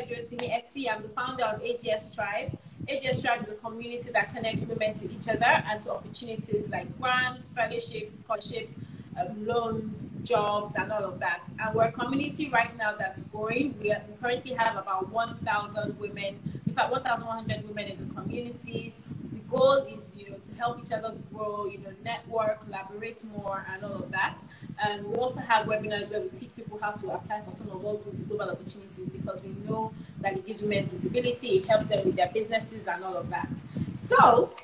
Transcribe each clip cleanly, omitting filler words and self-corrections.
Ife Durosinmi, Etti. I'm the founder of AGS Tribe. AGS Tribe is a community that connects women to each other and to opportunities like grants, fellowships, scholarships, loans, jobs, and all of that. And we're a community right now that's growing. We currently have about 1,000 women, in fact, 1,100 women in the community. The goal is, to help each other grow, network, collaborate more, and all of that. And we also have webinars where we teach people how to apply for some of all these global opportunities, because we know that it gives women visibility, it helps them with their businesses and all of that. So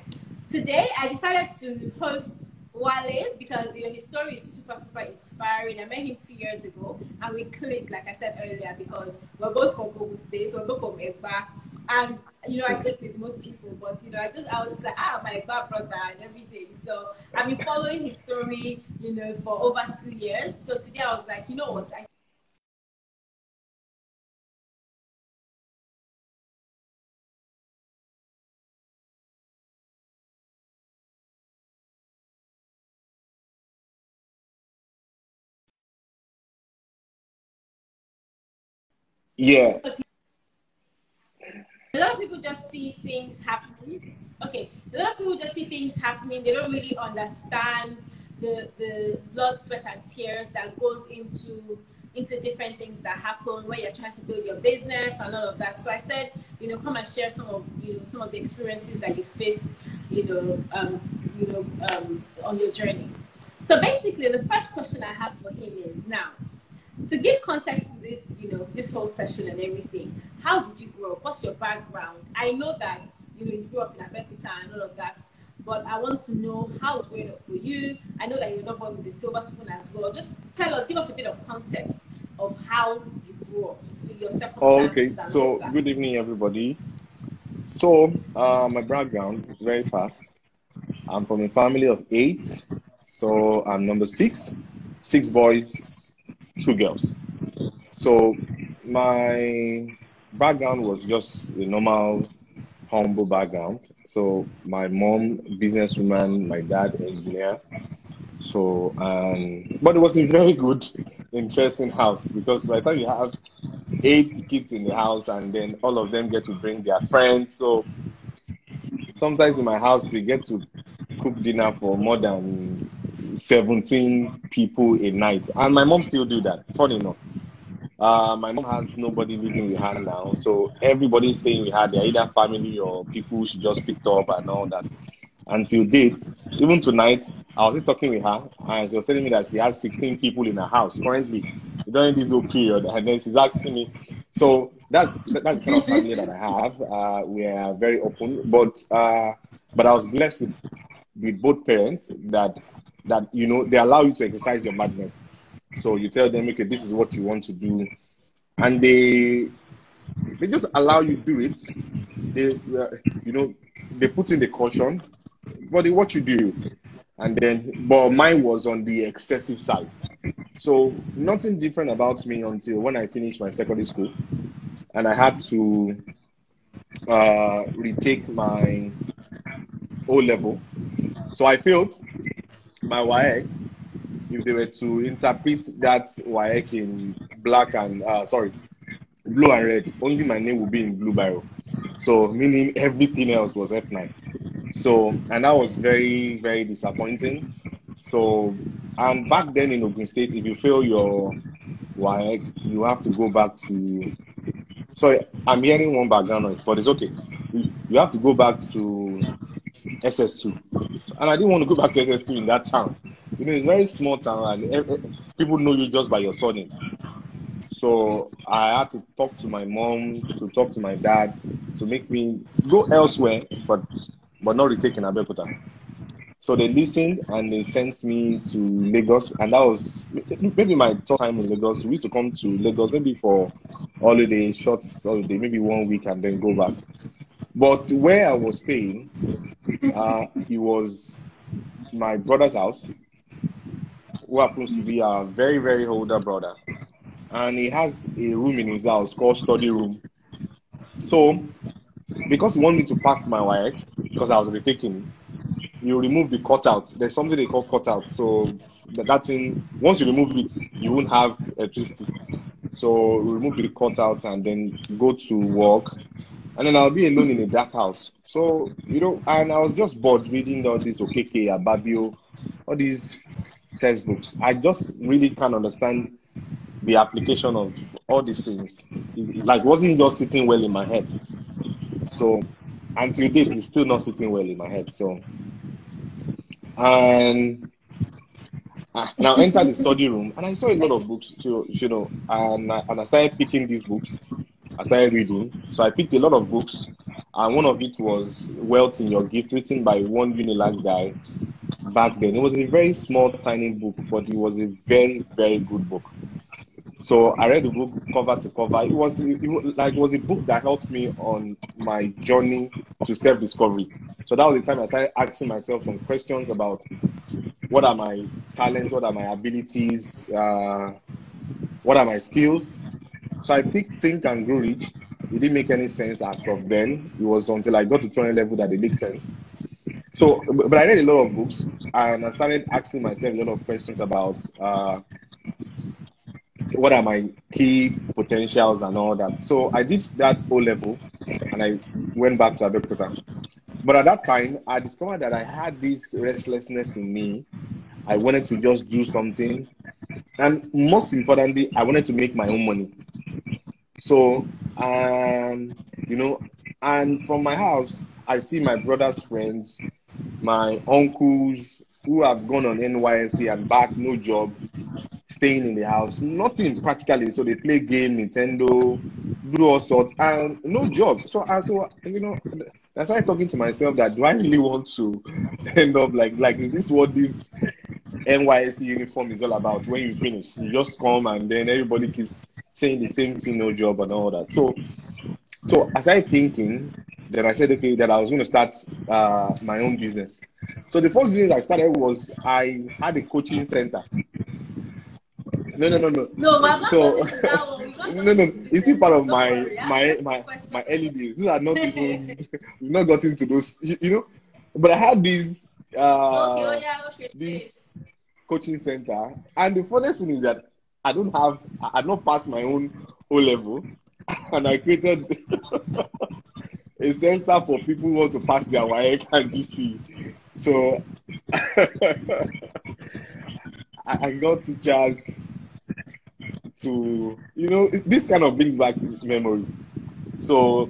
today I decided to host Wale because his story is super inspiring. I met him 2 years ago and we clicked, like I said earlier, because we're both from Ogun State, we're both from Egba, and I click with most people, but I was just like, my Egba brother and everything. So I've been following his story, for over 2 years. So today I was like, you know what? Yeah. A lot of people just see things happening. Okay, a lot of people just see things happening. They don't really understand the blood, sweat, and tears that goes into different things that happen when you're trying to build your business and all of that. So I said, come and share some of the experiences that you faced, on your journey. So basically, the first question I have for him is, now, to give context to this, this whole session and everything, how did you grow up? What's your background? I know that, you grew up in Abeokuta and all of that, but I want to know how it's growing up for you. I know that you're not born with a silver spoon as well. Just tell us, give us a bit of context of how you grew up, so your circumstances. Okay, so good evening, everybody. So, my background, very fast. I'm from a family of 8, so I'm number 6, 6 boys, 2 girls. So my background was just a normal, humble background. So my mom, businesswoman, my dad, engineer. So, but it was a very good, interesting house, because by the time you have 8 kids in the house and then all of them get to bring their friends. So sometimes in my house, we get to cook dinner for more than 17 people a night. And my mom still do that, funny enough. My mom has nobody living with her now, so everybody's staying with her. They're either family or people she just picked up and all that. Until date, even tonight, I was just talking with her, and she was telling me that she has 16 people in her house currently during this whole period. And then she's asking me, so that's the kind of family that I have. We are very open, but I was blessed with both parents that they allow you to exercise your madness. So you tell them, okay, this is what you want to do, and they just allow you to do it. They put in the caution, but they watch you do it. And then, but mine was on the excessive side. So nothing different about me until when I finished my secondary school, and I had to retake my O level. So I failed my WAEC. If they were to interpret that WAEC in blue and red, only my name would be in blue barrel. So meaning everything else was F9. So, and that was very, very disappointing. So, and back then in Ogun State, if you fail your WAEC, you have to go back to, sorry, I'm hearing one background noise, but it's okay. You have to go back to SS2. And I didn't want to go back to SS2 in that town. It's a very small town, and people know you just by your surname. So I had to talk to my mom, to talk to my dad, to make me go elsewhere, but not retake in Abeokuta. So they listened and they sent me to Lagos, and that was maybe my third time in Lagos. We used to come to Lagos maybe for holiday, short holiday, maybe 1 week, and then go back. But where I was staying, it was my brother's house, who happens to be a very, very older brother. And he has a room in his house called study room. So, because he wanted me to pass my WAEC, because I was retaking, you remove the cutout. There's something they call cutout. So that thing, once you remove it, you won't have electricity. So we remove the cutout and then go to work. And then I'll be alone in a dark house. So, you know, and I was just bored reading all this Okeke, Ababio, all these textbooks. I just really can't understand the application of all these things. Like, wasn't just sitting well in my head. So, until date, it's still not sitting well in my head. So, and now enter the study room, and I saw a lot of books, too, you know, and I started picking these books. I started reading. So I picked a lot of books, and one of it was Wealth in Your Gift, written by one Unilag guy back then. It was a very small, tiny book, but it was a very, very good book. So I read the book cover to cover. It was a book that helped me on my journey to self-discovery. So that was the time I started asking myself some questions about what are my talents, what are my abilities, what are my skills. So I picked Think and Grow Rich. It didn't make any sense as of then. It was until I got to 20 level that it makes sense. So, but I read a lot of books, and I started asking myself a lot of questions about what are my key potentials and all that. So I did that O level, and I went back to Abeokuta. But at that time, I discovered that I had this restlessness in me. I wanted to just do something, and most importantly, I wanted to make my own money. So, you know, and from my house, I see my brother's friends, my uncles who have gone on NYSC and back, no job, staying in the house, nothing practically. So they play game, Nintendo, do all sorts, and no job. So you know, I started talking to myself that, do I really want to end up like is this what this NYSC uniform is all about? When you finish, you just come and then everybody keeps saying the same thing, no job and all that. So I started thinking, then I said, okay, that I was going to start my own business. So the first business I started was I had a coaching center. No. No, we're not So going to that one. no, it's still part of Don't my worry. my early days. These are not even we've not gotten to those, you know. But I had this Okay. this coaching center, and the funniest thing is that I had not passed my own O level, and I created a center for people who want to pass their WAEC and GC. So I got teachers to, you know, this kind of brings back memories. So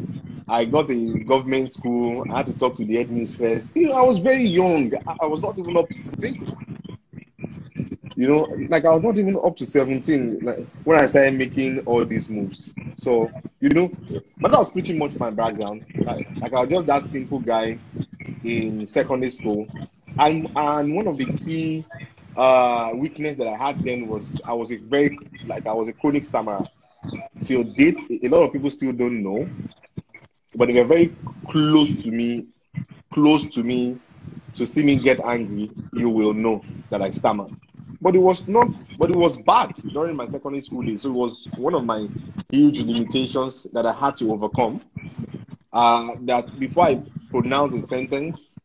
I got a government school. I had to talk to the headmistress first. You know, I was very young. I was not even up to 17. You know, like I was not even up to 17 when I started making all these moves. So, you know, but that was pretty much my background. Like I was just that simple guy in secondary school. And one of the key weakness that I had then was I was a chronic stammerer. Till date, a lot of people still don't know, but they were very close to me to see me get angry. You will know that I stammer. But it was bad during my secondary school days. So it was one of my huge limitations that I had to overcome. That before I pronounce a sentence,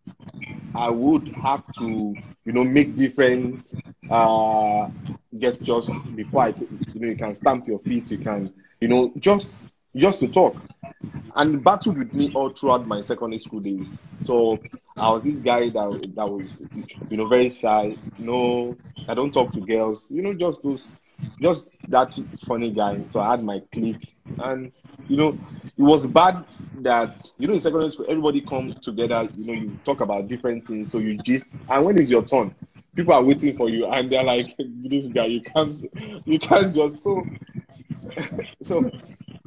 I would have to, you know, make different gestures before I could, you know, you can stamp your feet, you can, you know, just to talk. And battled with me all throughout my secondary school days. So I was this guy that was, you know, very shy. No, I don't talk to girls. You know, just that funny guy. So I had my clique, and you know, it was bad that, you know, in secondary school everybody come together. You know, you talk about different things, so you gist. And when it's your turn, people are waiting for you, and they're like, "This guy, you can't just so."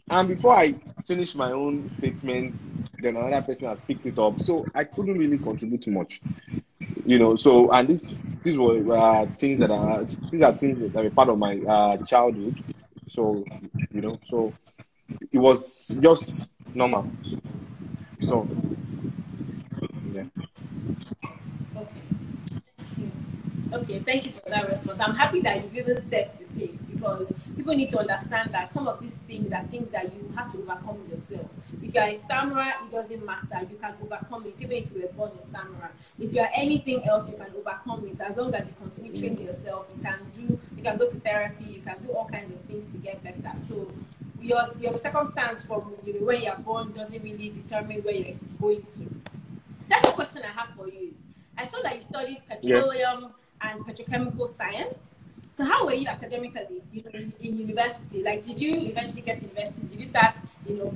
And before I finish my own statements, then another person has picked it up. So I couldn't really contribute too much, you know. So, and these were things that are a part of my childhood. So, you know, so it was just normal. So, yeah. Okay, thank you for that response. I'm happy that you've even set the pace, because people need to understand that some of these things are things that you have to overcome yourself. If you're a stammerer, it doesn't matter. You can overcome it, even if you were born a stammerer. If you're anything else, you can overcome it. As long as you continue training yourself, you can go to therapy, you can do all kinds of things to get better. So your circumstance from when you're born doesn't really determine where you're going to. Second question I have for you is, I saw that you studied petroleum and petrochemical science. So how were you academically, in university? Like, did you eventually get to university? Did you start,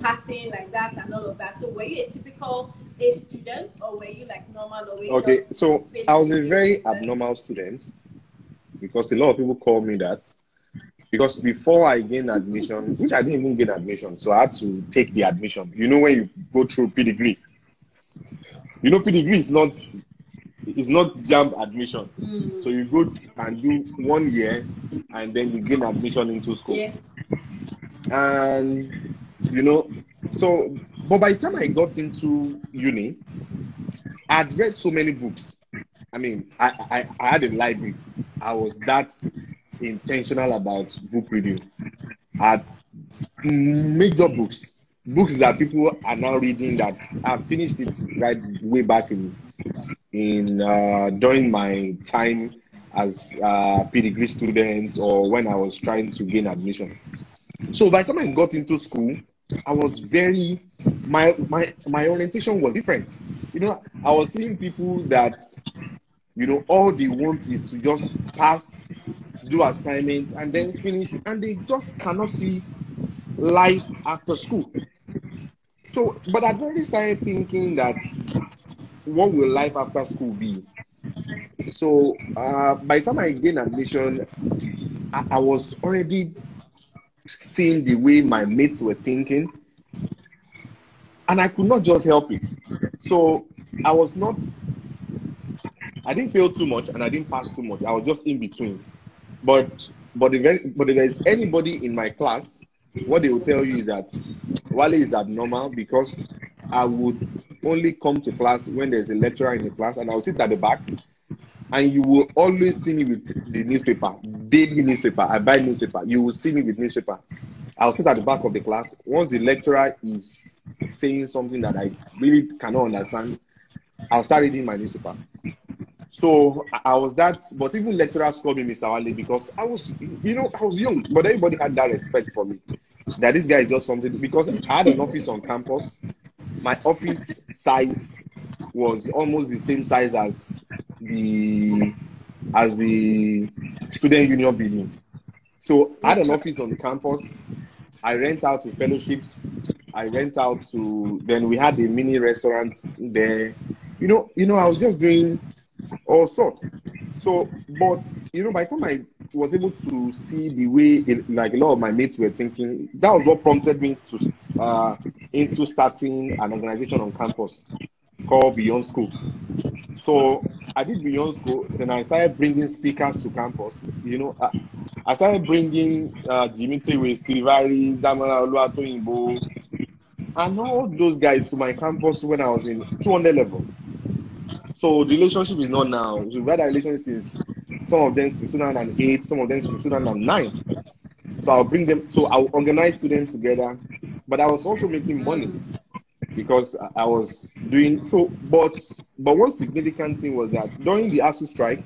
passing like that and all of that? So were you a typical A student, or were you like normal? Or were you Okay, so I was a very abnormal student, because a lot of people call me that. Because before I gained admission, which I didn't even gain admission, so I had to take the admission. You know, when you go through P degree, P degree is not JAMB admission. So you go and do 1 year, and then you gain admission into school. Yeah. And so, but by the time I got into uni, I'd read so many books. I mean, I had a library. I was that intentional about book reading. I had major books that people are now reading, that I finished it right way back during my time as a P degree student, or when I was trying to gain admission. So by the time I got into school, I was my orientation was different. I was seeing people that all they want is to just pass, do assignments, and then finish, and they just cannot see life after school. So, but I'd already started thinking that, what will life after school be? So by the time I gained admission, I was already seeing the way my mates were thinking, and I could not just help it. So I didn't fail too much, and I didn't pass too much. I was just in between. But if there's anybody in my class, what they will tell you is that Wale is abnormal, because I would only come to class when there's a lecturer in the class, and I'll sit at the back, and you will always see me with the newspaper, daily newspaper. I buy newspaper. You will see me with newspaper. I'll sit at the back of the class. Once the lecturer is saying something that I really cannot understand, I'll start reading my newspaper. So I was that, but even lecturers called me Mr. Wale, because I was young, but everybody had that respect for me, that this guy is just something, because I had an office on campus. My office size was almost the same size as the student union building. So I had an office on campus. I rent out to fellowships. Then we had a mini restaurant there. I was just doing all sorts. So, but by the time I was able to see the way like a lot of my mates were thinking, that was what prompted me into starting an organization on campus called Beyond School. So I did Beyond School, then I started bringing speakers to campus. I started bringing Jimmy Tewe, Steve Harris, Damola Oluwatoyinbo, and all those guys to my campus when I was in 200 level. So the relationship is not now. We've had a relationship since, some of them since 2008, some of them since 2009. So I'll bring them, so I'll organize students together, but I was also making money, because I was doing so. But one significant thing was that during the ASU strike,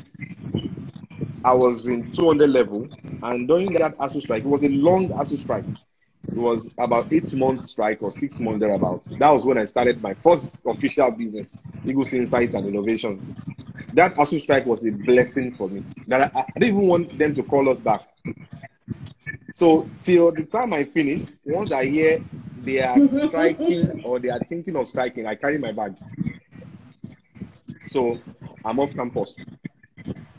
I was in 200 level, and during that ASU strike, it was a long ASU strike. It was about 8-month strike or 6 months thereabout. That was when I started my first official business, Eagles Insights and Innovations. That ASU strike was a blessing for me. That I didn't even want them to call us back. So till the time I finish, once I hear they are striking or they are thinking of striking, I carry my bag. So I'm off campus.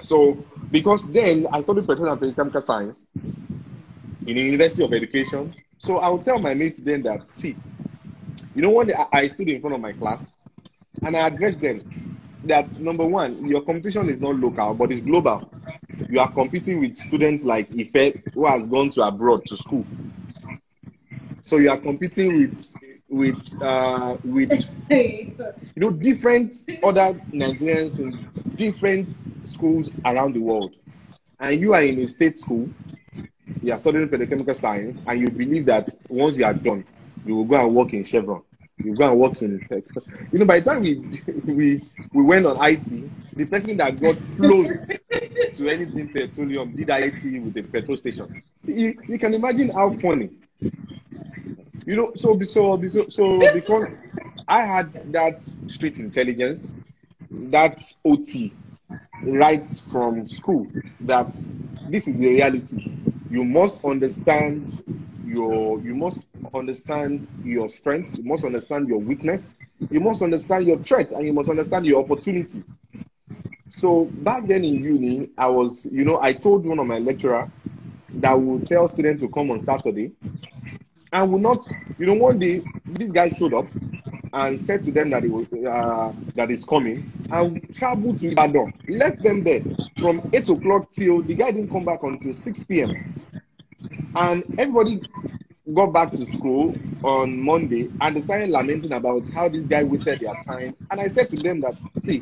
So because then I studied petroleum and petrochemical science in the University of Education. So I would tell my mates then that, see, when I stood in front of my class and I addressed them that, number one, your competition is not local, but it's global. You are competing with students like Ife, who has gone to abroad to school. So you are competing with different other Nigerians in different schools around the world. And you are in a state school, you are studying petrochemical science, and you believe that once you are done, you will go and work in Chevron. You go and work in, you know, by the time we went on IT, the person that got close to anything petroleum did IT with a petrol station. You can imagine how funny. You know, so because I had that street intelligence, that's OT, right from school, that this is the reality. You must understand your strength, you must understand your weakness, you must understand your threat, and you must understand your opportunity. So back then in uni, I was, you know, I told one of my lecturer that would tell students to come on Saturday, and will not, you know, one day this guy showed up and said to them that he was that he's coming, and traveled to Ibadan, left them there from 8 o'clock till the guy didn't come back until 6 p.m. And everybody got back to school on Monday, and they started lamenting about how this guy wasted their time. And I said to them that, see,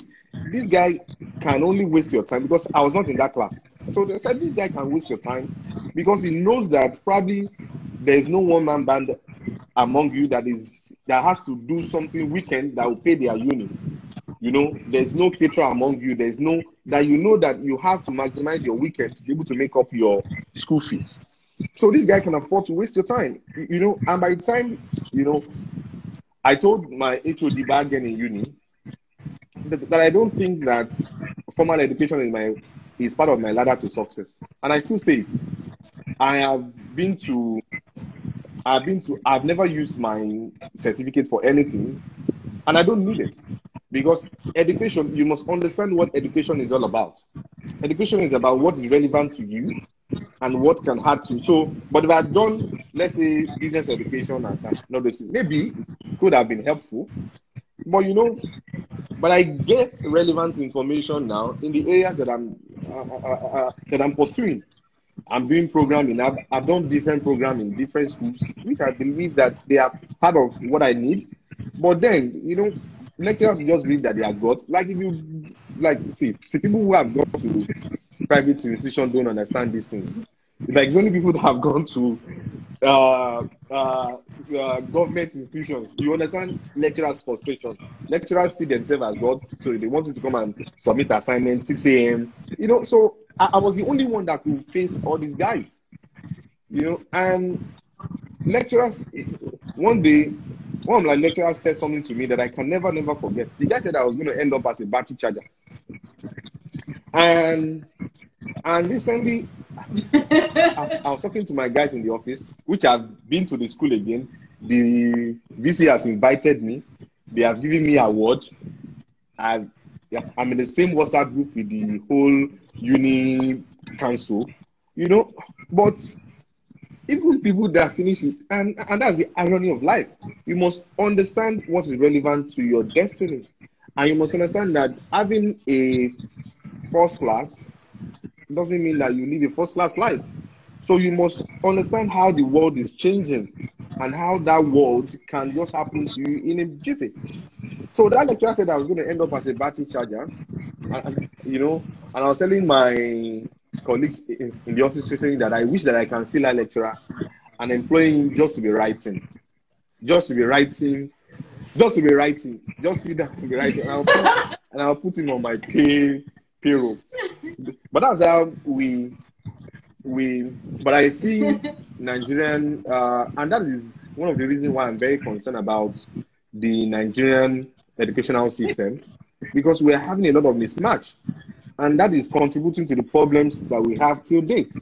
this guy can only waste your time, because I was not in that class. So they said this guy can waste your time because he knows that probably there is no one-man band among you that has to do something weekend that will pay their uni. You know, there's no caterer among you. There's no, that you know that you have to maximize your weekend to be able to make up your school fees. So this guy can afford to waste your time, you know. And by the time, you know, I told my HOD back then in uni that I don't think that formal education is part of my ladder to success. And I still say it. I've never used my certificate for anything, and I don't need it, because education, you must understand what education is all about. Education is about what is relevant to you and what can add to. So, but if I had done, let's say, business education and not this, maybe could have been helpful. But you know, but I get relevant information now in the areas that I'm pursuing. I'm doing programming. I've done different programs in different schools, which I believe that they are part of what I need. But then, you know, lecturers just believe that they are God. Like if you see people who have gone to private institutions don't understand these things. Like it's only people that have gone to government institutions. You understand lecturers' frustration. Lecturers see themselves as God, so they want you to come and submit assignments 6 a.m. You know, so I was the only one that could face all these guys. You know, and lecturers, one day, one of my lecturers said something to me that I can never forget. The guy said I was going to end up as a battery charger. And recently, I was talking to my guys in the office, which have been to the school again. The VC has invited me. They have given me an award. I'm in the same WhatsApp group with the whole uni council, you know. But even people that finish it, and that's the irony of life. You must understand what is relevant to your destiny, and you must understand that having a first class doesn't mean that you live a first class life. So you must understand how the world is changing and how that world can just happen to you in a jiffy. So that lecturer said I was going to end up as a battery charger, and you know, and I was telling my colleagues in the office saying that I wish that I can see that lecturer and employ him just to be writing, just sit down to be writing, and I'll put him on my payroll. But that's how but I see Nigerian, and that is one of the reasons why I'm very concerned about the Nigerian educational system, because we're having a lot of mismatch, and that is contributing to the problems that we have till date.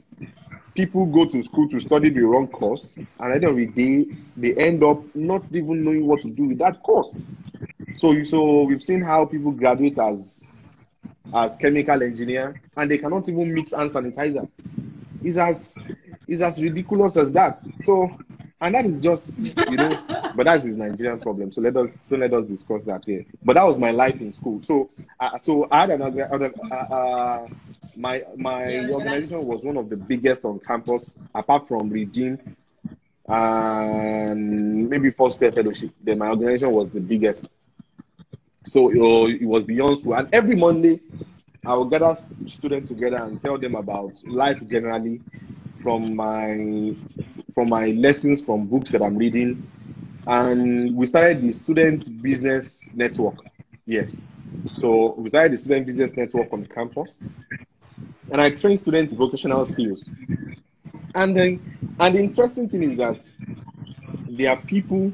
People go to school to study the wrong course, and at the end of the day, they end up not even knowing what to do with that course. So we've seen how people graduate as chemical engineer, and they cannot even mix hand sanitizer. It's as ridiculous as that. So, and that is just, you know, but that's his Nigerian problem. So don't let us discuss that here. But that was my life in school. So I had another. My organization was one of the biggest on campus, apart from Redeem and maybe Foursquare Fellowship. Then my organization was the biggest. So it was beyond school, and every Monday I will gather students together and tell them about life generally, from my lessons from books that I'm reading, and we started the Student Business Network. Yes. So we started the Student Business Network on campus, and I train students in vocational skills. And the interesting thing is that there are people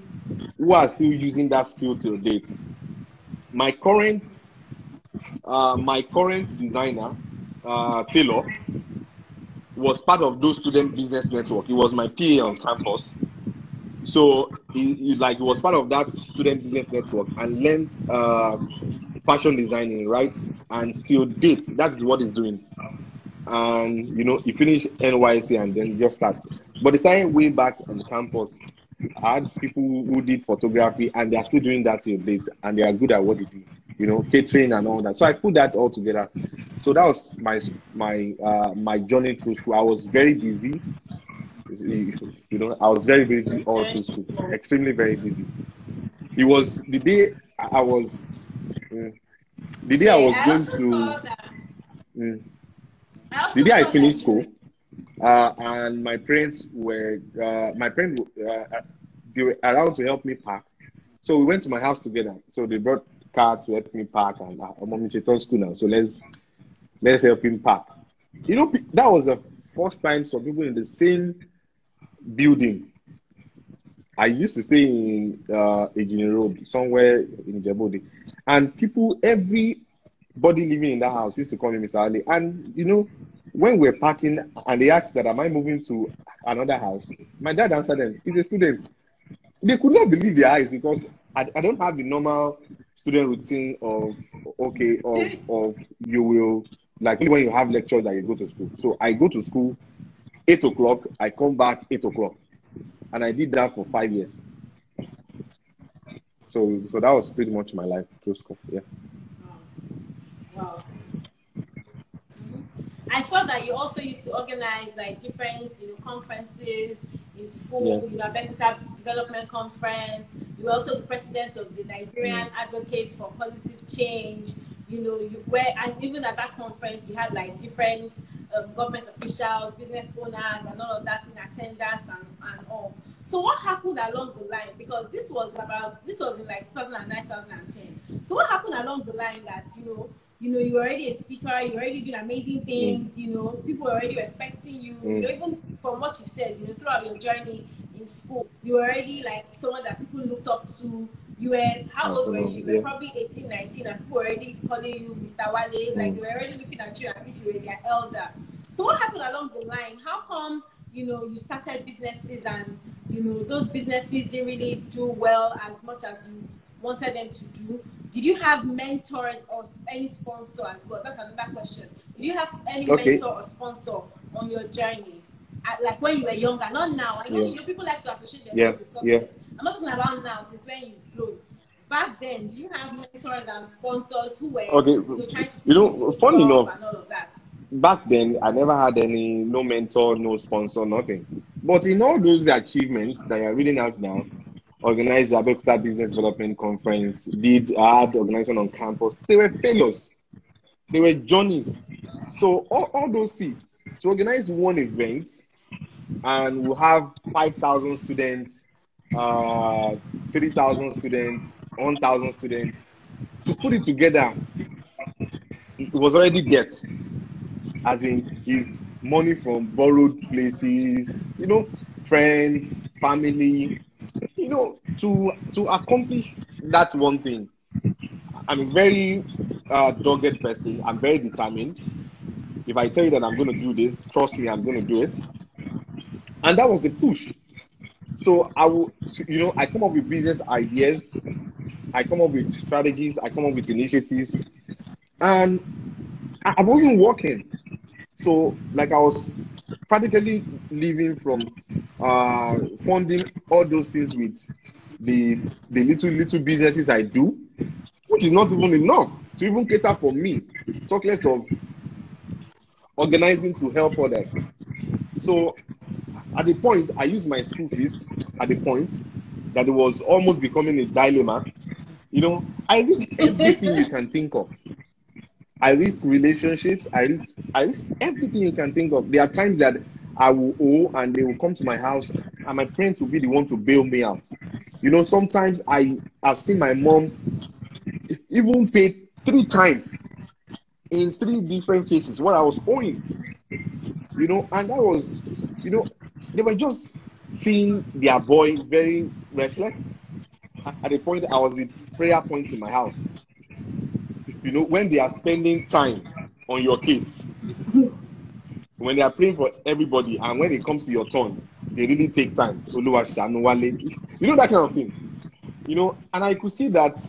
who are still using that skill till date. My current designer, Taylor, was part of those Student Business Network. He was my PA on campus. So he was part of that Student Business Network and learned fashion designing, right? And still date. That's what he's doing. And he finished NYC and then just started. But he started way back on campus. I had people who did photography and they are still doing that till date, and they are good at what they do, catering and all that. So I put that all together. So that was my journey through school. I was very busy. I was very busy all through school, extremely very busy. It was the day I was going to the day I finished school, and my parents were they were around to help me pack. So we went to my house together. So they brought car to help me pack, and mommy return school now. So let's help him pack. That was the first time some people in the same building. I used to stay in Ejini Road, somewhere in Djibouti, and everybody living in that house used to call me Mr. Ali. And when we're packing and they asked that, am I moving to another house? My dad answered them, he's a student. They could not believe their eyes because I don't have the normal student routine of you will, like when you have lectures that you go to school. So I go to school 8 o'clock, I come back 8 o'clock. And I did that for 5 years. So that was pretty much my life through school. Yeah. Wow. I saw that you also used to organize like different, conferences in school. Yeah. Better Development Conference. You were also the president of the Nigerian Advocates for Positive Change. You were, and even at that conference, you had like different government officials, business owners, and all of that in attendance and all. So what happened along the line? Because this was in like 2009, 2010. So what happened along the line that you were already a speaker, you were already doing amazing things, people were already respecting you, even from what you said, throughout your journey in school, you were already like someone that people looked up to. You were, how old were you? You were probably 18, 19, and people were already calling you Mr. Wale, like they were already looking at you as if you were their elder. So what happened along the line? How come, you started businesses and, those businesses didn't really do well as much as you wanted them to do? Did you have mentors or any sponsor as well? That's another question. Did you have any mentor or sponsor on your journey? Like when you were younger, not now. I know people like to associate themselves with success. I'm not talking about now, since when you grew. Back then, do you have mentors and sponsors who were trying to push you funny enough, and all of that? Back then, I never had no mentor, no sponsor, nothing. But in all those achievements that you're reading out now, organized the Abeokuta Business Development Conference, did art organization on campus, they were failures. They were journeys. So all those to organize one event and we'll have 5,000 students, 3,000 students, 1,000 students. To put it together, it was already debt. As in, his money from borrowed places, friends, family, to accomplish that one thing. I'm a very dogged person. I'm very determined. If I tell you that I'm going to do this, trust me, I'm going to do it. And that was the push. So I come up with business ideas. I come up with strategies. I come up with initiatives. And I wasn't working. So like I was practically living from funding all those things with the little businesses I do, which is not even enough to even cater for me. Talk less of organizing to help others. So at the point, I used my school fees at the point that it was almost becoming a dilemma. I risked everything you can think of. I risk relationships. I risk everything you can think of. There are times that I will owe and they will come to my house and my parents will be the one to bail me out. You know, sometimes I've seen my mom even pay 3 times in 3 different cases what I was owing. You know, and that was, you know, they were just seeing their boy very restless. At the point, I was the prayer point in my house. You know, when they are spending time on your case, when they are praying for everybody, and when it comes to your turn, they really take time. Oluwa Shanu Wale. You know, that kind of thing. You know, and I could see that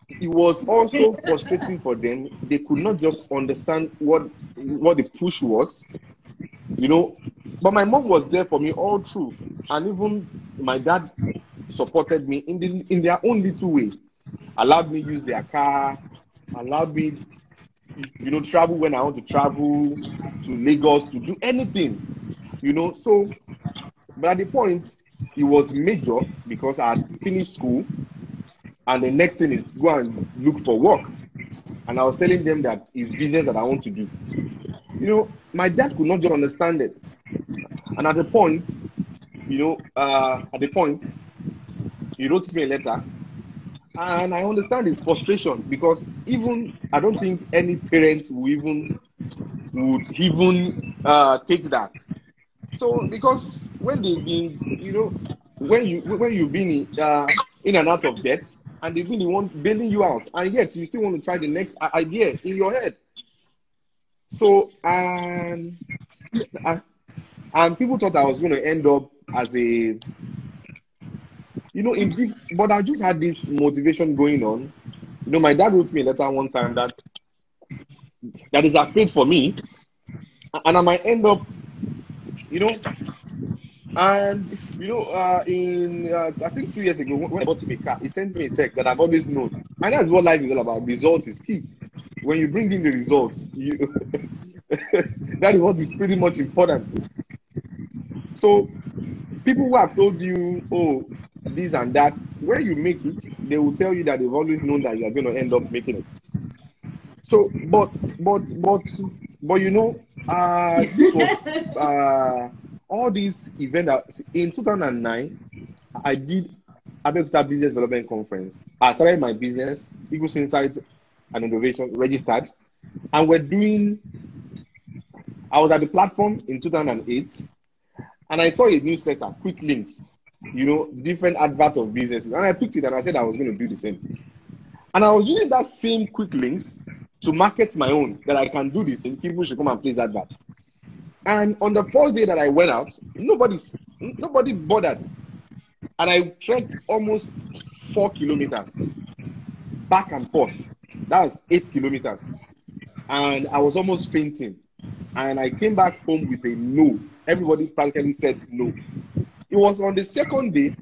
it was also frustrating for them. They could not just understand what the push was, you know. But my mom was there for me all through, and even my dad supported me in their own little way. Allowed me use their car, allowed me, you know, travel when I want to travel to Lagos to do anything, you know. So, but at the point, it was major because I had finished school, and the next thing is go and look for work. And I was telling them that it's business that I want to do. You know, my dad could not just understand it. And at the point, you know, he wrote me a letter. And I understand his frustration because even I don't think any parent would even take that. So because when they've been, you know, when you've been in and out of debt, and they've been the one bailing you out, and yet you still want to try the next idea in your head. So and people thought I was going to end up as a, you know, but I just had this motivation going on. You know, my dad wrote me a letter one time that is afraid for me, and I might end up, you know, and you know, in I think 2 years ago when I bought him a car, he sent me a text that I've always known, and that's what life is all about. Results is key. When you bring in the results, you that is what is pretty much important. So people who have told you, oh, this and that, when you make it, they will tell you that they've always known that you are going to end up making it. So, but you know, this was all these events. In 2009, I did Abeokuta Business Development Conference. I started my business, Eagles Insight and Innovation, registered, and I was at the platform in 2008, and I saw a newsletter, quick links, you know, different adverts of businesses, and I picked it and I said I was going to do the same. And I was using that same quick links to market my own, that I can do this and people should come and place adverts. And on the first day that I went out, nobody bothered. And I trekked almost 4 kilometers back and forth. That was 8 kilometers. And I was almost fainting. And I came back home with a no. Everybody practically said no. It was on the second day.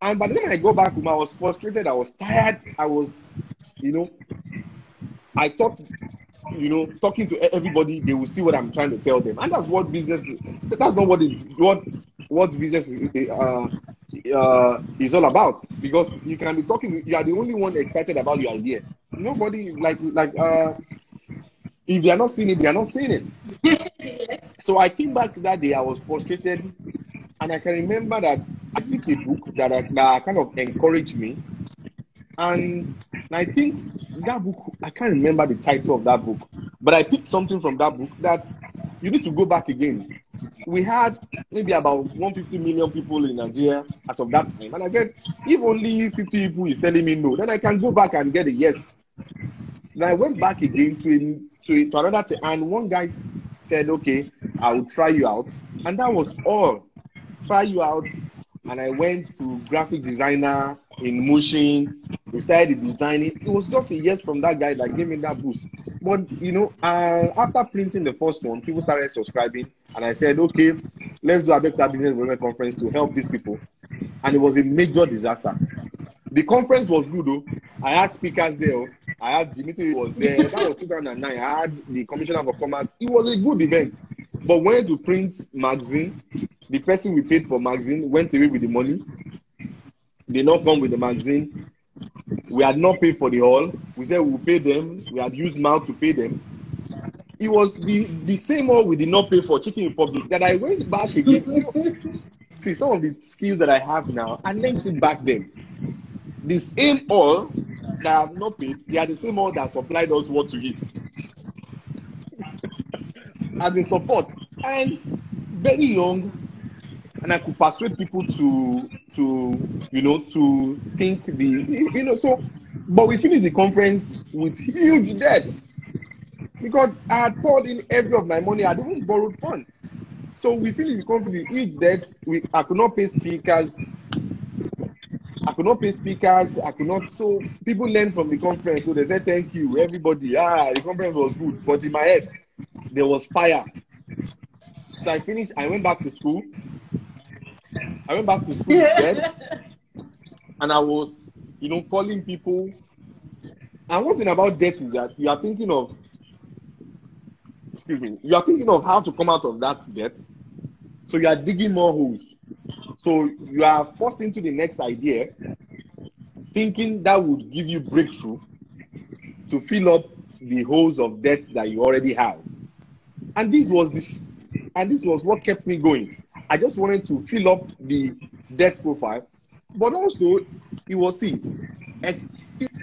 And by the time I go back home, I was frustrated. I was tired. I was, you know, I thought, you know, talking to everybody, they will see what I'm trying to tell them. And that's what business, that's not what business is all about. Because you can be talking, you are the only one excited about your idea. Nobody, if they are not seeing it, they are not seeing it. Yes. So I came back that day, I was frustrated. And I can remember that I picked a book that kind of encouraged me. And I think that book, I can't remember the title of that book, but I picked something from that book that you need to go back again. We had maybe about 150 million people in Nigeria as of that time. And I said, if only 50 people is telling me no, then I can go back and get a yes. Then I went back again to another, and one guy said, okay, I will try you out. And that was all. Try you out. And I went to graphic designer in motion. We started designing. It was just a yes from that guy that gave me that boost. But you know, after printing the first one, people started subscribing, and I said, okay, let's do a Abeokuta Business Development Conference to help these people. And it was a major disaster. The conference was good though. I had speakers there. I had Dimitri was there. That was 2009. I had the Commissioner for Commerce. It was a good event. But when to print magazine, the person we paid for magazine went away with the money. They not come with the magazine. We had not paid for the hall. We said we'll pay them. We had used mouth to pay them. It was the same hall we did not pay for Chicken Republic that I went back again. You know, see, some of the skills that I have now, I learned it back then. The same oil that I have not paid, they are the same oil that supplied us what to eat as a support. And very young, and I could persuade people to think so. But we finished the conference with huge debt because I had poured in every of my money. I had even borrowed funds. So we finished the conference with huge debt. I could not pay speakers. So people learned from the conference. So they said, thank you, everybody. The conference was good. But in my head, there was fire. So I finished. I went back to school. With debt. And I was, calling people. And one thing about debt is that you are thinking of how to come out of that debt. So you are digging more holes. So you are forced into the next idea, thinking that would give you breakthrough to fill up the holes of debt that you already have. And this was what kept me going. I just wanted to fill up the debt profile, but also it was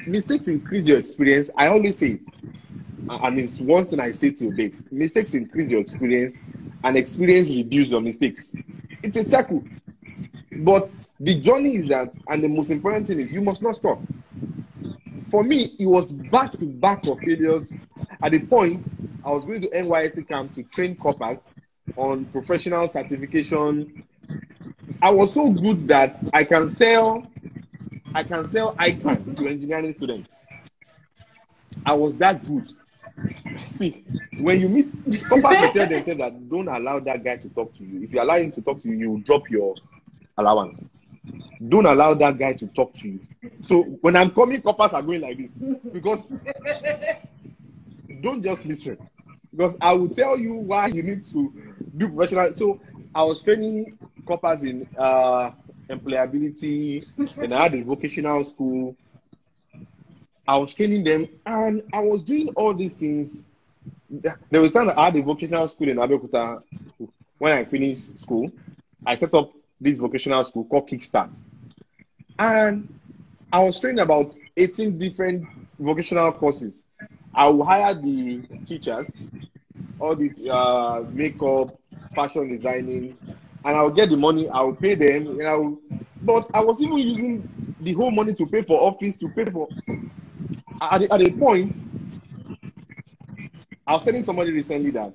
mistakes increase your experience. I always say it, and it's one thing I say till date. Mistakes increase your experience, and experience reduce your mistakes. It's a circle. But the journey is that, and the most important thing is you must not stop. For me, it was back-to-back of failures. At the point, I was going to NYSC camp to train coppers on professional certification. I was so good that I can sell ICANN to engineering students. I was that good. See, when you meet, coppers will tell themselves that don't allow that guy to talk to you. If you allow him to talk to you, you will drop your allowance. Don't allow that guy to talk to you. So when I'm coming, coppers are going like this because don't just listen. Because I will tell you why you need to do professional. So I was training coppers in employability, and I had a vocational school. I was training them, and I was doing all these things. There was time that I had a vocational school in Abeokuta. When I finished school, I set up this vocational school called Kickstart. And I was training about 18 different vocational courses. I will hire the teachers, all this makeup, fashion designing, and I'll get the money, I'll pay them, but I was even using the whole money to pay for office, to pay for, at a point, I was telling somebody recently that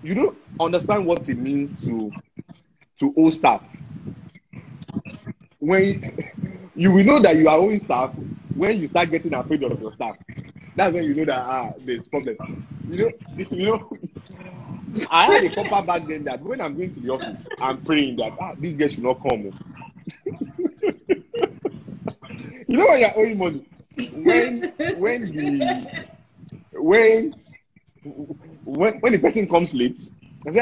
you don't understand what it means to owe staff. When you will know that you are owing staff when you start getting afraid of your staff. That's when you know that there's problem. I had a copper back then that when I'm going to the office, I'm praying that this guy should not come. You know when you're owing money, when the person comes late, I say,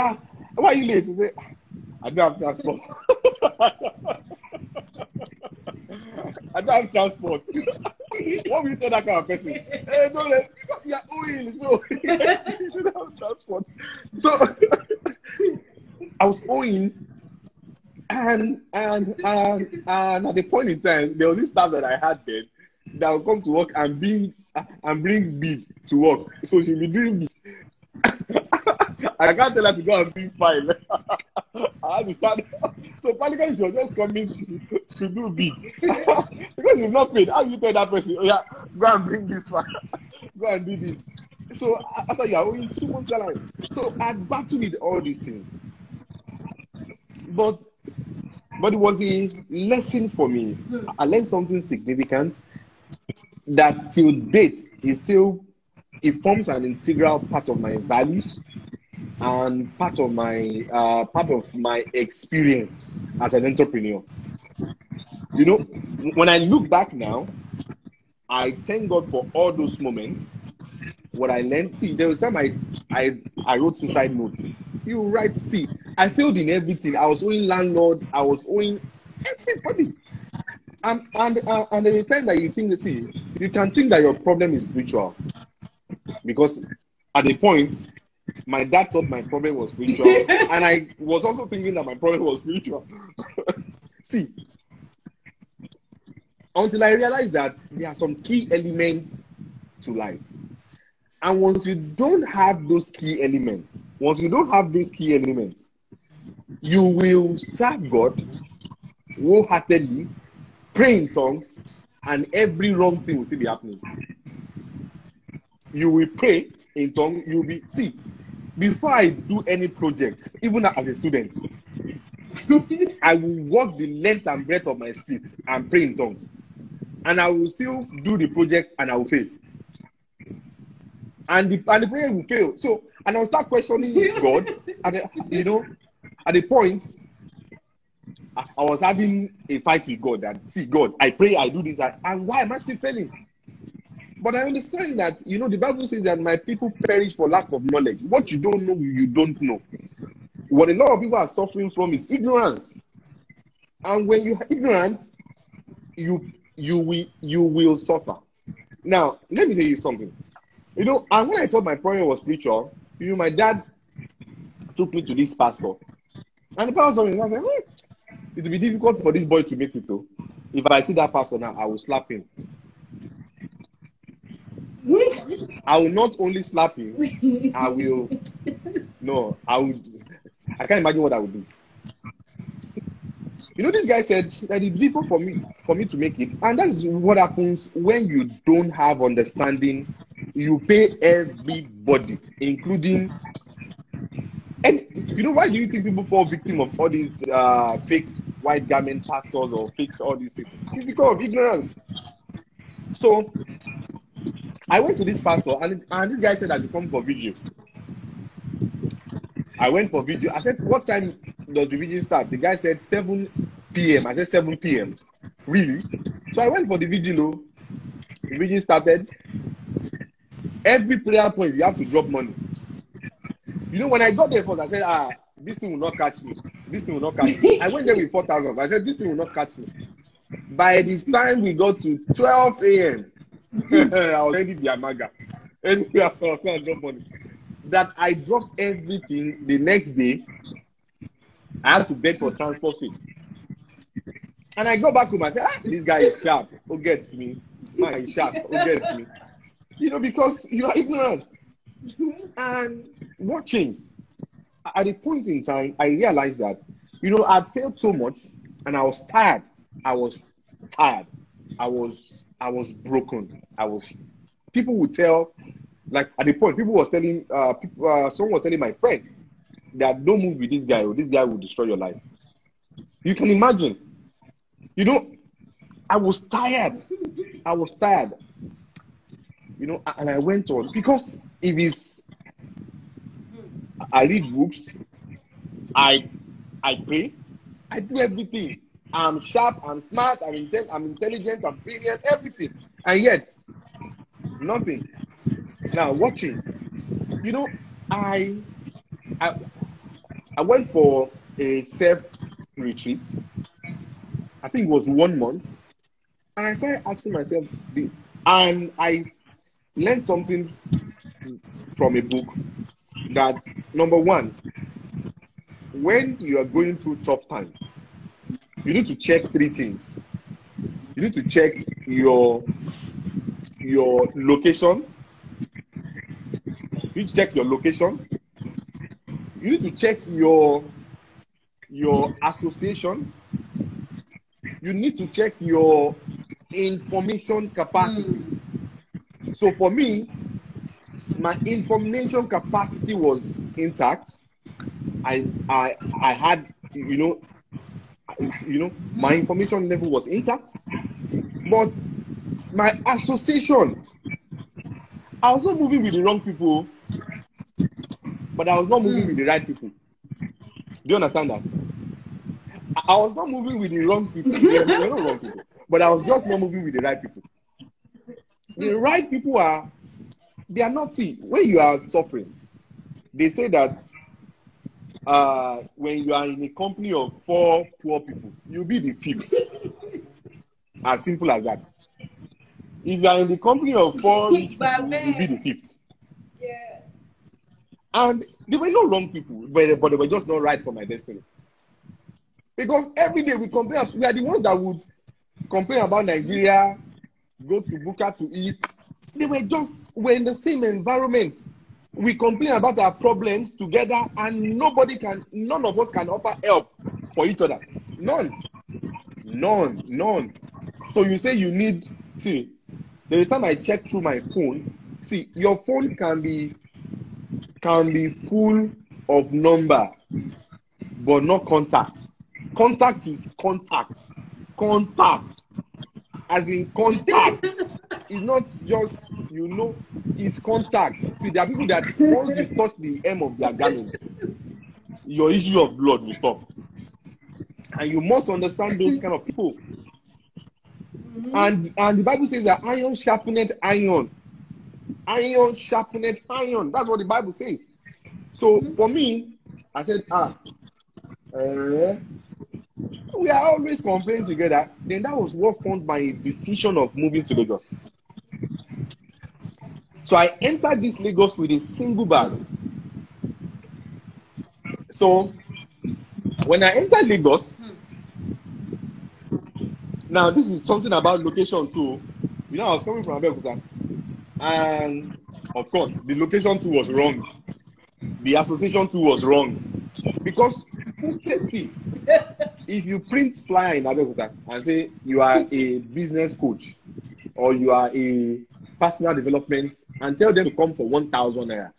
why are you late? I say, I don't have transport. I don't have transport. What will you tell that kind of person? Hey, don't because you're owing, so you don't have transport. So I was owing, and at the point in time, there was this staff that I had then that would come to work and bring beef to work. So she'll be doing beef. I can't tell her to go and bring 5. I had to start. So practically she was just coming to do bid. Because you've not paid. How do you tell that person, oh yeah, go and bring this one, go and do this. So after you are owing 2 months salary. So I battled with all these things. But it was a lesson for me. I learned something significant that till date it forms an integral part of my values and part of my experience as an entrepreneur. You know, when I look back now, I thank God for all those moments. What I learned, see, there was time I wrote suicide notes. You write, see, I failed in everything. I was owing landlord, I was owing everybody. And there is time that you think, see, you can think that your problem is spiritual. Because at a point, My dad thought my problem was spiritual, and I was also thinking that my problem was spiritual. See, until I realized that there are some key elements to life. And once you don't have those key elements, you will serve God wholeheartedly, pray in tongues, and every wrong thing will still be happening. You will pray in tongues, see, before I do any project, even as a student, I will walk the length and breadth of my street and pray in tongues. And I will still do the project and I will fail. And the prayer will fail. So, and I'll start questioning God. At the point, I was having a fight with God. That, see, God, I pray, I do this, and why am I still failing? But I understand that, the Bible says that my people perish for lack of knowledge. What you don't know, you don't know. What a lot of people are suffering from is ignorance. And when you are ignorant, you will suffer. Now, let me tell you something. And when I thought my problem was spiritual, my dad took me to this pastor. And the pastor was like, it will be difficult for this boy to make it though. If I see that pastor now, I will slap him. I will not only slap him, I can't imagine what I would do. This guy said that it's difficult for me to make it. And that is what happens when you don't have understanding. You pay everybody, including, and why do you think people fall victim of all these fake white garment pastors or fake all these people? It's because of ignorance. So I went to this pastor and this guy said I should come for video. I went for video. I said, what time does the video start? The guy said 7 p.m. I said 7 p.m. Really? So I went for the video. The video started. Every prayer point, you have to drop money. When I got there first, I said, this thing will not catch me. This thing will not catch me. I went there with 4,000. I said, this thing will not catch me. By the time we got to 12 a.m., I was already the Amaga. Anyway, I can't drop money. That I dropped everything. The next day, I had to beg for transport fee. And I go back home and say, this guy is sharp. Who gets me? Man, he's sharp. Who gets me? Because you are ignorant. And what changed? At a point in time, I realized that, I failed so much and I was tired. I was broken. People would tell, like at the point, people was telling, someone was telling my friend that don't move with this guy or this guy will destroy your life. You can imagine. I was tired. And I went on because I read books, I pray, I do everything. I'm sharp, I'm smart, I'm intelligent, I'm brilliant, everything. And yet, nothing. Now, watching, I went for a self-retreat. I think it was 1 month. And I started asking myself, and I learned something from a book that, number one, when you are going through tough times, you need to check 3 things. You need to check your location. You need to check your location. You need to check your association. You need to check your information capacity. So for me, my information capacity was intact. I had, my information level was intact, but my association, I was not moving with the wrong people, but I was not moving with the right people. Do you understand that? I was not moving with the wrong people. They were not wrong people, but I was just not moving with the right people. The right people they are not, see, when you are suffering, they say that when you are in a company of 4 poor people, you'll be the 5th. As simple as that. If you are in the company of 4 rich people, you'll be the 5th. Yeah. And they were not wrong people, but they were just not right for my destiny. Because every day we complain, we are the ones that would complain about Nigeria, go to Buka to eat. We're in the same environment. We complain about our problems together, and none of us can offer help for each other. None. So you say you need, see, the time I check through my phone, see, your phone can be full of number, but not contact. Contact is contact. Contact. As in contact. It's not just, it's contact. See, there are people that once you touch the hem of their garment, your issue of blood will stop. And you must understand those kind of people. And the Bible says that iron sharpened iron. Iron sharpened iron. That's what the Bible says. So for me, I said, we are always complaining together. Then that was what formed my decision of moving to Lagos. So I entered this Lagos with a single bag. So when I entered Lagos, now this is something about location too. I was coming from Abeokuta, and of course the location too was wrong. The association too was wrong, because see, if you print flyer in Abeokuta and say you are a business coach or you are a personal development, and tell them to come for 1,000 naira,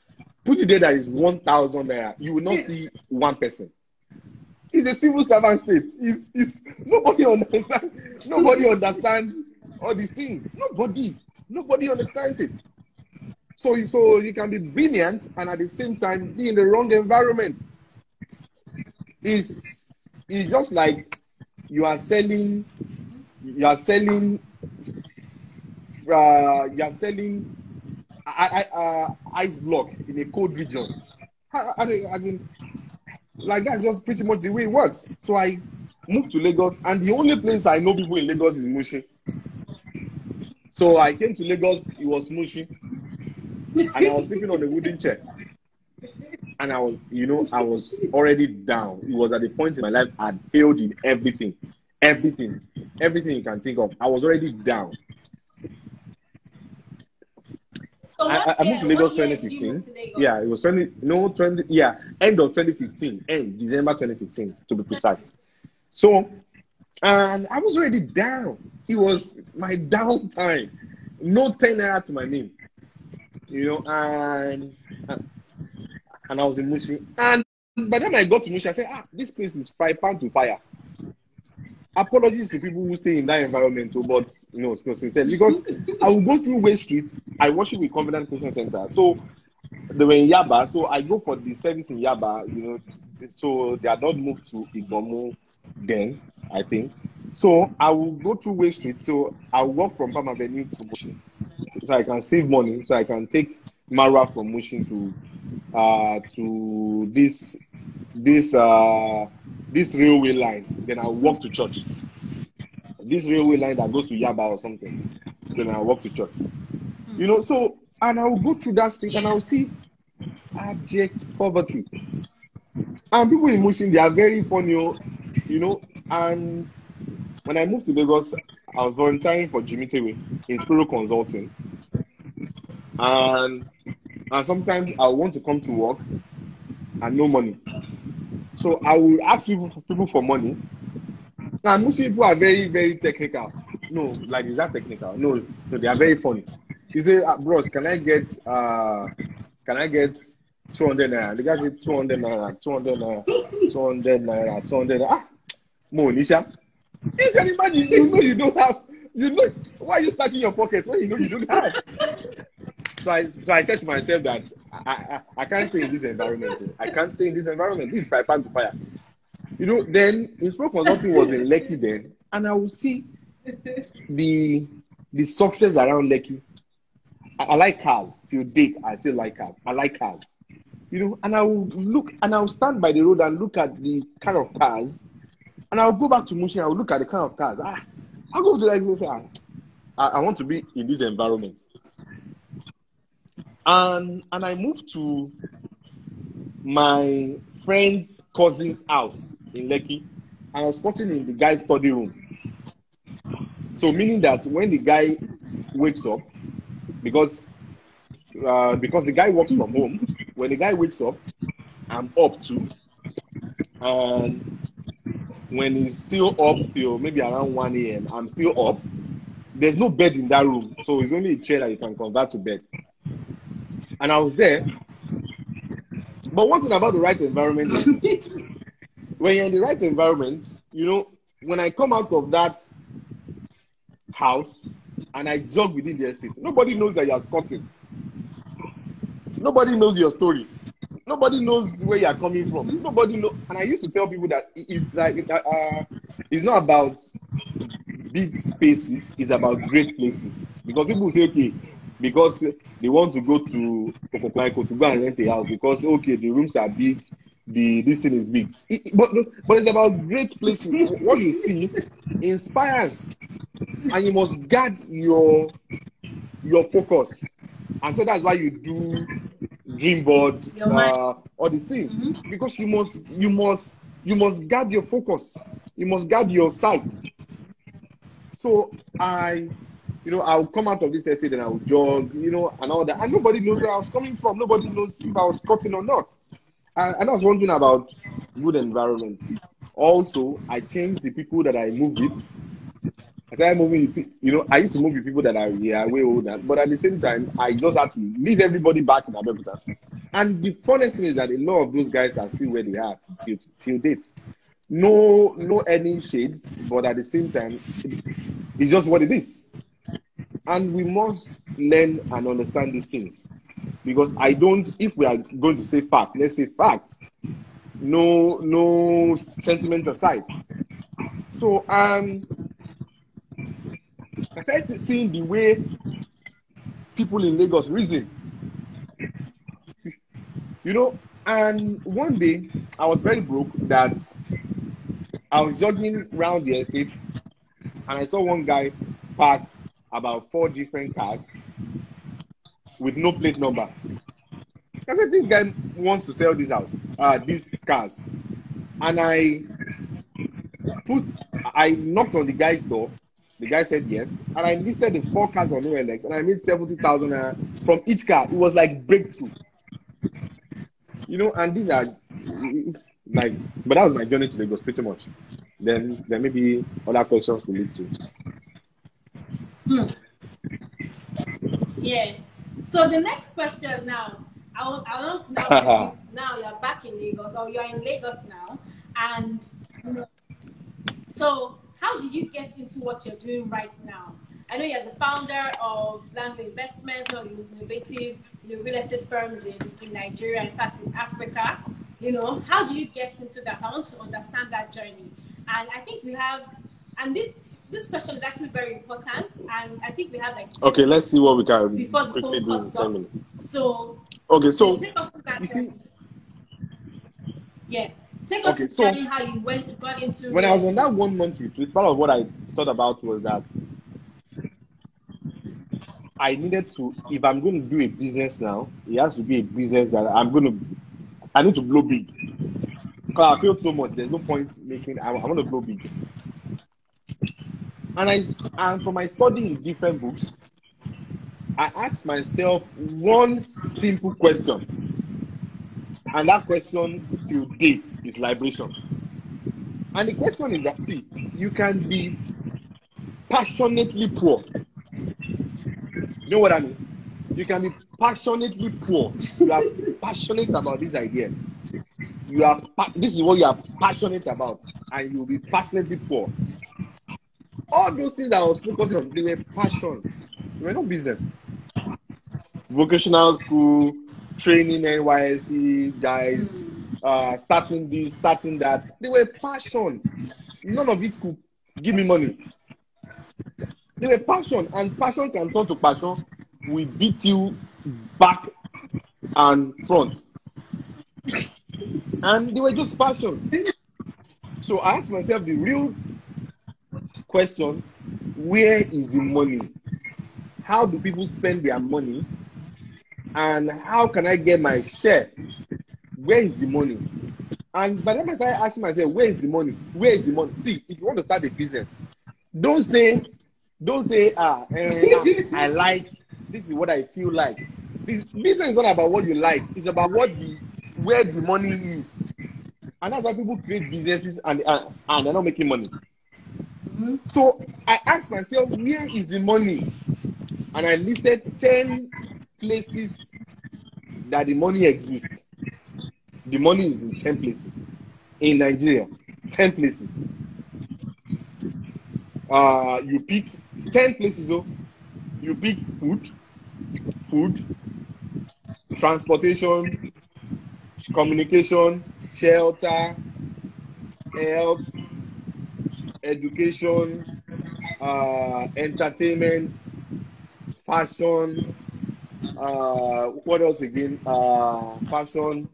put it there that is 1,000 naira, you will not see one person. It's a civil servant state. It's nobody understands all these things. Nobody understands it. So you can be brilliant and at the same time be in the wrong environment. It's just like you are selling ice block in a cold region. As in, like, that's just pretty much the way it works. So I moved to Lagos, and the only place I know people in Lagos is Mushi. So I came to Lagos, it was Mushi, and I was sleeping on a wooden chair. And I was already down. It was at the point in my life I'd failed in everything you can think of. I was already down. So I moved to Lagos 2015. Yeah, it was end of 2015, December 2015 to be precise. So, and I was already down. It was my down time. No 10 naira to my name. And I was in Mushi. And by the time I got to Mushi, I said, this place is £5 to fire. Apologies to people who stay in that environment, but it's not sincere, because I will go through Way Street. I worship with Covenant Christian Center, so they were in Yaba. So I go for the service in Yaba, so they are not moved to Igbomu then, I think. So I will go through Way Street. So I will walk from Palm Avenue to Mushin, so I can save money. So I can take Marwa from Mushin to this railway line. Then I'll walk to church. This railway line that goes to Yaba or something. So then I'll walk to church. So, and I'll go through that street and I'll see abject poverty. And people in Mushin, they are very funny, and when I moved to Lagos, I was volunteering for Jimmy Tewe in Spiro Consulting. And sometimes I want to come to work and no money. So I will ask people for money. And most people are very, very technical. No, like, is that technical? No, they are very funny. You say, bros, can I get 200 naira? The guy say 200 naira, 200 naira, 200 naira, 200 naira. Monisha, you can imagine, you don't have, why are you searching your pockets when you don't have? So I said to myself that I can't stay in this environment. I can't stay in this environment. This is my time to fire. Then Inspiro Consulting was in Lekki then, and I will see the success around Lekki. I like cars. Till date, I still like cars. I like cars. And I will look, and I will stand by the road and look at the kind of cars, and I will go back to Mushi and I will look at the kind of cars. I'll go to Lekki and say, I want to be in this environment. And I moved to my friend's cousin's house in Lekki, and I was squatting in the guy's study room. So meaning that when the guy wakes up, because the guy works from home, when the guy wakes up, I'm up too. And when he's still up till maybe around 1 a.m., I'm still up. There's no bed in that room, so it's only a chair that you can convert to bed. And I was there. But one thing about the right environment is this. When you're in the right environment, you know, when I come out of that house and I jog within the estate, nobody knows that you're squatting. Nobody knows your story. Nobody knows where you're coming from. Nobody knows. And I used to tell people that it's like it's not about big spaces, it's about great places. Because people say, okay, because they want to go to Okokomaiko to go and rent a house because, okay, the rooms are big, this thing is big. But it's about great places. What you see inspires, and you must guard your focus. And so that's why you do dream board, all these things. Mm-hmm. Because you must guard your focus. You must guard your sight. So I'll come out of this estate and I'll jog, and all that. And nobody knows where I was coming from. Nobody knows if I was cutting or not. And that's one thing about good environment. Also, I changed the people that I move with. I started moving, I used to move with people that are way older. But at the same time, I just had to leave everybody back in Abeokuta. And the funniest thing is that a lot of those guys are still where they are till date. No any shades, but at the same time, it's just what it is. And we must learn and understand these things. Because if we are going to say fact, let's say facts. No sentiment aside. So I started seeing the way people in Lagos reason. And one day I was very broke that I was jogging around the estate and I saw one guy park about 4 different cars with no plate number. I said, this guy wants to sell this house, these cars. And I knocked on the guy's door. The guy said yes. And I listed the 4 cars on OLX and I made 70,000 from each car. It was like breakthrough. And these are but that was my journey to Lagos pretty much. Then there may be other questions to lead to. Yeah. So the next question now, I want to know now you're back in Lagos or you're in Lagos now. And so how did you get into what you're doing right now? I know you're the founder of Lango Investments, one of the most innovative real estate firms in Nigeria, in fact, in Africa. How do you get into that? I want to understand that journey. And I think we have, and this question is actually very important. And I think we have okay, let's see what we can before the quickly phone do in cuts 10 off. minutes. So, okay, so take us to that you see, yeah. Take us to journey how you got into. When I was on that 1 month retreat, part of what I thought about was that I needed to, if I'm going to do a business now, it has to be a business that I need to blow big. Because I failed so much, there's no point making, I want to blow big. And from my study in different books, I asked myself one simple question. And that question till date is liberation. And the question is that, see, you can be passionately poor. You know what I mean? You can be passionately poor. You are passionate about this idea. This is what you are passionate about, and you'll be passionately poor. All those things that I was focusing on, they were passion. They were not business. Vocational school, training, NYSC guys, starting this, starting that. They were passion. None of it could give me money. They were passion, and passion can turn to passion. We beat you back and front. And they were just passion. So I asked myself the real question, where is the money? How do people spend their money? And how can I get my share where is the money? And by the time I started asking myself, where is the money? Where is the money? See, if you want to start a business, don't say, I like, this is what I feel like. Business is not about what you like. It's about where the money is. And that's why people create businesses and they're not making money. Mm-hmm. So I asked myself, where is the money? And I listed 10 places that the money exists. The money is in 10 places. In Nigeria, 10 places. You pick 10 places. Oh, you pick food, transportation, communication, shelter, health, education, entertainment, fashion, what else again? Fashion.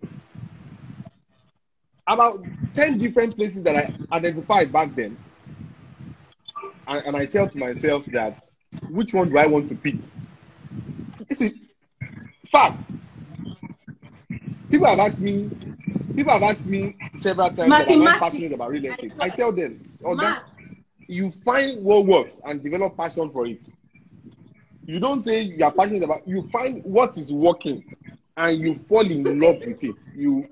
About 10 different places that I identified back then. And I said to myself that, which one do I want to pick? This is facts. People have asked me several times that I'm not passionate about real estate. I tell them, you find what works and develop passion for it. You don't say you are passionate about, you find what is working and you fall in love with it. You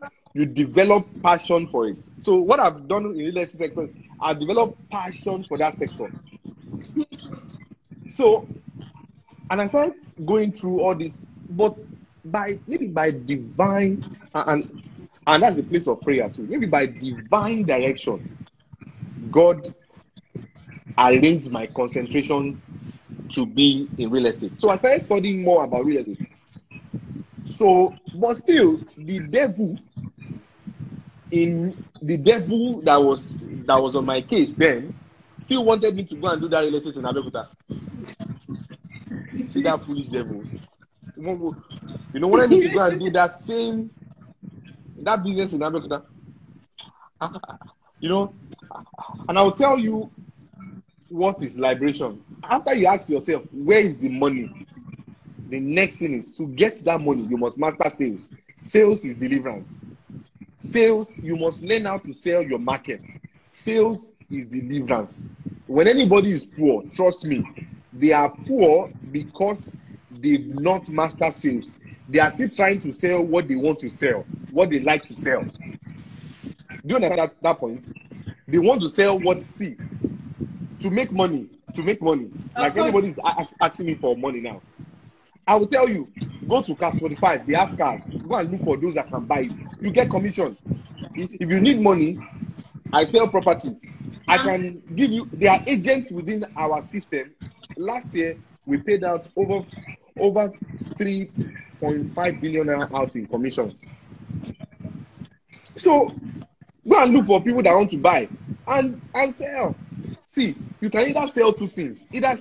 develop passion for it. So what I've done in the real estate sector, I've developed passion for that sector. So, and I started going through all this, but maybe by divine, and that's the place of prayer too. Maybe by divine direction, God arranged my concentration to be in real estate. So I started studying more about real estate. So, but still, the devil that was on my case then still wanted me to go and do that real estate in Abeokuta. See that foolish devil. You know, wanted me to go and do that business in Abeokuta. You know, and I'll tell you what is liberation. After you ask yourself, where is the money? The next thing is to get that money, you must master sales. Sales is deliverance. Sales, you must learn how to sell your market. Sales is deliverance. When anybody is poor, trust me, they are poor because they've not mastered sales. They are still trying to sell what they want to sell, what they like to sell. Do you understand that point? They want to sell to make money. Like anybody is asking me for money now. I will tell you, go to Cars 45, they have cars. Go and look for those that can buy it. You get commission. If you need money, I sell properties. I can give you, there are agents within our system. Last year, we paid out over 3.5 billion out in commissions. So, go and look for people that want to buy and sell. See, you can either sell two things, either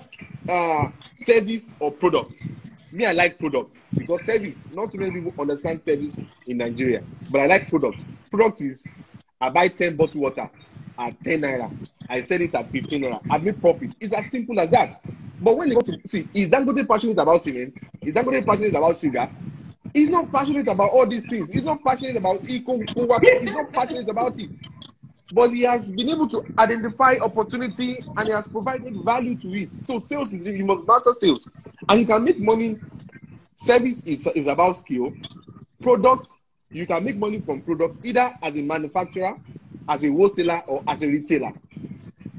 service or product. Me, I like product because service, not too many people understand service in Nigeria, but I like product. Product is, I buy 10 bottled water at 10 naira. I sell it at 15 naira. I make profit. It's as simple as that. But when you go to see, is Dangote passionate about cement? Is Dangote passionate about sugar? He's not passionate about all these things. He's not passionate about eco. He's not passionate about it. But he has been able to identify opportunity and he has provided value to it. So sales is, you must master sales. And you can make money. Service is about skill. Product, you can make money from product either as a manufacturer, as a wholesaler, or as a retailer.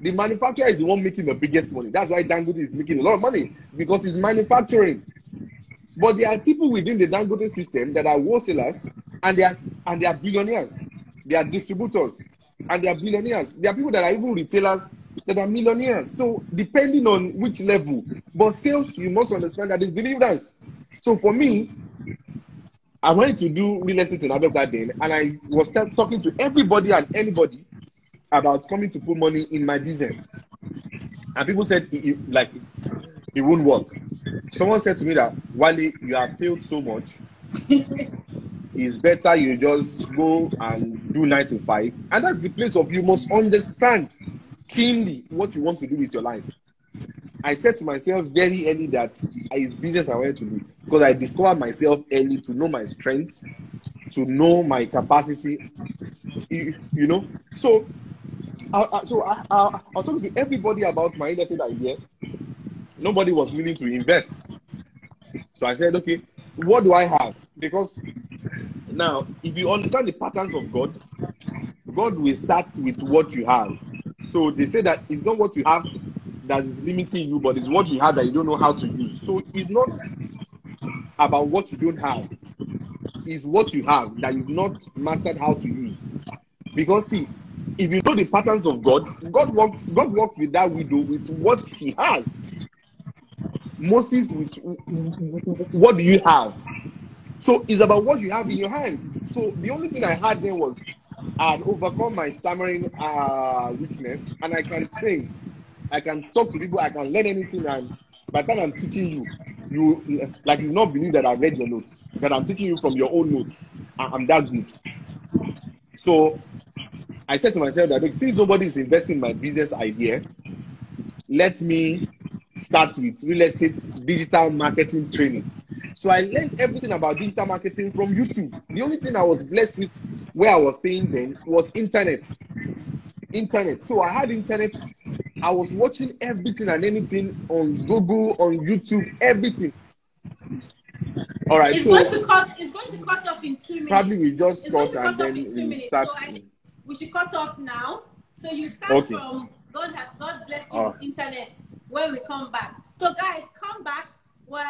The manufacturer is the one making the biggest money. That's why Dangote is making a lot of money, because he's manufacturing. But there are people within the Dangote system that are wholesalers and they are billionaires. They are distributors and they are billionaires. There are people that are even retailers that are millionaires. So depending on which level, but sales, you must understand that it's deliverance. So for me, I wanted to do real estate in Abeokuta then, and I was talking to everybody and anybody about coming to put money in my business. And people said it won't work. Someone said to me that, Wale, you have failed so much. It's better you just go and do 9 to 5. And that's the place of, you must understand keenly what you want to do with your life. I said to myself very early that it's business I wanted to do, because I discovered myself early to know my strengths to know my capacity, So I was talking to everybody about my real estate idea. Nobody was willing to invest. So I said, okay, what do I have? Because now, if you understand the patterns of God, God will start with what you have. So they say that it's not what you have that is limiting you, but it's what you have that you don't know how to use. So it's not about what you don't have. It's what you have that you've not mastered how to use. Because see, if you know the patterns of God, God worked with that widow with what he has. Moses, with what do you have? So it's about what you have in your hands. So the only thing I had then was I had overcome my stammering weakness, and I can train. I can talk to people. I can learn anything. And by the time I'm teaching you, you not believe that I read your notes. That I'm teaching you from your own notes. I'm that good. So I said to myself that since nobody is investing in my business idea, let me start with real estate digital marketing training. So I learned everything about digital marketing from YouTube. The only thing I was blessed with where I was staying then was internet. So I had internet. I was watching everything and anything on Google, on YouTube, everything. All right. It's going to cut off in 2 minutes. Probably we just it's going cut to and cut then off in 2 we minutes. start. So we should cut off now. So you start from God bless you with internet when we come back. So guys, come back. We're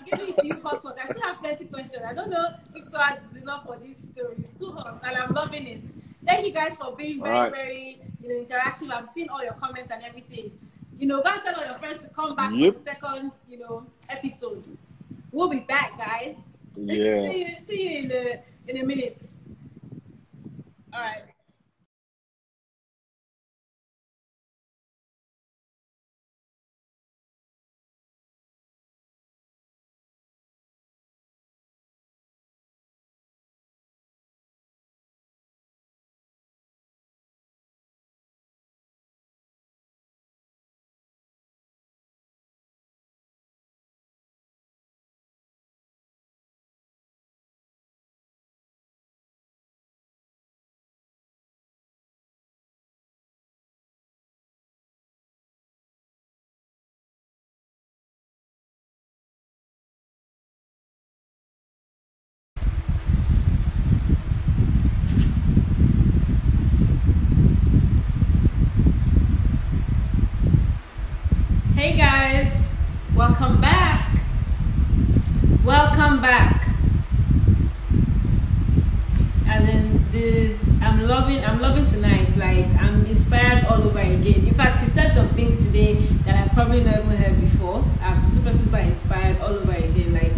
giving it to you hot. I still have plenty of questions. I don't know if 2 hours is enough for this story. It's too hot and I'm loving it. Thank you guys for being very interactive. I'm seeing all your comments and everything. Go and tell all your friends to come back for the second episode. We'll be back, guys. Yeah. see you in a minute. All right. Hey guys, welcome back. And then I'm loving tonight. Like I'm inspired all over again. In fact, he said some things today that I probably not even heard before. I'm super inspired all over again. Like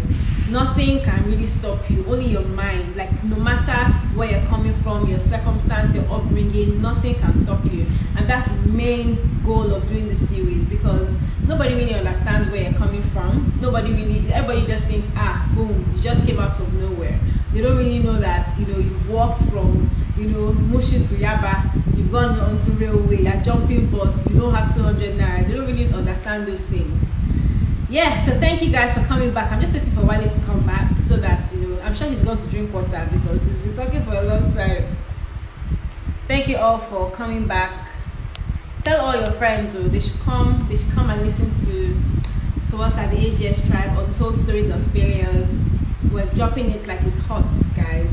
nothing can really stop you. Only your mind. Like no matter where you're coming from, your circumstance, your upbringing, nothing can stop you. And that's the main goal of doing the series, because nobody really understands where you're coming from. Everybody just thinks, boom, you just came out of nowhere. They don't really know that, you've walked from, Mushin to Yaba, you've gone onto railway, you're jumping bus, you don't have 200 naira. They don't really understand those things. Yeah, so thank you guys for coming back. I'm just waiting for Wale to come back so that, I'm sure he's going to drink water because he's been talking for a long time. Thank you all for coming back. Tell all your friends they should come and listen to us at the AGS Tribe, Untold Stories of Failures. We're dropping it like it's hot, guys.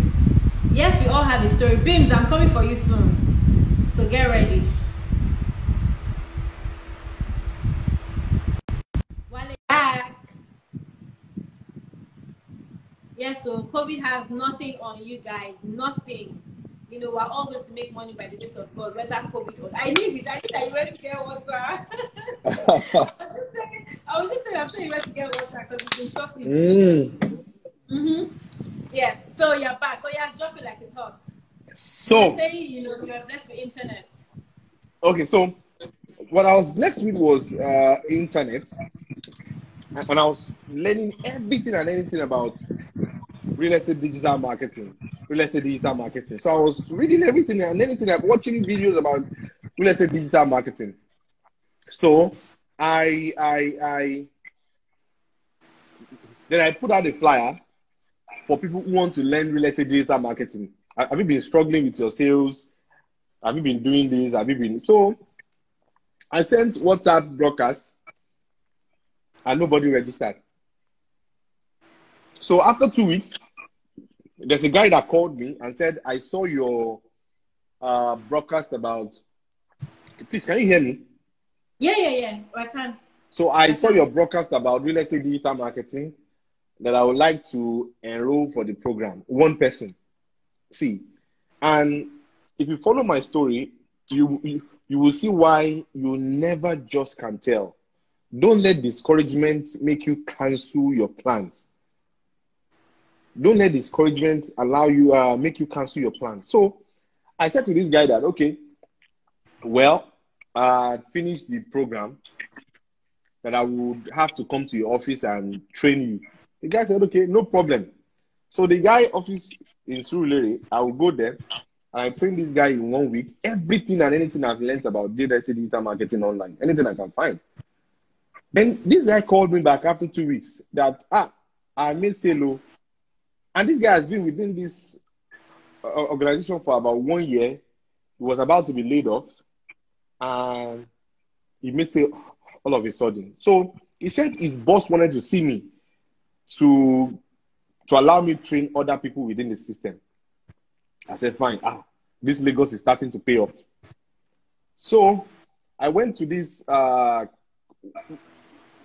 Yes, we all have a story. Beams, I'm coming for you soon. So get ready. Wale back. Yes, so COVID has nothing on you guys. Nothing. We're all going to make money by the grace of God, whether COVID or I knew this. I knew that you went to get water. I was just saying, I'm sure you went to get water because you've been talking. Yes, so you're back. Oh yeah, drop it like it's hot. So say you're blessed with internet. Okay, so what I was blessed with was internet, and I was learning everything and anything about real estate digital marketing. So I was reading everything and anything, watching videos about real estate digital marketing. So then I put out a flyer for people who want to learn real estate digital marketing. Have you been struggling with your sales? Have you been doing this? Have you been? So I sent WhatsApp broadcast and nobody registered. So after 2 weeks, there's a guy that called me and said, I saw your broadcast about, please, can you hear me? Yeah, I can. So I saw your broadcast about real estate digital marketing that I would like to enroll for the program. One person. See, and if you follow my story, you will see why you never just can tell. Don't let discouragement make you cancel your plans. Don't let discouragement allow you make you cancel your plans. So I said to this guy that, okay, well, finish the program, that I would have to come to your office and train you. The guy said, okay, no problem. So the guy office in Surulere, I will go there and I train this guy in 1 week. Everything and anything I've learned about digital marketing online, anything I can find. Then this guy called me back after 2 weeks that, I made sale. And this guy has been within this organization for about 1 year. He was about to be laid off. And he made sale all of a sudden. So he said his boss wanted to see me to allow me to train other people within the system. I said, fine. This Lagos is starting to pay off. So I went to this.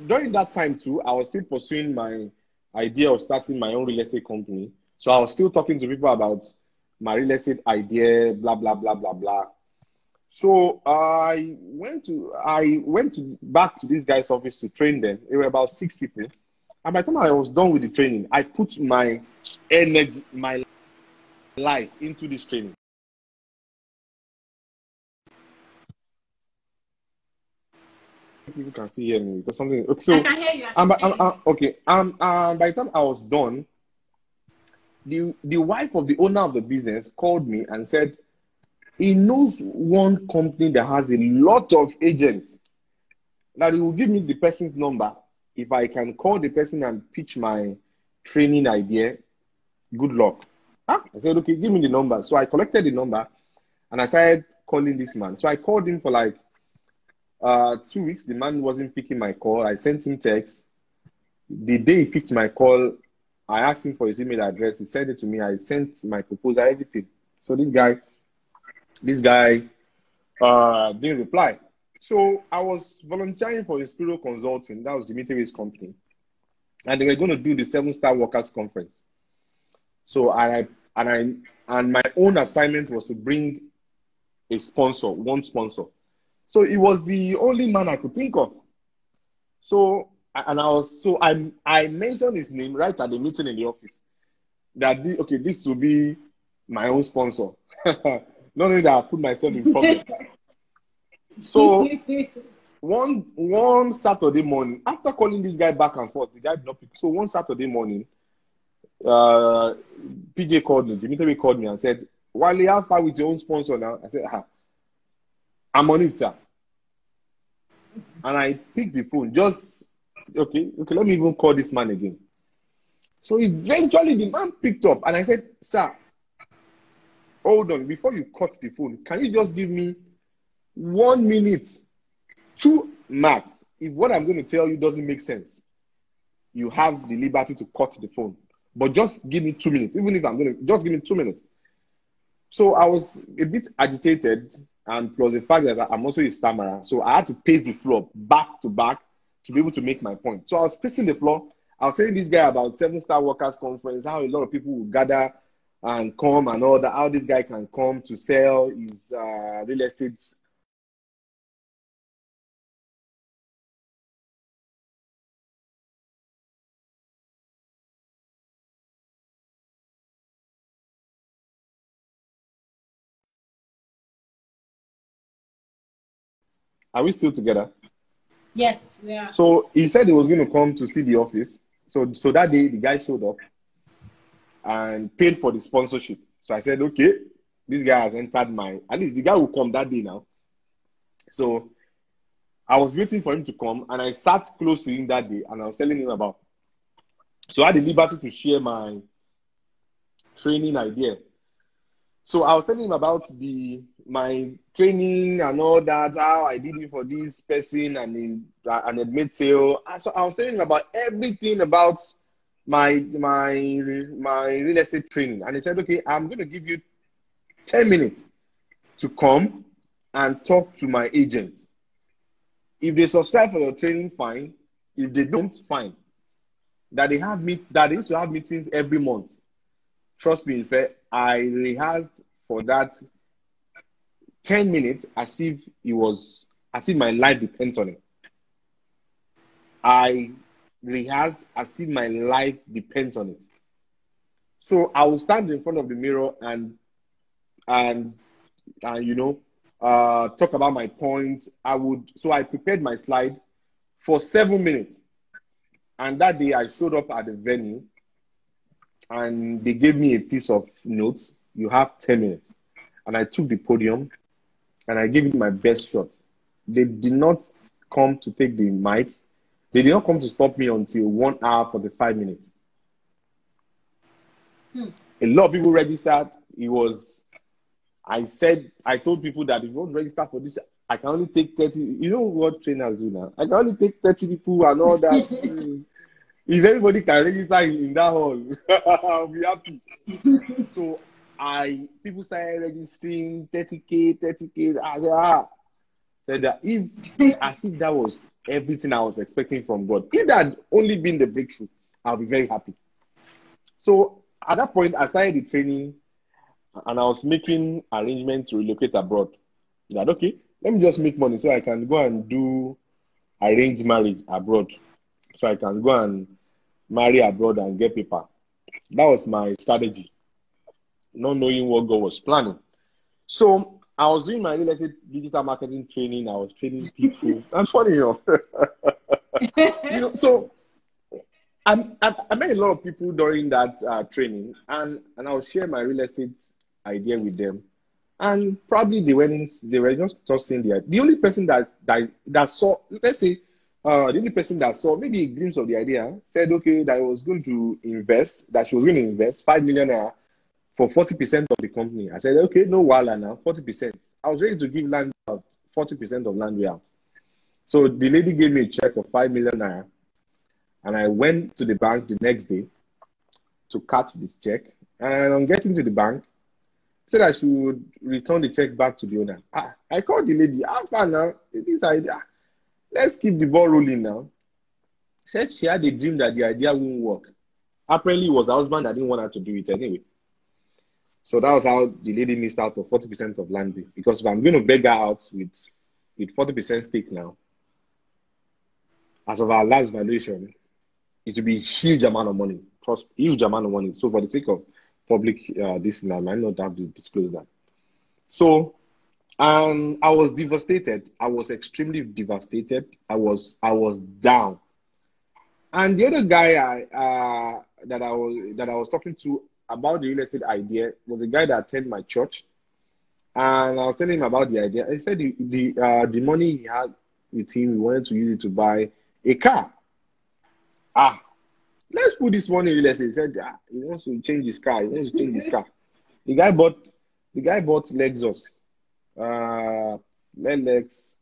During that time too, I was still pursuing my idea of starting my own real estate company. So I was still talking to people about my real estate idea, blah, blah, blah, blah, blah. So I went back to this guy's office to train them. There were about 6 people. And by the time I was done with the training, I put my energy, my life into this training. People can still hear me because something. Okay, so I can hear you. Okay. By the time I was done, the wife of the owner of the business called me and said he knows one company that has a lot of agents. That he will give me the person's number. If I can call the person and pitch my training idea, good luck. I said, okay, give me the number. So I collected the number and I started calling this man. So I called him for like 2 weeks. The man wasn't picking my call. I sent him text. The day he picked my call, I asked him for his email address. He sent it to me. I sent my proposal, everything. So this guy didn't reply. So I was volunteering for Inspiro Consulting. That was the Dimitри's company. And they were going to do the 7-star workers conference. So my own assignment was to bring a sponsor, one sponsor. So it was the only man I could think of. So I mentioned his name right at the meeting in the office. That this will be my own sponsor. Not only that, I put myself in problem. So one Saturday morning, after calling this guy back and forth, the guy did not pick. So one Saturday morning, PJ called me, Dimitri called me and said, Wale, how far with your own sponsor now? I said, I'm on it, sir. And I picked the phone, okay, let me even call this man again. So eventually the man picked up and I said, sir, hold on, before you cut the phone, can you just give me 1 minute, 2 max? If what I'm going to tell you doesn't make sense, you have the liberty to cut the phone. But just give me 2 minutes. Even if I'm going to, just give me 2 minutes. So I was a bit agitated, and plus the fact that I'm also a stammerer. So I had to pace the floor back to back to be able to make my point. So I was pacing the floor. I was telling this guy about 7-star workers conference, how a lot of people will gather and come and all that, how this guy can come to sell his real estate. Are we still together? Yes, we are. So he said he was going to come to see the office. So that day, the guy showed up and paid for the sponsorship. So I said, okay, this guy has entered at least the guy will come that day now. So I was waiting for him to come, and I sat close to him that day, and I was telling him about. So I had the liberty to share my training idea. So I was telling him about my training and all that, how I did it for this person and it made sale. So I was telling him about everything about my real estate training. And he said, okay, I'm going to give you 10 minutes to come and talk to my agent. If they subscribe for your training, fine. If they don't, fine. That they used to have meetings every month. Trust me, I rehearsed for that 10 minutes as if my life depends on it. I rehearsed as if my life depends on it. So I will stand in front of the mirror and talk about my points. So I prepared my slide for 7 minutes. And that day I showed up at the venue and they gave me a piece of notes. You have 10 minutes. And I took the podium and I gave it my best shot. They did not come to take the mic. They did not come to stop me until 1 hour 45 minutes. A lot of people registered. I told people that if you want to register for this, I can only take 30. You know what trainers do now? I can only take 30 people and all that. If everybody can register in that hall, I'll be happy. So people started registering 30K. I said that as if that was everything I was expecting from God. If that had only been the breakthrough, I'll be very happy. So at that point, I started the training and I was making arrangements to relocate abroad. That okay, let me just make money so I can go and do arranged marriage abroad. So I can go and marry abroad and get paper. That was my strategy. Not knowing what God was planning. So I was doing my real estate digital marketing training. I was training people. And funny, so I met a lot of people during that training, and I was sharing my real estate idea with them. And probably they were just tossing the only person that saw, let's say, the only person that saw maybe a glimpse of the idea said, okay, that she was going to invest 5 million naira for 40% of the company. I said, okay, no wahala now, 40%. I was ready to give land out, 40% of land we have. So the lady gave me a check of 5 million naira, and I went to the bank the next day to catch the check. And on getting to the bank, said I should return the check back to the owner. I called the lady. How far now? This idea. Let's keep the ball rolling now. Said she had a dream that the idea wouldn't work. Apparently, it was her husband that didn't want her to do it anyway. So that was how the lady missed out on 40% of land. Because if I'm going to beg her out with 40% stake now, as of our last valuation, it will be a huge amount of money. Huge amount of money. So for the sake of public this and I might not have to disclose that. So I was devastated. I was extremely devastated. I was down. And the other guy that I was talking to about the real estate idea was a guy that attended my church. And I was telling him about the idea. He said the money he had with him, he wanted to use it to buy a car. Let's put this money in real estate. He said he wants to change his car. The guy bought Lexus, RX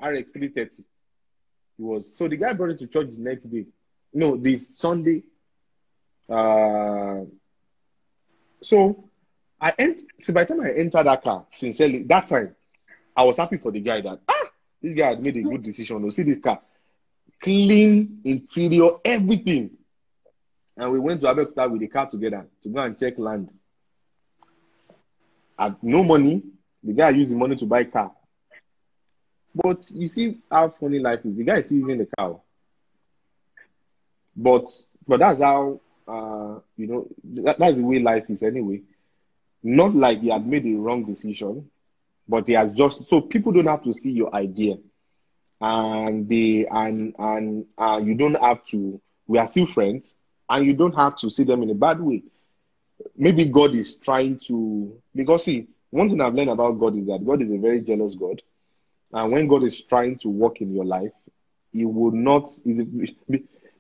330. So the guy brought it to church the next day. No, this Sunday. So by the time I entered that car, sincerely, that time, I was happy for the guy that this guy had made a good decision. See this car, clean interior, everything. And we went to Abeokuta with the car together to go and check land. Had no money. The guy used the money to buy a car. But you see how funny life is. The guy is still using the car. But that's how, that's the way life is anyway. Not like he had made a wrong decision, but he has just, so people don't have to see your idea. And you don't have to, we are still friends, and you don't have to see them in a bad way. Maybe God is trying to, because see, one thing I've learned about God is that God is a very jealous God. And when God is trying to work in your life, he will not,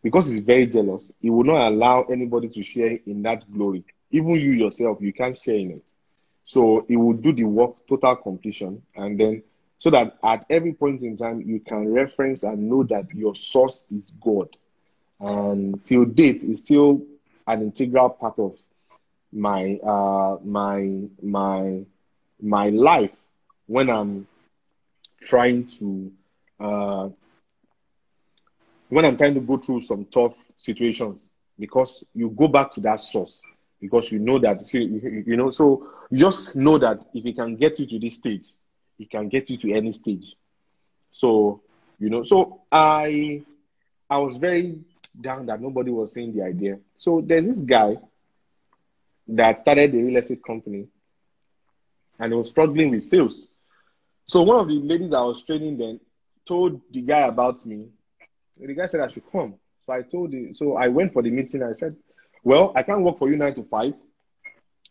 because he's very jealous, he will not allow anybody to share in that glory. Even you yourself, you can't share in it. So he will do the work, total completion, and then so that at every point in time you can reference and know that your source is God. And till date is still an integral part of my my life when I'm trying to go through some tough situations, because you go back to that source, because you know that you know, so you just know that if it can get you to this stage, it can get you to any stage. So you know, so I was very down that nobody was saying the idea. So there's this guy that started a real estate company, and he was struggling with sales. So one of the ladies I was training then told the guy about me. The guy said I should come. So I told him, so I went for the meeting. I said, well, I can't work for you 9 to 5,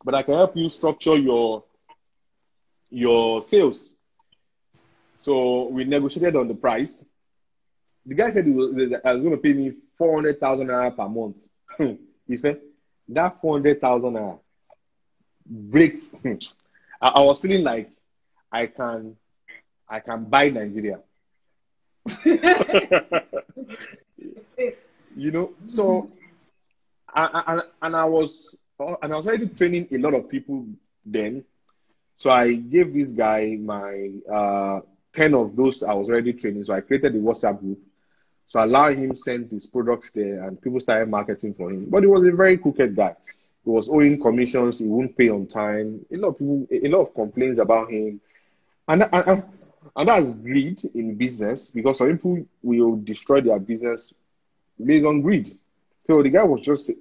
but I can help you structure your sales. So we negotiated on the price. The guy said he was going to pay me 400,000 naira per month. Ife, that 400,000 naira break. I was feeling like I can buy Nigeria. You know, so I was already training a lot of people then. So I gave this guy my 10 of those I was already training. So I created a WhatsApp group. So I allowed him send his products there, and people started marketing for him. But he was a very crooked guy. He was owing commissions. He wouldn't pay on time. A lot of complaints about him. And that's greed in business, because some people will destroy their business based on greed. So the guy was just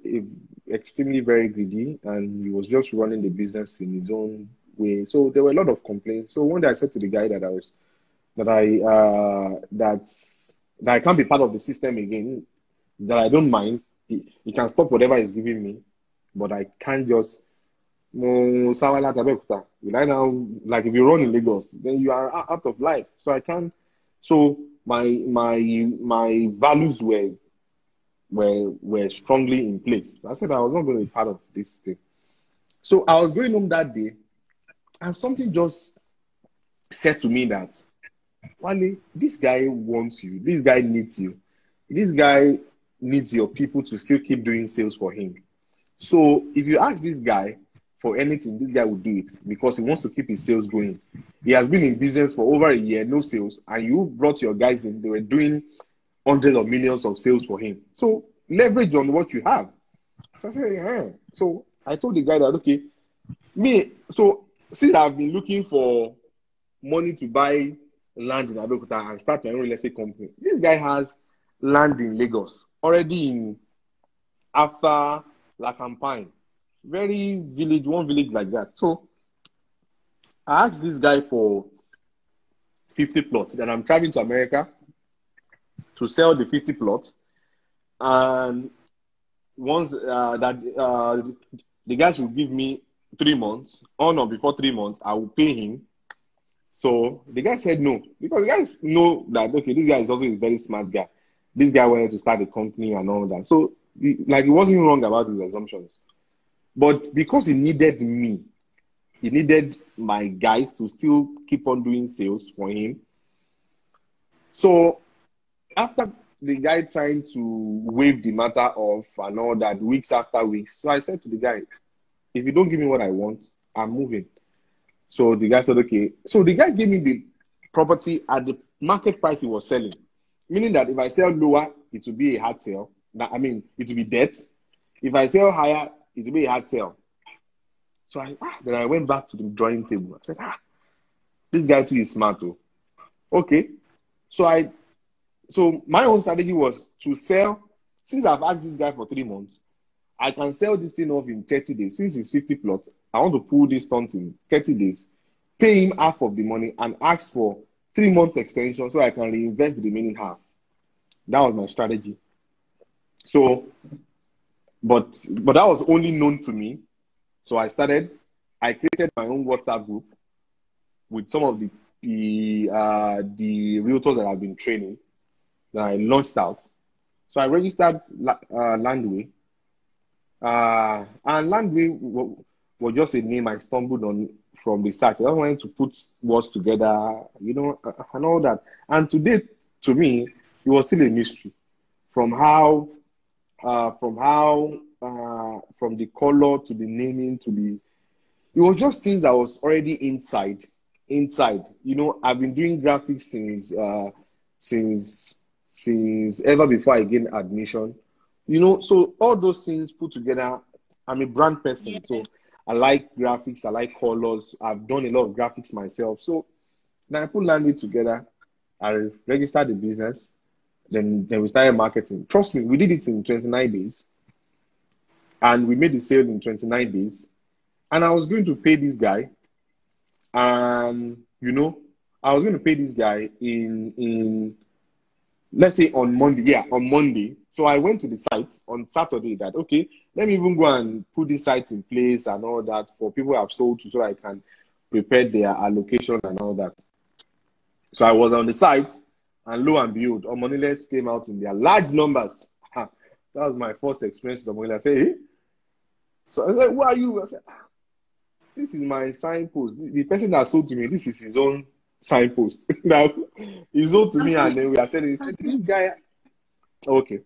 extremely very greedy, and he was just running the business in his own way. So there were a lot of complaints. So one day I said to the guy that I can't be part of the system again, that I don't mind. He can stop whatever he's giving me, but I can't just right now, like if you run in Lagos, then you are out of life. So I can't. So my values were strongly in place. I said I was not going to be part of this thing. So I was going home that day, and something just said to me that, Wale, this guy wants you. This guy needs you. This guy needs your people to still keep doing sales for him. So if you ask this guy for anything, this guy will do it, because he wants to keep his sales going. He has been in business for over a year, no sales, and you brought your guys in. They were doing hundreds of millions of sales for him. So leverage on what you have. So I said, yeah. So I told the guy that, okay, so since I've been looking for money to buy land in Abeokuta and start my own real estate company, this guy has land in Lagos, already in after La Campagne, one village like that. So I asked this guy for 50 plots. Then I'm traveling to America to sell the 50 plots. And once the guy should give me 3 months, or no, before 3 months, I will pay him. So the guy said no, because the guys know that, okay, this guy is also a very smart guy. This guy wanted to start a company and all that. So, like, he wasn't wrong about his assumptions. But because he needed me, he needed my guys to still keep on doing sales for him. So after the guy trying to wave the matter off and all that, weeks after weeks, so I said to the guy, if you don't give me what I want, I'm moving. So the guy said, okay. So the guy gave me the property at the market price he was selling, meaning that if I sell lower, it will be a hard sale. I mean, it will be debt. If I sell higher, it will be a hard sale. So then I went back to the drawing table. I said, this guy too is smart too. Okay. So my own strategy was to sell. Since I've asked this guy for 3 months, I can sell this thing off in 30 days. Since it's 50 plots, I want to pull this stunt in 30 days, pay him half of the money, and ask for 3-month extension so I can reinvest the remaining half. That was my strategy. So, but that was only known to me. So I created my own WhatsApp group with some of the realtors that I've been training that I launched out. So I registered Landway. And Landway was just a name I stumbled on from research. I wanted to put words together, and all that. And today, to me, it was still a mystery from from the color to the naming to the. It was just things that was already inside. I've been doing graphics since ever before I gained admission. So all those things put together, I'm a brand person. Yeah. So I like graphics, I like colors. I've done a lot of graphics myself. So then I put Landway together. I registered the business. Then we started marketing. Trust me, we did it in 29 days. And we made the sale in 29 days. And I was going to pay this guy. And, I was going to pay this guy in let's say on Monday. Yeah, on Monday. So I went to the site on Saturday that, okay, let me even go and put this site in place and all that for people I've sold to so I can prepare their allocation and all that. So I was on the site and lo and behold, Omoniless came out in their large numbers. That was my first experience with Omoniless. I said, hey. So I said, who are you? I said, this is my signpost. The person that sold to me, this is his own signpost. Now, he sold to me and then we are saying, this guy. Okay.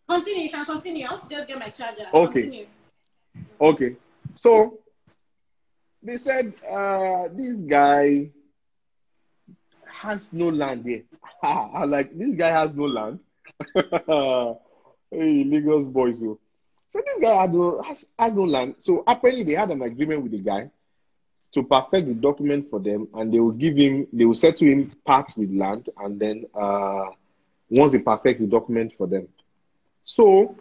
Continue. You can continue. I want to just get my charger. Okay. Continue. Okay. So they said this guy has no land here. I'm like, this guy has no land. Hey, Lagos boys. So this guy has no land. So apparently they had an agreement with the guy to perfect the document for them, and they will settle him part with land, and then once he perfects the document for them. So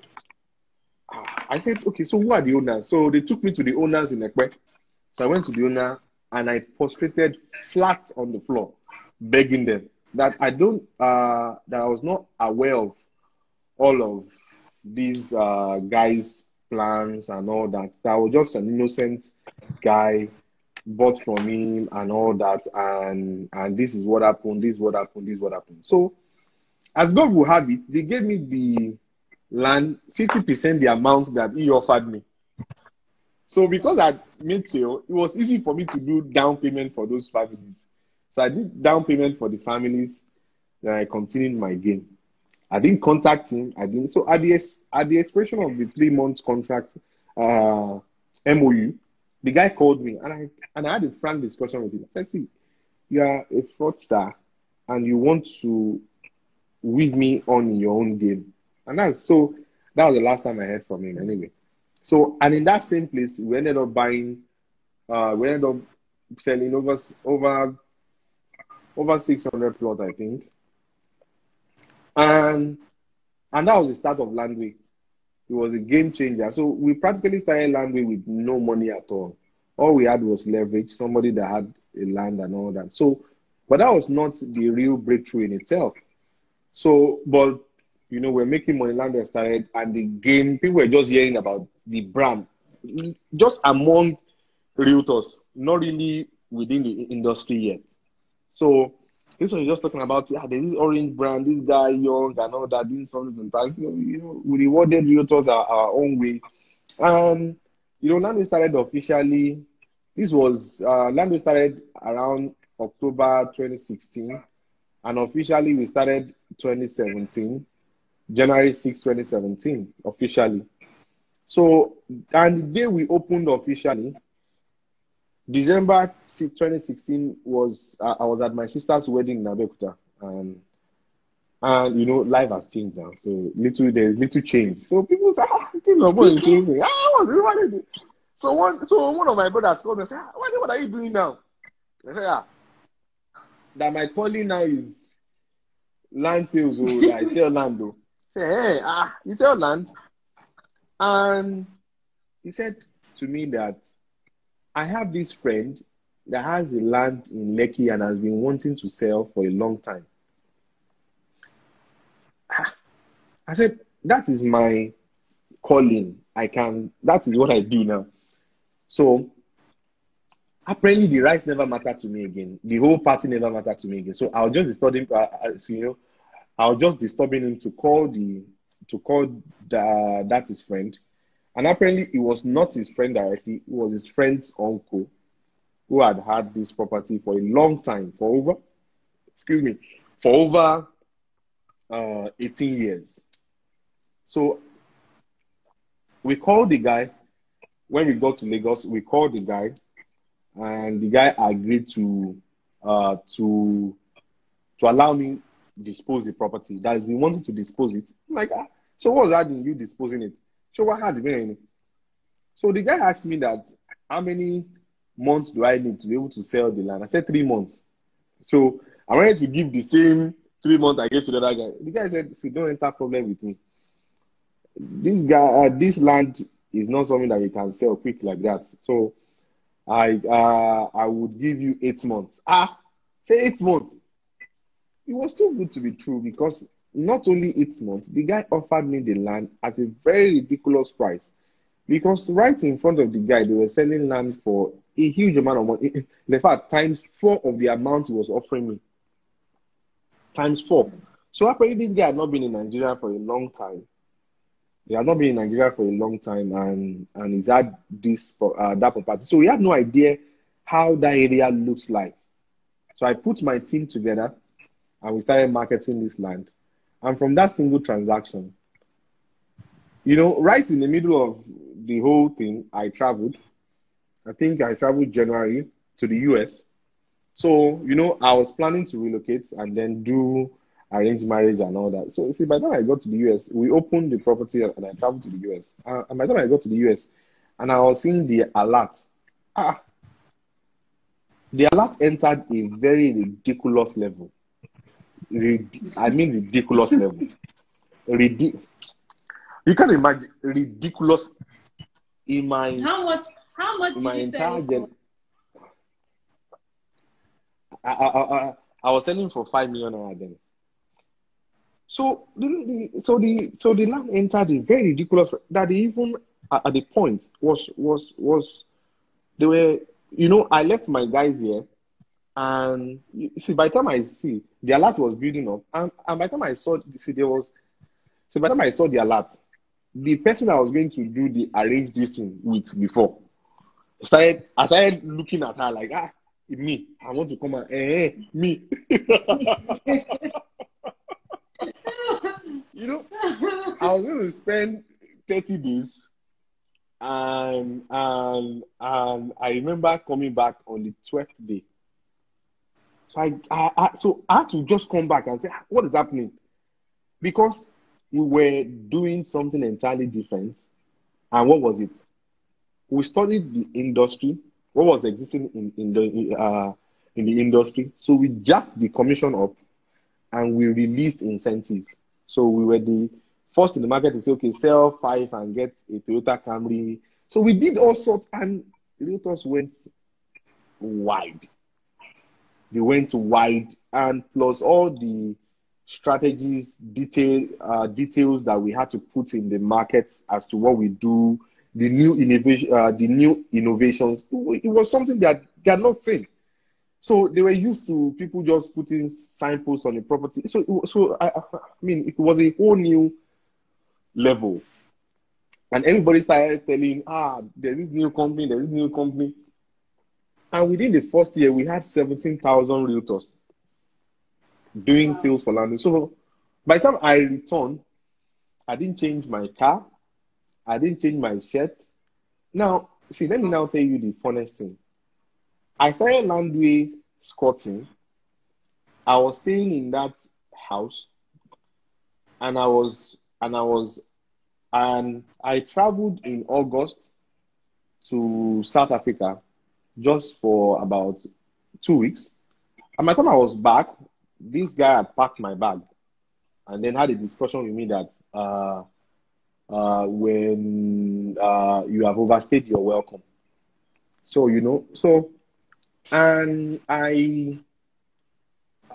I said, okay, so who are the owners? So they took me to the owners in Ekpe. So I went to the owner and I prostrated flat on the floor, begging them that I was not aware of all of these guys' plans and all that. That was just an innocent guy, bought from him and all that, and this is what happened, this is what happened, this is what happened. So as God will have it, they gave me the land 50% the amount that he offered me. So because I made sale, it was easy for me to do down payment for those families. So I did down payment for the families, then I continued my game. I didn't contact him. I didn't. So at the expiration of the 3-month contract MOU, the guy called me and I had a frank discussion with him. I said, see, you are a fraudster and you want to weave me on in your own game. And that was the last time I heard from him anyway. So, and in that same place, we ended up selling over 600 plots, I think. And that was the start of Landway. It was a game changer. So we practically started Landway with no money at all. All we had was leverage, somebody that had a land and all that. So, but that was not the real breakthrough in itself. So, but we're making money. Landway started, and the game, people were just hearing about the brand, just among realtors, not really within the industry yet. So this was just talking about, there's this orange brand, this guy young and all that, doing something fantastic. We rewarded realtors our own way. And Landway started officially. Landway started around October 2016, and officially we started 2017, January 6, 2017, officially. So, and the day we opened officially, December 2016 was, I was at my sister's wedding in Abeokuta, and life has changed now. So there's little change. So people say, what's this one? So one of my brothers called me and said, what are you doing now? I said, that my calling now is land sales. I sell land though. I said, hey, you sell land? And he said to me that I have this friend that has a land in Lekki and has been wanting to sell for a long time. I said, that is my calling. That is what I do now. So apparently the rice never mattered to me again. The whole party never mattered to me again. So I was just studying, I was just disturbing him to call that his friend. And apparently it was not his friend directly, it was his friend's uncle who had this property for a long time, for over 18 years. So we called the guy. When we got to Lagos, we called the guy, and the guy agreed to allow me dispose the property. That is, we wanted to dispose it. I'm like, so what was that in you disposing it? So what had been? So the guy asked me that, how many months do I need to be able to sell the land? I said 3 months. So I wanted to give the same 3 months I gave to the other guy. The guy said, see, don't enter problem with me. This land is not something that you can sell quick like that. So I would give you 8 months. Say 8 months. It was too good to be true, because not only 8 months, the guy offered me the land at a very ridiculous price. Because right in front of the guy, they were selling land for a huge amount of money. In fact, ×4 of the amount he was offering me. ×4. So apparently this guy had not been in Nigeria for a long time. He had not been in Nigeria for a long time, and he's had that property. So we had no idea how that area looks like. So I put my team together, and we started marketing this land. And from that single transaction, right in the middle of the whole thing, I traveled. I think I traveled January to the US. So, I was planning to relocate and then do arranged marriage and all that. So, see, by the time I got to the US, we opened the property and I traveled to the US. And by the time I got to the US, and I was seeing the alert. The alert entered a very ridiculous level. Ridiculous level. You can imagine ridiculous in my... How much in my entire I was selling for 5 million naira then. So the land entered a very ridiculous, that even at the point was they were, I left my guys here, and you see, by the time I see the alert was building up, and by the time I saw by the time I saw the alert, the person I was going to do the arrange this thing with before I started looking at her like, me, I want to come and me. I was going to spend 30 days, and I remember coming back on the 12th day. So I had to just come back and say, what is happening? Because we were doing something entirely different. And what was it? We studied the industry, what was existing in the industry. So we jacked the commission up, and we released incentive. So we were the first in the market to say, okay, sell 5 and get a Toyota Camry. So we did all sorts, and realtors went wide. They went wide, and plus all the strategies, details that we had to put in the market as to what we do, the new innovations. It was something that they had not seen. So they were used to people just putting signposts on the property. So it was a whole new level. And everybody started telling, there's this new company. And within the first year, we had 17,000 realtors doing sales for land. So by the time I returned, I didn't change my car. I didn't change my shirt. Now, see, let me now tell you the funniest thing. I started landway squatting. I was staying in that house, and I traveled in August to South Africa just for about 2 weeks. And by the time I was back, this guy had packed my bag and then had a discussion with me that when you have overstayed your welcome. So, and I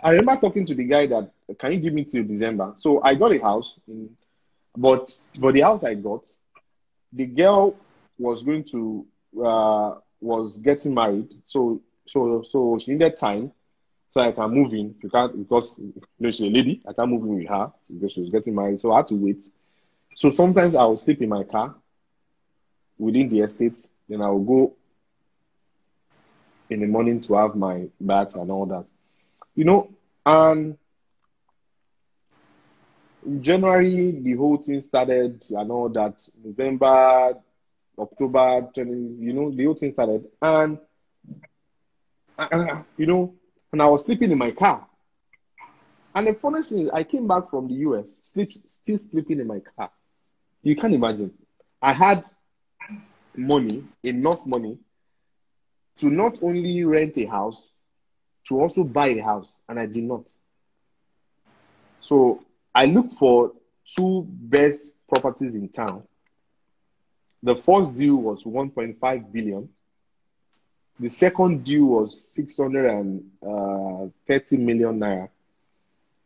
remember talking to the guy that, can you give me till December? So I got a house, but the house I got, the girl was going to, was getting married. So she needed time. so I can move in. You can't, because she's a lady. I can't move in with her because she was getting married. So I had to wait. So sometimes I will sleep in my car within the estate. Then I will go in the morning to have my bath and all that. And January, the whole thing started and all that. November, October, 20, the whole thing started. And, and I was sleeping in my car. And the funny thing is, I came back from the US, still sleeping in my car. You can't imagine. I had money, enough money, to not only rent a house, to also buy a house, and I did not. So I looked for 2 best properties in town. The first deal was 1.5 billion. The second deal was 630 million naira.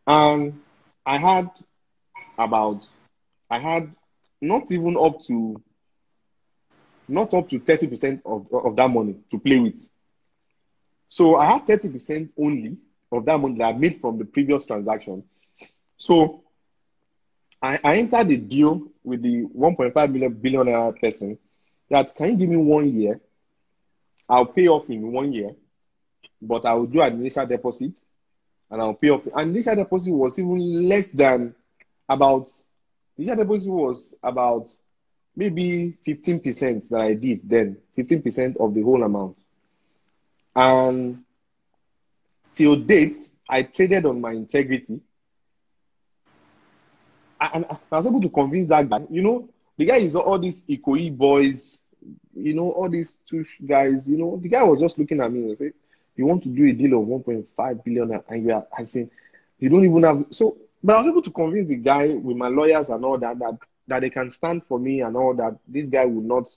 And I had not up to 30% of that money to play with. So I had 30% only of that money that I made from the previous transaction. So I entered the deal with the 1.5 billion person that, can you give me 1 year? I'll pay off in 1 year, but I will do an initial deposit and I'll pay off. And initial deposit was even less than about maybe 15% that I did then, 15% of the whole amount. And till date, I traded on my integrity. And I was able to convince that guy. The guy is all these Ikoyi boys, all these two guys. The guy was just looking at me and said, "You want to do a deal of 1.5 billion and you are asking, you don't even have." So, but I was able to convince the guy with my lawyers and all that they can stand for me and all that. This guy will not,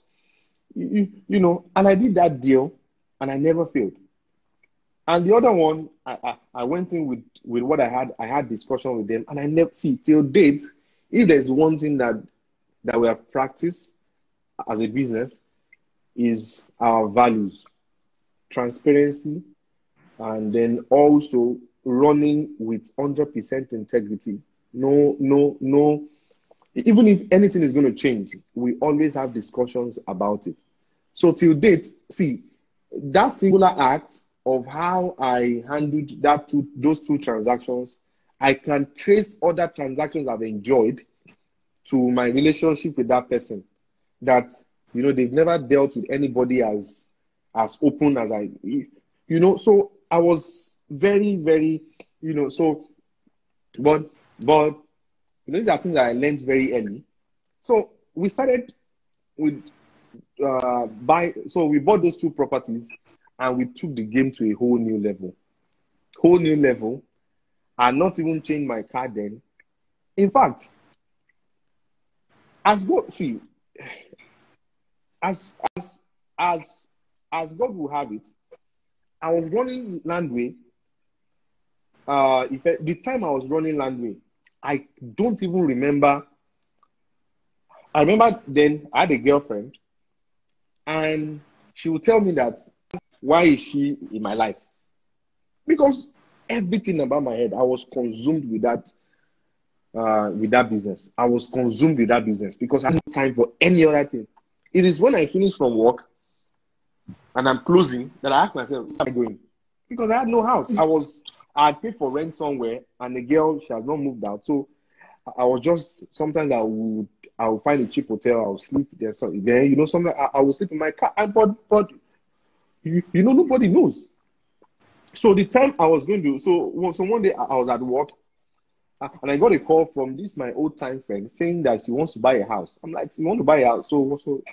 And I did that deal, and I never failed. And the other one, I went in with what I had. I had discussion with them, and I never see till date. If there's one thing that we have practiced as a business, is our values, transparency, and then also running with 100% integrity. No. Even if anything is going to change, we always have discussions about it. So till date, see, that singular act of how I handled those 2 transactions, I can trace other transactions I've enjoyed to my relationship with that person. That, they've never dealt with anybody as open as I, so I was very, very, but these are things that I learned very early. So we started with so we bought those 2 properties, and we took the game to a whole new level. I not even changed my car then. In fact, as God will have it, I was running Landway. The time I was running Landway, I don't even remember. I remember then I had a girlfriend, and she would tell me that, why is she in my life? Because everything about my head, I was consumed with that business. I was consumed with that business because I had no time for any other thing. It is when I finish from work and I'm closing that I ask myself, where am I going? Because I had no house. I had paid for rent somewhere, and the girl, she has not moved out. So I was just, sometimes I would find a cheap hotel, I would sleep there. So then, sometimes I would sleep in my car. But nobody knows. So the time I was going to, so one day I was at work, and I got a call from my old time friend saying that she wants to buy a house. I'm like, you want to buy a house? So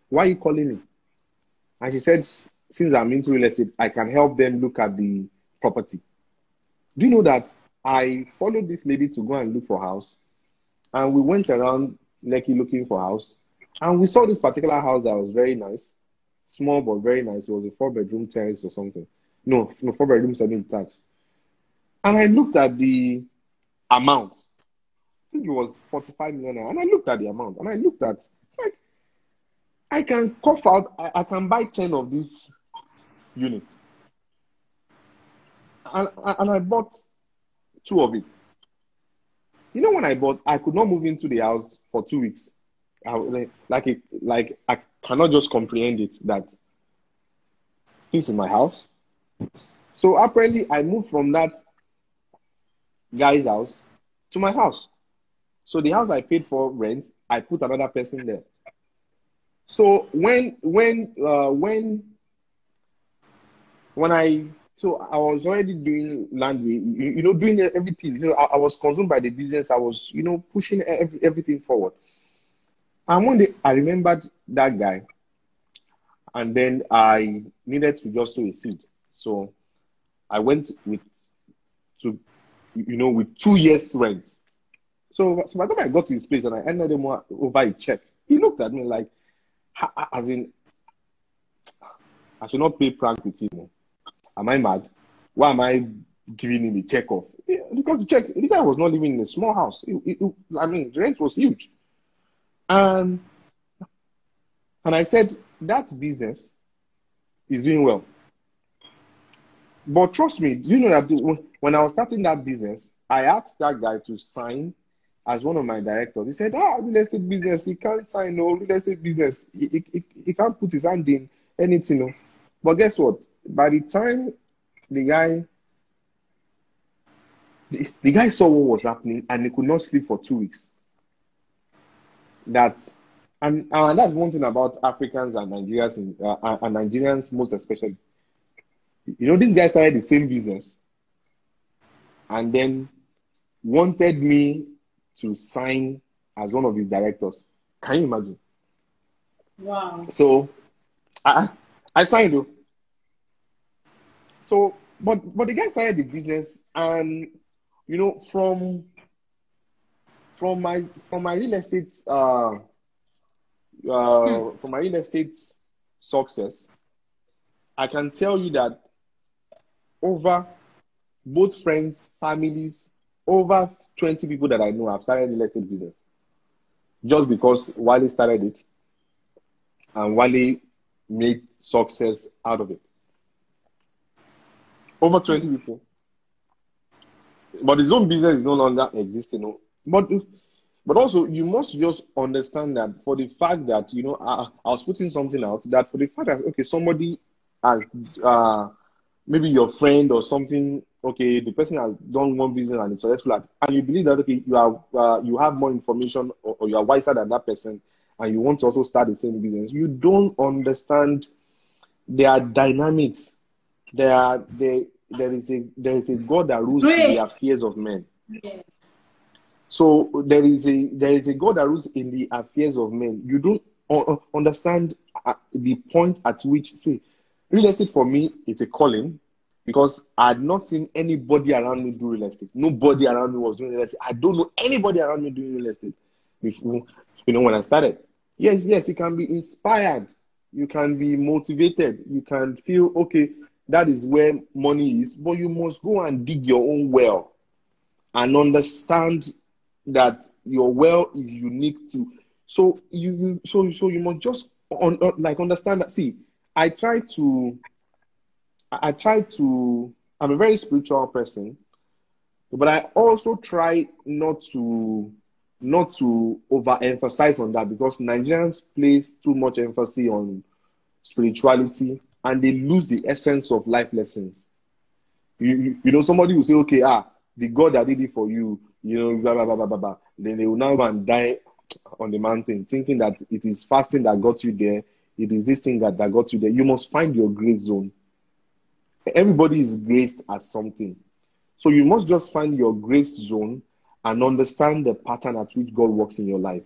why are you calling me? And she said, since I'm into real estate, I can help them look at the property. Do you know that I followed this lady to go and look for a house? And we went around Lekki looking for a house. And we saw this particular house that was very nice. Small, but very nice. It was a 4-bedroom terrace or something. No, 4-bedroom semi-detached. And I looked at the amount. I think it was 45 million. And I looked at the amount. And I looked at, like, I can cough out, I can buy 10 of these units. and I bought two of it. You know, when I bought, I could not move into the house for 2 weeks. Like I cannot just comprehend it that this is my house. So apparently, I moved from that guy's house to my house. So the house I paid for rent, I put another person there. So so I was already doing laundry, doing everything. I was consumed by the business. I was, pushing everything forward. And one day I remembered that guy, and then I needed to just sow a seed. So I went with 2 years rent. So by the time I got to his place and I handed him over a check, he looked at me like, as in, I should not play prank with him. Am I mad? Why am I giving him a check off? Because the guy was not living in a small house. The rent was huge. And I said, that business is doing well. But trust me, do you know that when I was starting that business, I asked that guy to sign as one of my directors. He said, real estate business, he can't sign no real estate business. He can't put his hand in anything. No. But guess what? By the time the guy saw what was happening and he could not sleep for 2 weeks. And that's one thing about Africans and Nigerians, and Nigerians most especially. This guy started the same business and then wanted me to sign as one of his directors. Can you imagine? Wow. So I signed though. So, but the guy started the business, and from my real estate from my real estate success, I can tell you that over both friends, families, over 20 people that I know have started real estate business just because Wale started it and Wale made success out of it. Over 20 people. But his own business is no longer existing. But also, you must just understand that for the fact that, I was putting something out, that for the fact that, okay, somebody has, maybe your friend or something, okay, the person has done one business and it's successful, and you believe that, okay, you have more information or you are wiser than that person, and you want to also start the same business. You don't understand their dynamics. There is a God that rules in the affairs of men. Yes. So there is a God that rules in the affairs of men. You don't understand the point at which, see, real estate for me, it's a calling, because I had not seen anybody around me do real estate. Nobody around me was doing real estate. I don't know anybody around me doing real estate before, when I started. Yes, you can be inspired. You can be motivated. You can feel, okay, that is where money is, but you must go and dig your own well and understand that your well is unique too. So you must just understand that. See, I'm a very spiritual person, but I also try not to overemphasize on that, because Nigerians place too much emphasis on spirituality and they lose the essence of life lessons. Somebody will say, okay, the God that did it for you, blah, blah, blah, blah, blah, blah. Then they will now go and die on the mountain, thinking that it is fasting that got you there. It is this thing that got you there. You must find your grace zone. Everybody is graced at something. So you must just find your grace zone and understand the pattern at which God works in your life.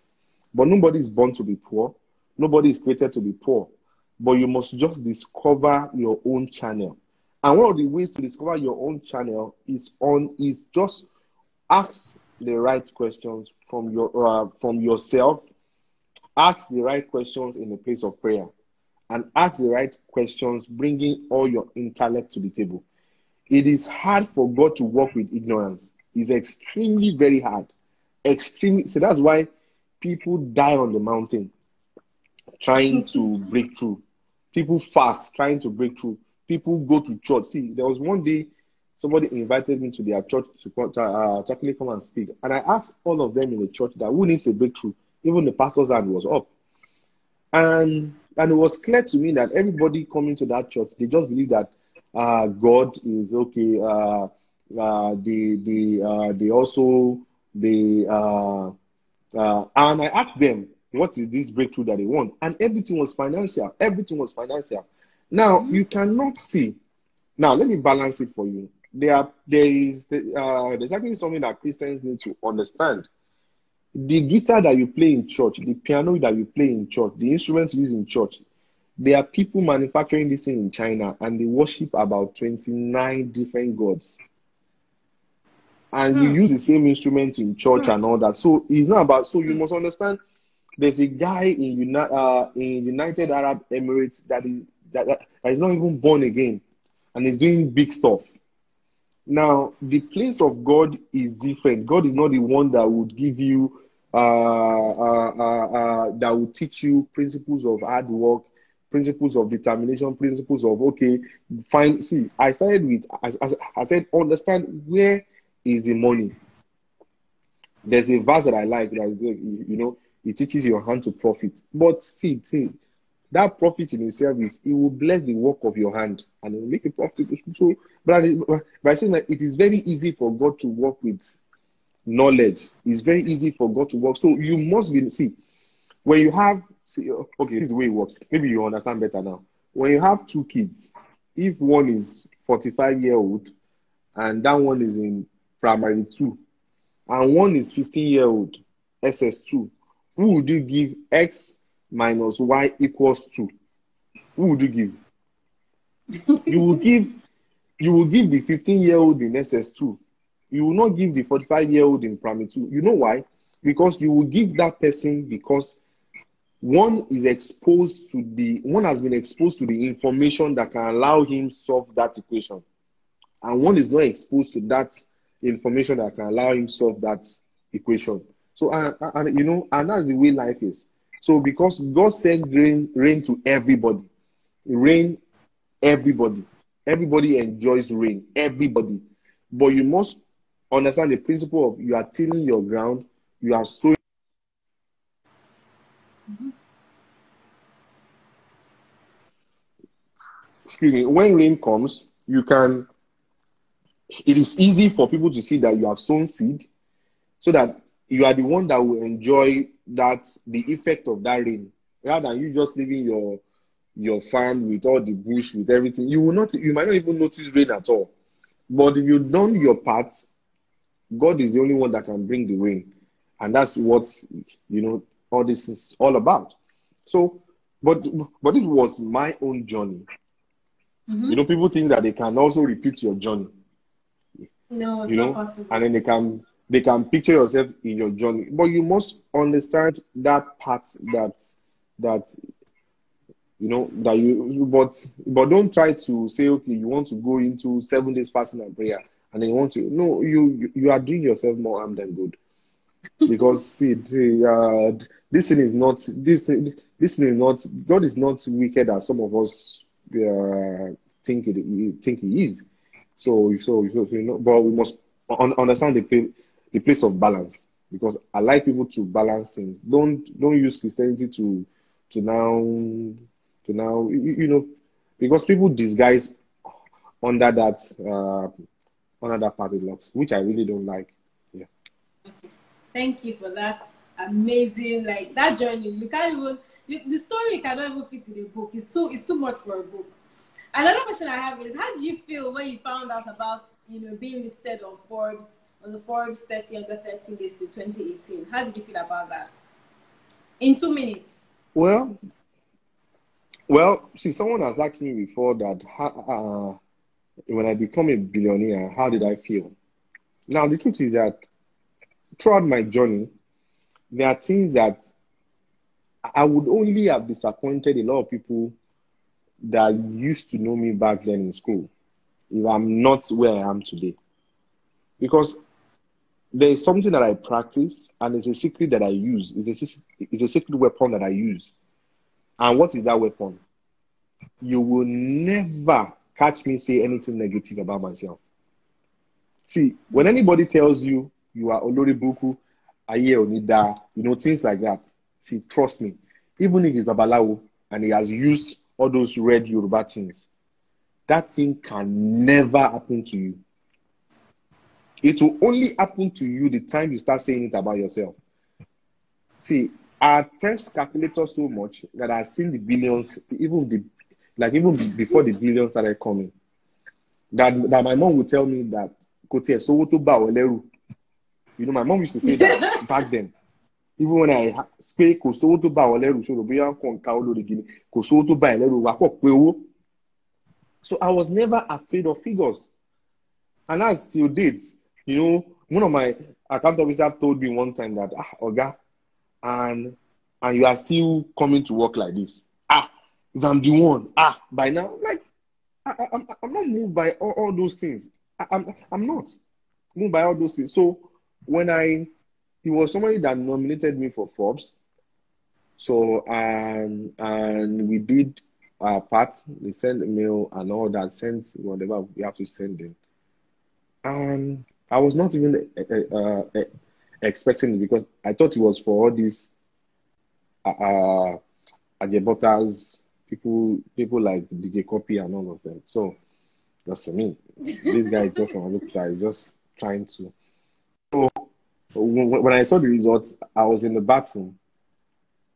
But nobody is born to be poor. Nobody is created to be poor. But you must just discover your own channel. And one of the ways to discover your own channel is just ask the right questions from yourself. Ask the right questions in the place of prayer. And ask the right questions, bringing all your intellect to the table. It is hard for God to work with ignorance. It's extremely, very hard. Extremely. So that's why people die on the mountain trying to break through. People fast trying to break through. People go to church. See, there was one day somebody invited me to their church to actually come and speak. And I asked all of them in the church that who needs a breakthrough? Even the pastor's hand was up. And it was clear to me that everybody coming to that church, they just believe that God is okay. They also and I asked them what is this breakthrough that they want, and everything was financial. Everything was financial. Now you cannot see. Now let me balance it for you. There's actually something that Christians need to understand. The guitar that you play in church, the piano that you play in church, the instruments used in church, there are people manufacturing this thing in China, and they worship about 29 different gods. And you use the same instrument in church and all that. So it's not about. So you must understand. There's a guy in United Arab Emirates that is not even born again, and is doing big stuff. Now, the place of God is different. God is not the one that would give you, that would teach you principles of hard work, principles of determination, principles of, okay, fine. See, I started with, I said, understand where is the money. There's a verse that I like, that it teaches your hand to profit. But see, that profit in itself it will bless the work of your hand and it will make it profitable. So, but I saying that it is very easy for God to work with knowledge. It's very easy for God to work. So you must be, when you have, okay, this is the way it works. Maybe you understand better now. When you have two kids, if one is 45-year-old and that one is in primary 2, and one is 15-year-old, SS2, who would you give X minus Y equals 2? Who would you give? You will give the 15-year-old in SS2. You will not give the 45-year-old in primary 2. You know why? Because you will give that person because one has been exposed to the information that can allow him solve that equation. And one is not exposed to that information that can allow him solve that equation. So, and that's the way life is. So, because God sends rain to everybody, everybody enjoys rain, everybody. But you must understand the principle of you are tilling your ground, you are sowing. Excuse me. When rain comes, it is easy for people to see that you have sown seed, so that you are the one that will enjoy the effect of that rain, rather than you just leaving your farm with all the bush, with everything. You might not even notice rain at all. But if you've done your part, God is the only one that can bring the rain. And that's what, all this is all about. So, but this was my own journey. People think that they can also repeat your journey. No, it's not possible. And then they can picture yourself in your journey. But you must understand that part but don't try to say, okay, you want to go into 7 days fasting and prayer, and then you are doing yourself more harm than good. Because see, this thing is not, God is not wicked as some of us think he is. So but we must understand the place of balance, because I like people to balance things. Don't use Christianity to now, because people disguise under that party locks, which I really don't like. Yeah. Thank you for that amazing, that journey. You can't even the story cannot even fit in a book. It's too much for a book. Another question I have is, how did you feel when you found out about being listed on the Forbes 30 under 30 list in 2018? How did you feel about that? In 2 minutes. Well, see, someone has asked me before that when I become a billionaire, how did I feel? Now, the truth is that throughout my journey, there are things that I would only have disappointed a lot of people that used to know me back then in school if I'm not where I am today. Because there is something that I practice, and it's a secret that I use. It's a secret weapon that I use. And what is that weapon? You will never catch me say anything negative about myself. See, when anybody tells you you are Olori Buku, Aye Onida, things like that, see, trust me, even if it's Babalawo and he has used all those red Yoruba things, that thing can never happen to you. It will only happen to you the time you start saying it about yourself. See, I pressed calculator so much that I've seen the billions, even before the billions started coming. That my mom would tell me that, my mom used to say that back then. Even when I speak, so I was never afraid of figures. And that's till date. One of my account officers told me one time that, Oga, and you are still coming to work like this. If I'm the one, by now, like, I'm not moved by all those things. I'm not moved by all those things. So he was somebody that nominated me for Forbes. So, and we did our part. They sent a mail and all that, sent whatever we have to send them. And I was not even expecting it because I thought it was for all these Ajebotas, people like DJ Copy and all of them. So, just me. This guy just from Abuja, just trying to. So, when I saw the results, I was in the bathroom.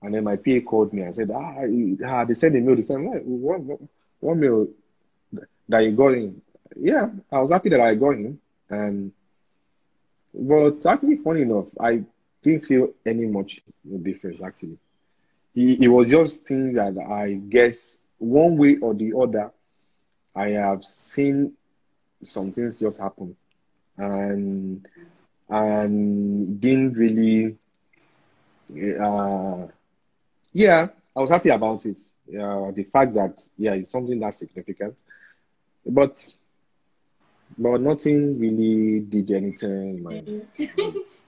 And then my PA called me and said, they sent a mail. They said, what mail that you got in? Yeah, I was happy that I got in. But actually, funny enough, I didn't feel any much difference, actually. It was just things that I guess one way or the other, I have seen some things just happen. And didn't really... I was happy about it. The fact that, it's something that's significant. But nothing really did anything.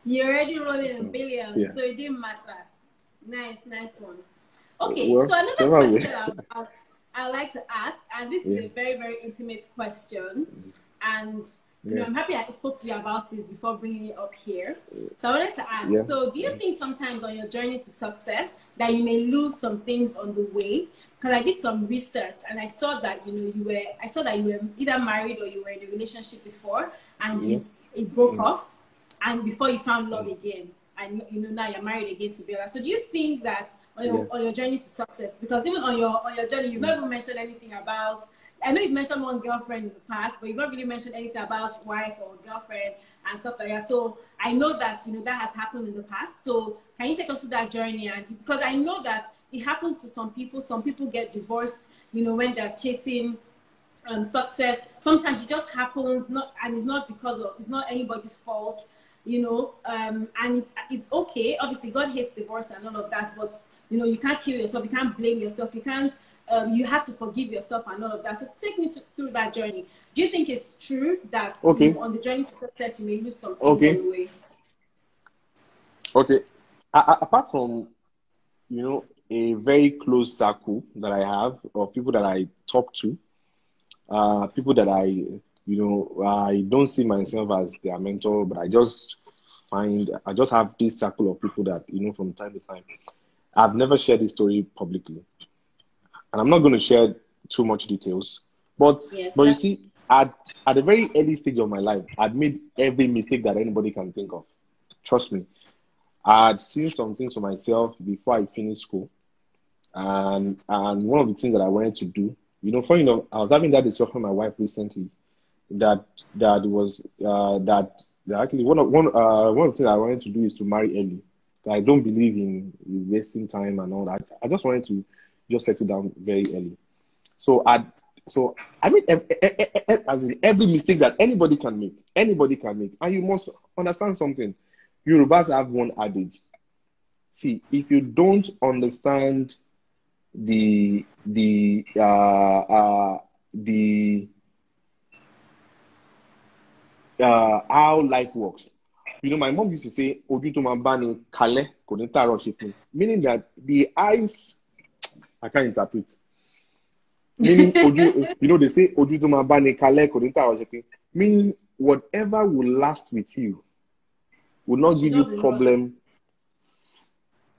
You're already rolling in billions, so it didn't matter. Nice one. Okay, so another question I'd like to ask, and this is a very, very intimate question, and I'm happy I spoke to you about this before bringing it up here. So I wanted to ask, so do you think sometimes on your journey to success that you may lose some things on the way? Because I did some research and I saw that you were either married or you were in a relationship before and it broke off, and before you found love again, and now you're married again to Bella. So do you think that on your journey to success, because even on your journey you've never mentioned anything about, I know you've mentioned one girlfriend in the past, but you've not really mentioned anything about wife or girlfriend and stuff like that. So I know that that has happened in the past. So can you take us through that journey? And because I know that it happens to some people. Some people get divorced, when they're chasing success. Sometimes it just happens, and it's not anybody's fault, and it's okay. Obviously, God hates divorce and all of that, but you can't kill yourself, you can't blame yourself, you can't. You have to forgive yourself and all of that. So take me through that journey. Do you think it's true that on the journey to success you may lose some things on the way? Okay. Apart from a very close circle that I have of people that I talk to, people that I don't see myself as their mentor, but I just have this circle of people that from time to time. I've never shared this story publicly. And I'm not going to share too much details, but you see, at the very early stage of my life, I'd made every mistake that anybody can think of. Trust me, I'd seen some things for myself before I finished school, and one of the things that I wanted to do, funny enough, I was having that discussion with my wife recently, that was that actually one of the things I wanted to do is to marry early. I don't believe in wasting time and all that. I just wanted to just settle down very early. So I mean, as in every mistake that anybody can make, and you must understand something. Yorubas have one adage. See, if you don't understand how life works. My mom used to say, "Oju to ma ba ni kale, ko ni taro shepin," meaning that the eyes, I can't interpret. Meaning, they say, "Oju to ma ba ni kale, ko ni taro shepin," meaning whatever will last with you will not give you problem.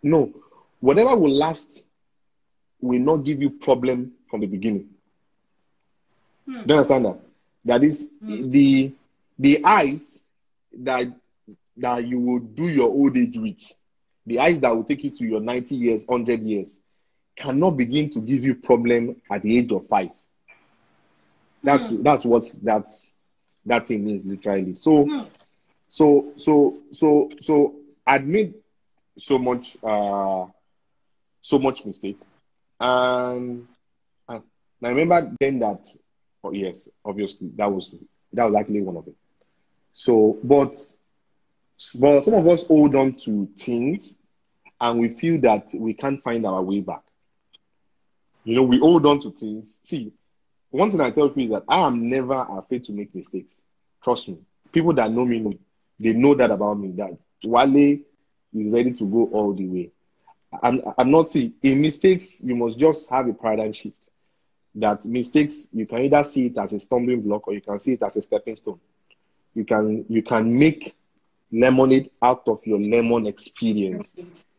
No, whatever will last will not give you problem from the beginning. Do you understand that? That is the eyes that you will do your old age with, the eyes that will take you to your 90 years, 100 years, cannot begin to give you problem at the age of 5. That's what that thing is literally. So I'd made so much mistake, and I remember then that, oh yes, obviously that was actually one of it. So, but some of us hold on to things, and we feel that we can't find our way back. You know, we hold on to things. See, one thing I tell people is that I am never afraid to make mistakes. Trust me. People that know me, they know that about me, that Wale is ready to go all the way. I'm not saying in mistakes, you must just have a paradigm shift. That mistakes, you can either see it as a stumbling block or you can see it as a stepping stone. You can make lemonade out of your lemon experience.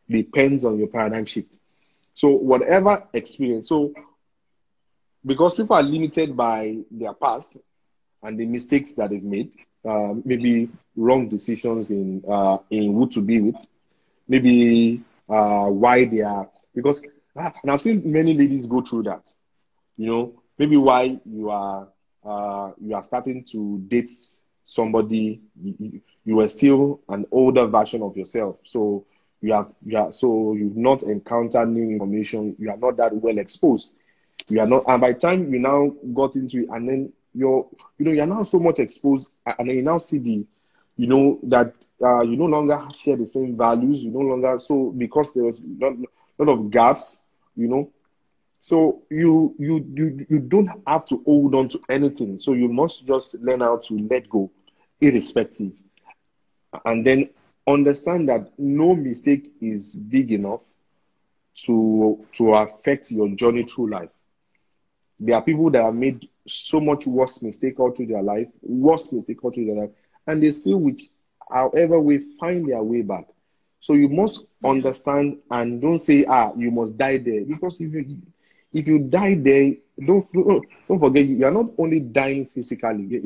Depends on your paradigm shift. So whatever experience, so because people are limited by their past and the mistakes that they've made, maybe wrong decisions in who to be with, maybe why they are, because, and I've seen many ladies go through that, you know, maybe why you are starting to date somebody, you were still an older version of yourself, so so you've not encountered new information, you are not that well exposed, you are not, and by the time you now got into it, and then you're now so much exposed, and then you now see that you no longer share the same values, you no longer, so because there was a lot of gaps, so you don't have to hold on to anything, so you must just learn how to let go, irrespective, and then understand that no mistake is big enough to affect your journey through life. There are people that have made so much worse mistake all through their life, and they still, which however way, find their way back. So you must understand, and don't say, you must die there, because if you die there, don't forget, you are not only dying physically,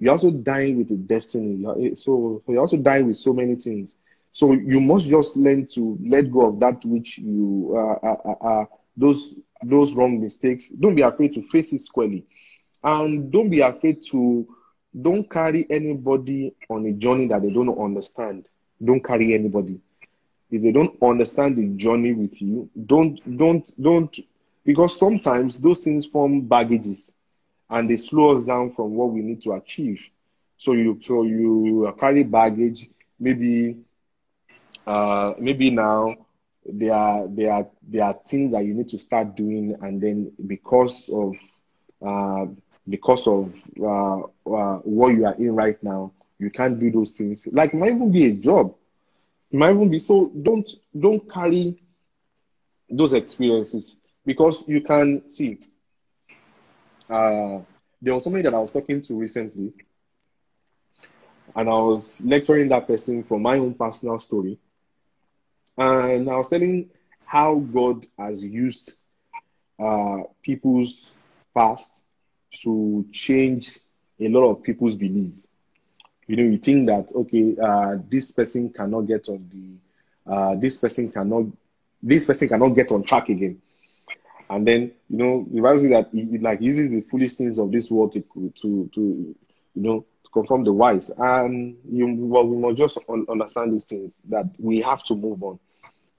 you're also dying with a destiny. So you're also dying with so many things. So you must just learn to let go of that which you those wrong mistakes. Don't be afraid to face it squarely, and don't be afraid don't carry anybody on a journey that they don't understand. Don't carry anybody if they don't understand the journey with you. Don't, because sometimes those things form baggages and they slow us down from what we need to achieve. So you carry baggage. Maybe now there are things that you need to start doing, and then because of what you are in right now, you can't do those things. Like, it might even be a job. It might even be, so don't carry those experiences, because you can see. There was somebody that I was talking to recently, and I was lecturing that person from my own personal story. And I was telling how God has used people's past to change a lot of people's belief. You think that, okay, this person cannot get on this person cannot get on track again. And then, the Bible says that it like uses the foolish things of this world to confirm the wise. And we must just understand these things, that we have to move on,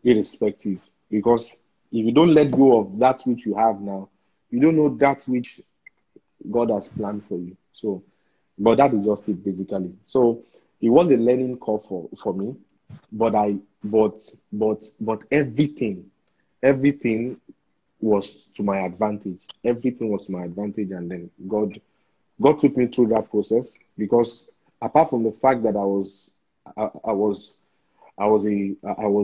irrespective. Because if you don't let go of that which you have now, you don't know that which God has planned for you. So, but that is just it, basically. So it was a learning curve for me, but everything was to my advantage. Everything was to my advantage, and then God took me through that process, because apart from the fact that I was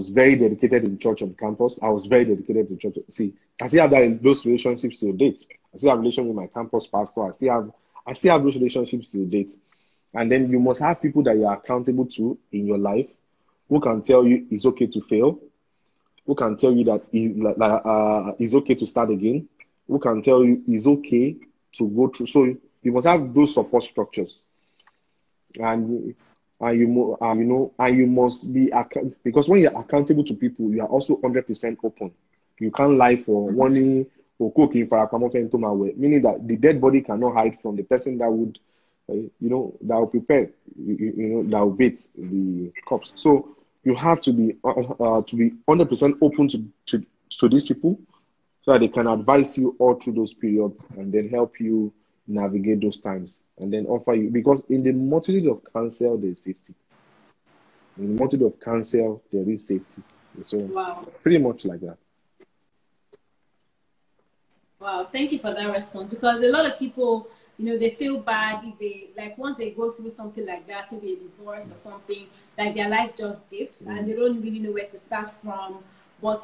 very dedicated in church on campus. I was very dedicated to church. See, I still have those relationships till date. I still have relations with my campus pastor. I still have those relationships till date. And then you must have people that you are accountable to in your life, who can tell you it's okay to fail, who can tell you that it's okay to start again, who can tell you it's okay to go through. So you must have those support structures, and you must be because when you're accountable to people, you are also 100% open. You can't lie for one or cooking for a meaning that the dead body cannot hide from the person that would, that will prepare, that will beat the corpse. So you have to be 100% open to these people, so that they can advise you all through those periods and then help you navigate those times and then offer you, because in the multitude of counsel there is safety. In the multitude of counsel there is safety. So wow, pretty much like that. wow, thank you for that response, because a lot of people, they feel bad if they, like, once they go through something like that, maybe a divorce or something, like their life just dips and they don't really know where to start from. But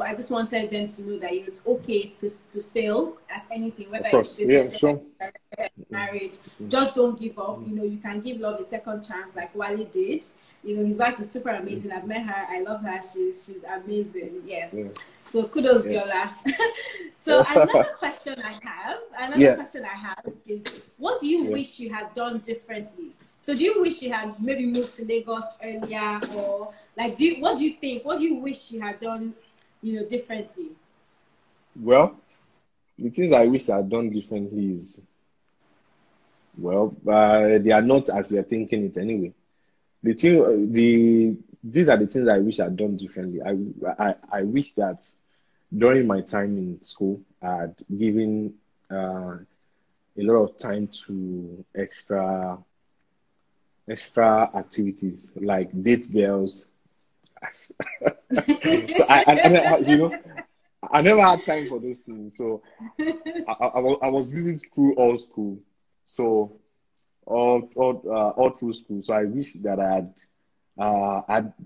I just wanted them to know that it's okay to fail at anything, whether it's business, sure. whether it's marriage. Just don't give up. You can give love a second chance, like Wale did. His wife is super amazing. I've met her. I love her. She's amazing. Yeah. So kudos, Biola. So another question I have is, what do you wish you had done differently? So do you wish you had maybe moved to Lagos earlier, or like, what do you think? What do you wish you had done, differently? Well, the things I wish I had done differently is, they are not as you're thinking it anyway. These are the things I wish I'd done differently. I wish that during my time in school, I'd given a lot of time to extra activities like date girls. So I never had time for those things. So I was busy through all school. So all through school. So I wish that I'd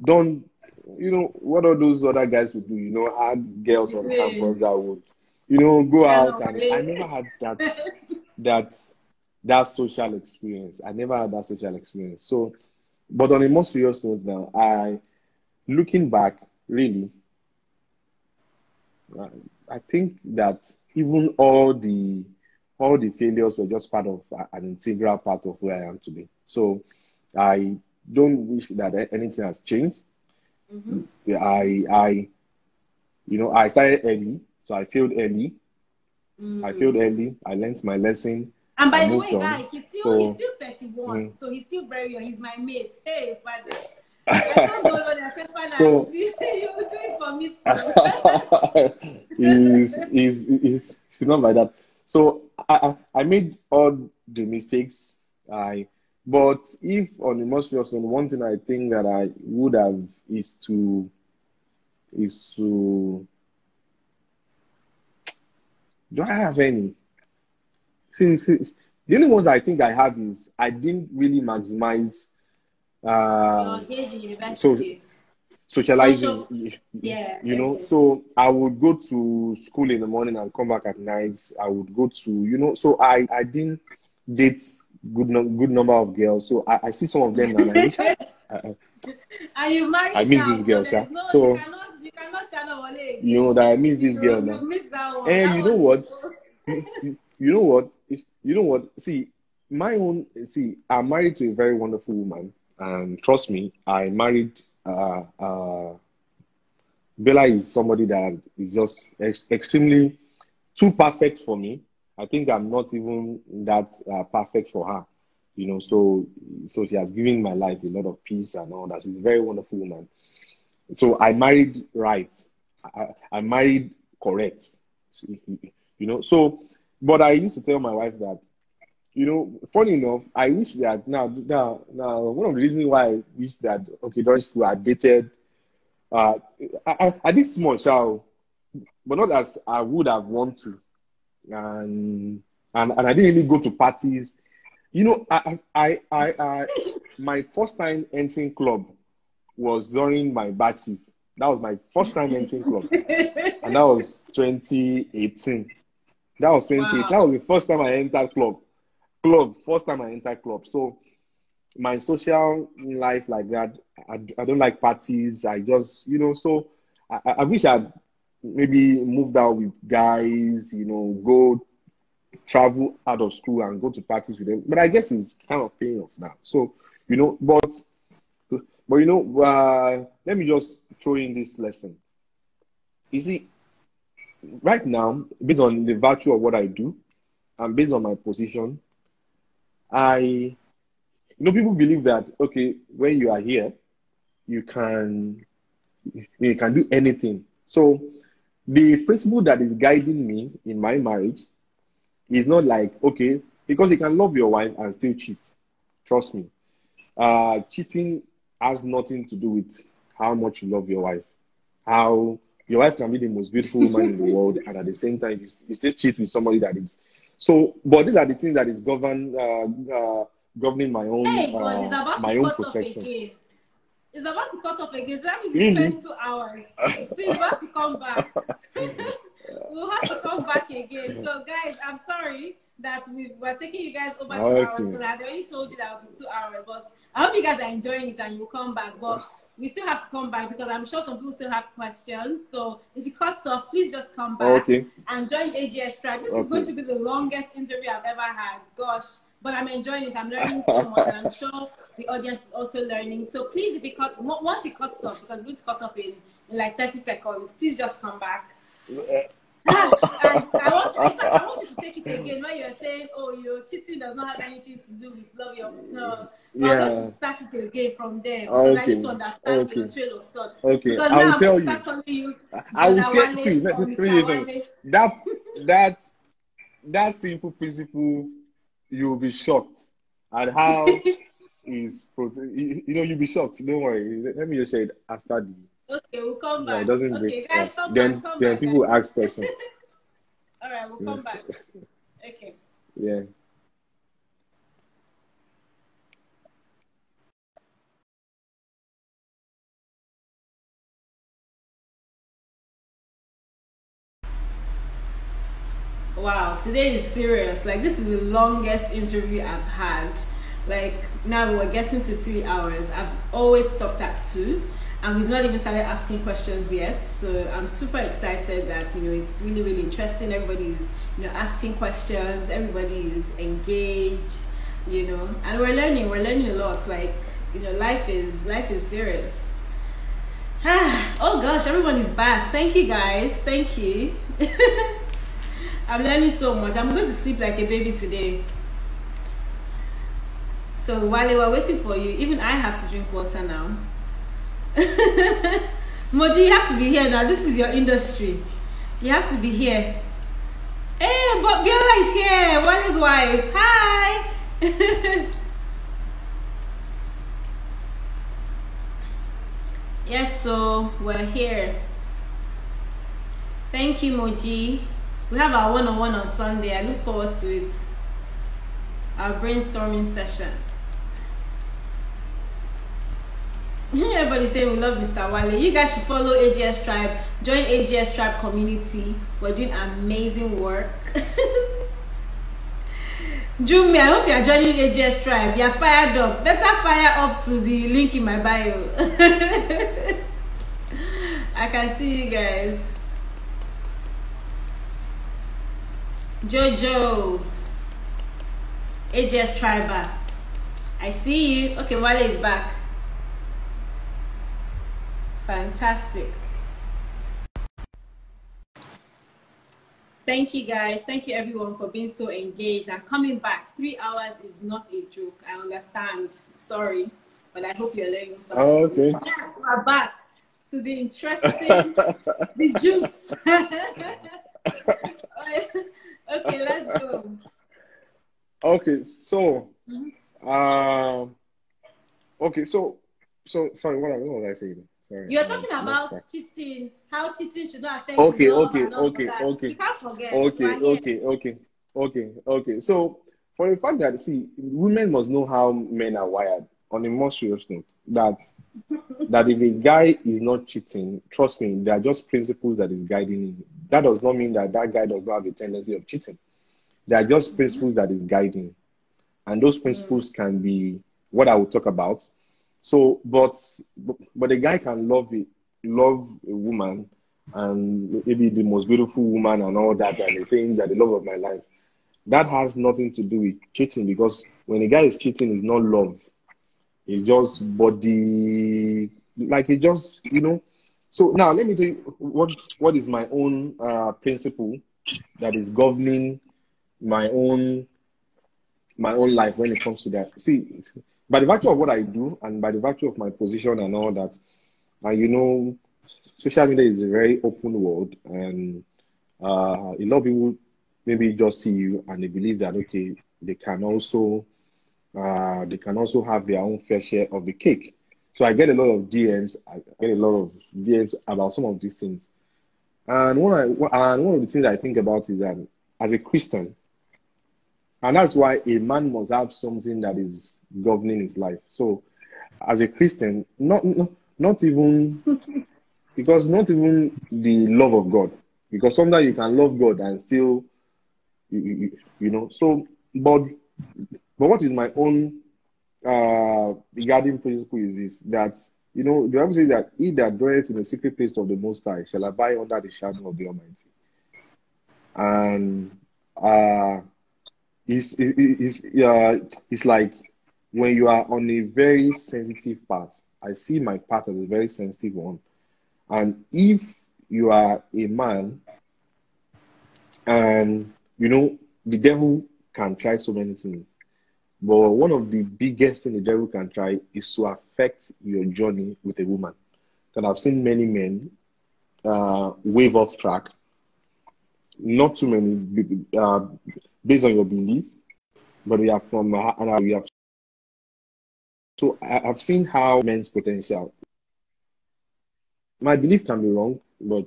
done, what all those other guys would do, had girls on campus that would, go out, and I never had that social experience. I never had that social experience. So, but on a more serious note now, looking back, really, I think that even all the failures were just part of an integral part of where I am today. So I don't wish that anything has changed. I started early, so I failed early. I learned my lesson. And by the way, guys, he's still 31, so he's still very young. He's my mate. Hey, father. I told Olo, I said, father, so, you will do it for me too. he's not like that. So I made all the mistakes. But if on the most serious one, one thing I think that I would have is to do I have any? See, the only ones I think I have is I didn't really maximize socializing. So I would go to school in the morning and come back at night. I would go to, so I didn't date good number of girls. So I see some of them and I wish and you married I miss this girl, so so you cannot shadow Wale again. That I miss this girl now. You miss that one. And you know what? See, I'm married to a very wonderful woman, and trust me, I married. Bella is somebody that is just extremely too perfect for me. I think I'm not even that perfect for her. So she has given my life a lot of peace and all that. She's a very wonderful woman. So I married right. I married correct. So, but I used to tell my wife that, funny enough, I wish that now, one of the reasons why I wish that, during school I dated, I did small child, but not as I would have wanted to. And I didn't really go to parties. My first time entering club was during my batch shift. That was my first time entering club, and that was 2018. That was 2018. Wow. That was the first time I entered club. First time I entered club. So my social life like that. I don't like parties. I just, so I wish I'd maybe moved out with guys, go travel out of school and go to parties with them. But I guess it's kind of paying off now. So, let me just throw in this lesson. You see, right now, based on the virtue of what I do and based on my position, people believe that, okay, when you are here, you can do anything. So the principle that is guiding me in my marriage is not like, okay, because you can love your wife and still cheat. Trust me. Cheating has nothing to do with how much you love your wife. How your wife can be the most beautiful woman in the world, and at the same time, you still cheat with somebody that is. So, but these are the things that is governing my own hey, God, it's about my to own cut off protection. again. It's about to cut off again. So that means Really? you spend 2 hours. So it's about to come back. We'll have to come back again. So, guys, I'm sorry that we're taking you guys over 2 hours, because I've already told you that it'll be 2 hours. But I hope you guys are enjoying it and you'll come back. But we still have to come back because I'm sure some people still have questions. So if it cuts off, please just come back and join AGS Tribe. This is going to be the longest interview I've ever had. Gosh. But I'm enjoying it. I'm learning so much, and I'm sure the audience is also learning. So please, if it once it cuts off, because it's going to cut off in like 30 seconds, please just come back. And I want you to take it again when you're saying, oh, your cheating does not have anything to do with love. No, but I'm going to start it again from there, because I need to understand your trail of thought. Okay, because I'll now tell I'm you. start calling you. I will share. See, that simple principle, you'll be shocked at how you'll be shocked. Don't worry. Let me just say it after the. Okay, we'll come back. It doesn't okay, guys, come then, back. Then people will ask questions. All right, we'll come back. Okay. Yeah. Wow, today is serious. Like, this is the longest interview I've had. Like, now we're getting to 3 hours. I've always stopped at 2, and we've not even started asking questions yet. So I'm super excited that, it's really, really interesting. Everybody's, asking questions. Everybody is engaged, and we're learning a lot. Like, life is serious. Oh gosh, everyone is back. Thank you guys. Thank you. I'm learning so much. I'm going to sleep like a baby today. So while they were waiting for you, even I have to drink water now. Moji, you have to be here now. This is your industry. You have to be here. Hey, but Biola is here. Wale's wife. Hi. Yes, so we're here. Thank you, Moji. We have our one-on-one on Sunday. I look forward to it. Our brainstorming session. Everybody saying we love Mr. Wale. You guys should follow AGS Tribe. Join AGS Tribe community. We're doing amazing work. Jumi, I hope you are joining AGS Tribe. You are fired up. Better fire up to the link in my bio. I can see you guys. Jojo, AGS Tribe. I see you. Okay, Wale is back. Fantastic. Thank you guys. Thank you everyone for being so engaged and coming back. 3 hours is not a joke. I understand. Sorry, but I hope you're learning something. Oh, okay. Yes, we're back to the interesting, the juice. Okay, let's go. Okay, so, okay, so sorry, what was I saying? Sorry, you're talking about cheating, how cheating should not affect okay. You can't forget. Okay. So, for the fact that, see, women must know how men are wired. On a more serious note, that if a guy is not cheating, trust me, there are just principles that is guiding him. That does not mean that guy does not have a tendency of cheating. There are just principles that is guiding, and those principles can be what I would talk about. So, but a guy can love a woman, and maybe the most beautiful woman and all that, and they're saying that the love of my life. That has nothing to do with cheating, because when a guy is cheating, it's not love. It's just body, like it just, So now let me tell you what is my own principle that is governing my own life when it comes to that. See, by the virtue of what I do and by the virtue of my position and all that, and social media is a very open world, and a lot of people maybe just see you and they believe that, okay, they can also have their own fair share of the cake. So I get a lot of DMs. About some of these things. And one of the things I think about is that as a Christian, and that's why a man must have something that is governing his life. So as a Christian, not even because not even the love of God, because sometimes you can love God and still, So, but what is my own guiding principle is this, that the Bible says that he that dwelleth in the secret place of the Most High shall abide under the shadow of the Almighty. And it's like when you are on a very sensitive path. I see my path as a very sensitive one. And if you are a man, and the devil can try so many things, but one of the biggest things the devil can try is to affect your journey with a woman. Because I've seen many men wave off track. Not too many, based on your belief, but we are from and we have. So I've seen how men's potential. My belief can be wrong, but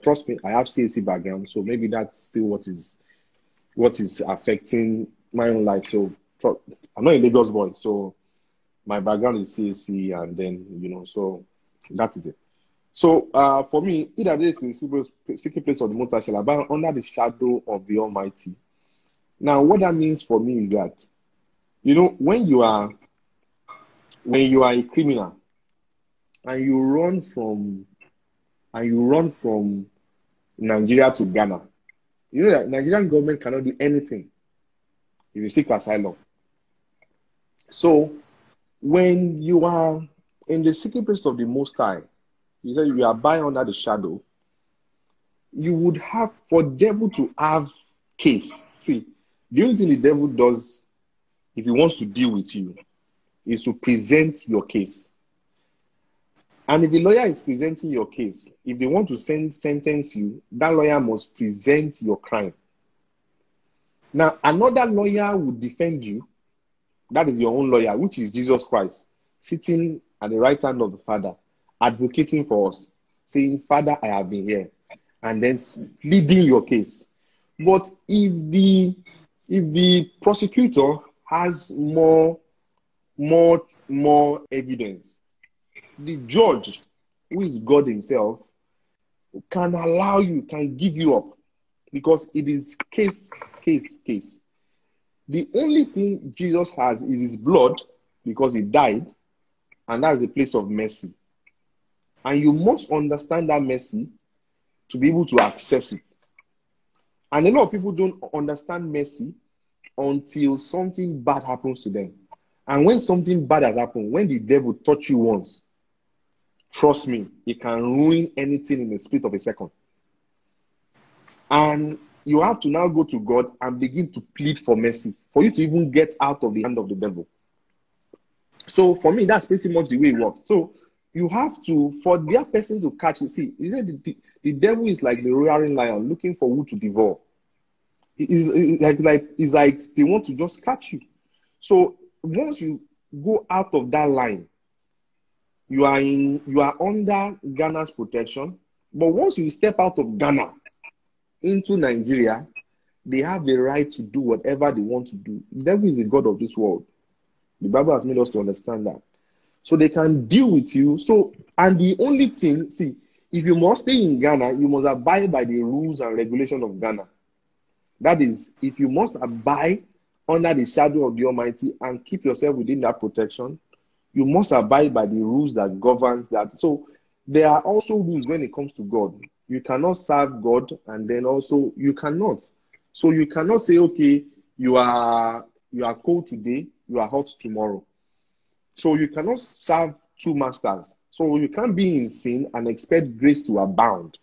trust me, I have CAC background, so maybe that's still what is affecting my own life. So I'm not a Lagos boy, so my background is CAC, and then so that is it. So for me, either there is a secret place of the Most High shall abide under the shadow of the Almighty. Now, what that means for me is that when you are a criminal and you run from Nigeria to Ghana, you know that Nigerian government cannot do anything if you seek asylum. So when you are in the secret place of the Most High, you said you abide under the shadow, you would have, for devil to have case. See, the only thing the devil does, if he wants to deal with you, is to present your case. And if the lawyer is presenting your case, if they want to sentence you, that lawyer must present your crime. Now, another lawyer will defend you. That is your own lawyer, which is Jesus Christ, sitting at the right hand of the Father, advocating for us, saying, Father, I have been here, and then pleading your case. But if the prosecutor has more evidence, the judge, who is God himself, can allow you, can give you up, because it is case. The only thing Jesus has is his blood, because he died, and that's the place of mercy. And you must understand that mercy to be able to access it. And a lot of people don't understand mercy until something bad happens to them. And when something bad has happened, when the devil touch you once, trust me, it can ruin anything in the split of a second. And you have to now go to God and begin to plead for mercy for you to even get out of the hand of the devil. So for me, that's pretty much the way it works. So you have to, for their person to catch you, see, the devil is like the roaring lion looking for who to devour. It's like they want to just catch you. So once you go out of that line, you are under Ghana's protection. But once you step out of Ghana into Nigeria, they have the right to do whatever they want to do. The devil is the God of this world. The Bible has made us to understand that. So they can deal with you. So, and the only thing, see, if you must stay in Ghana, you must abide by the rules and regulations of Ghana. That is, if you must abide under the shadow of the Almighty and keep yourself within that protection, you must abide by the rules that governs that. So there are also rules when it comes to God. You cannot serve God and then also you cannot. So you cannot say, okay, you are cold today, you are hot tomorrow. So you cannot serve two masters. So you can't be in sin and expect grace to abound.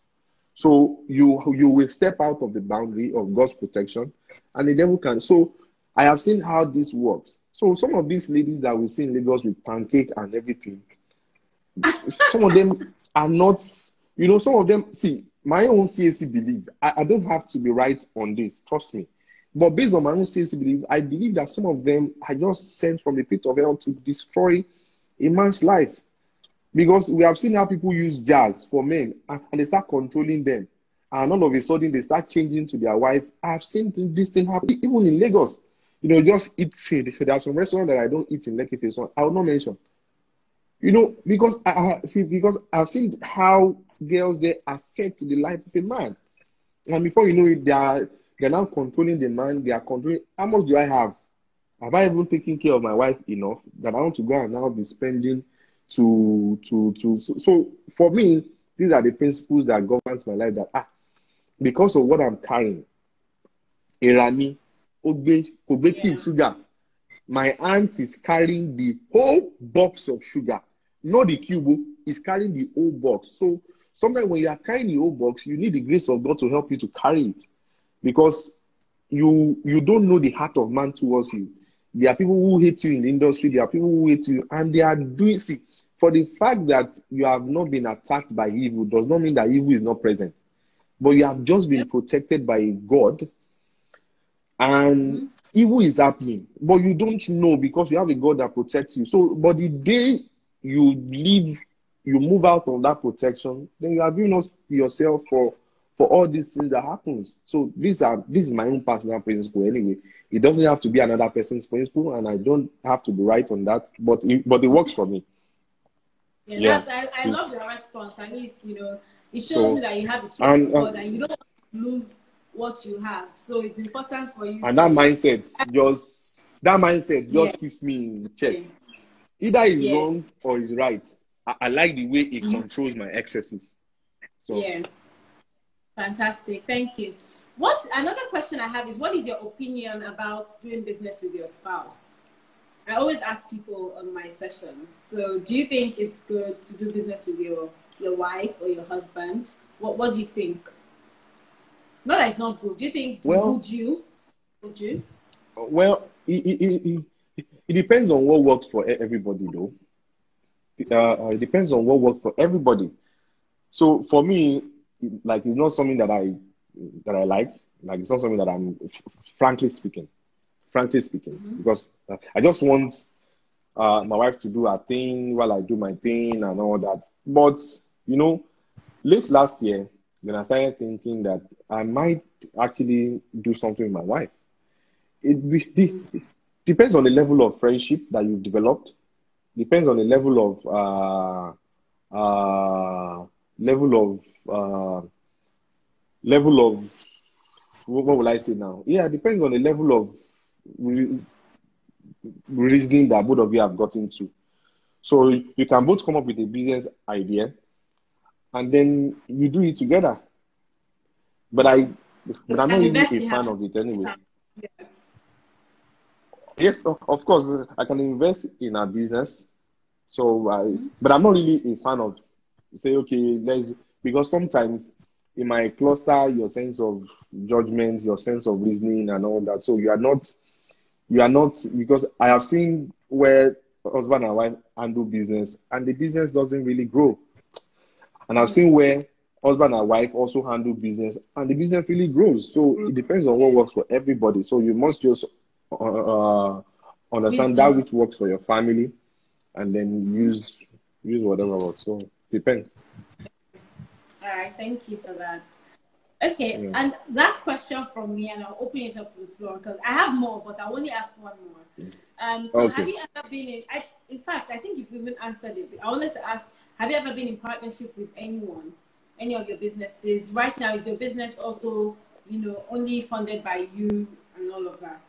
So you will step out of the boundary of God's protection, and the devil can. So I have seen how this works. So some of these ladies that we see in Lagos with pancake and everything, some of them are not, some of them, see, my own CAC belief, I don't have to be right on this, trust me. But based on my own CAC belief, I believe that some of them are just sent from the pit of hell to destroy a man's life. Because we have seen how people use jazz for men and they start controlling them. And all of a sudden they start changing to their wife. I've seen this thing happen even in Lagos. Just eat. There are some restaurants that I don't eat in Lekki, so I will not mention. Because I've seen how girls they affect the life of a man. And before you know it, they're now controlling the man. They are controlling. How much do I have? Have I even taken care of my wife enough that I want to go and now be spending so for me, these are the principles that governs my life, that because of what I'm carrying, Irani, Ogbe sugar, my aunt is carrying the whole box of sugar, not the cube, is carrying the whole box. So sometimes when you are carrying the whole box, you need the grace of God to help you to carry it, because you don't know the heart of man towards you. There are people who hate you in the industry. There are people who hate you, and they are doing. See, for the fact that you have not been attacked by evil does not mean that evil is not present. But you have just been protected by a God, and evil is happening. But you don't know because you have a God that protects you. So, but the day you leave, you move out of that protection, then you are giving us yourself for all these things that happens. So this is my own personal principle anyway. It doesn't have to be another person's principle, and I don't have to be right on that. But it works for me. Yeah. I love your response. At least it shows me that you have a fear of God and you don't want to lose what you have. So it's important for you. And that mindset just keeps me in check. Either it's wrong or it's right. I like the way it controls my excesses. So fantastic. Thank you. Another question I have is, what is your opinion about doing business with your spouse? I always ask people on my session. So do you think it's good to do business with your wife or your husband? What do you think? Not that it's not good. Do you think, would you? Well, it depends on what works for everybody, though. It depends on what works for everybody. So for me, it's not something that I like. It's not something that I'm, frankly speaking, because I just want my wife to do her thing while I do my thing and all that. But late last year, then I started thinking that I might actually do something with my wife. It depends on the level of friendship that you've developed. Depends on the level of what will I say now? Yeah, it depends on the level of reasoning that both of you have gotten to. So you can both come up with a business idea, and then you do it together. But I'm not really a fan of it anyway. Yeah. Yes, of course, I can invest in a business. So, but I'm not really a fan of say, okay, because sometimes it might cluster your sense of judgment, your sense of reasoning, and all that. So you are not, because I have seen where husband and wife handle business, and the business doesn't really grow. And I've seen where husband and wife also handle business, and the business really grows. So it depends on what works for everybody. So you must just understand that which works for your family, and then use whatever works. So it depends. All right, thank you for that. Okay, and last question from me, and I'll open it up to the floor because I have more, but I'll only ask one more. So have you ever been in fact, I think you've even answered it. I wanted to ask, have you ever been in partnership with anyone, any of your businesses? Right now, is your business also, only funded by you and all of that?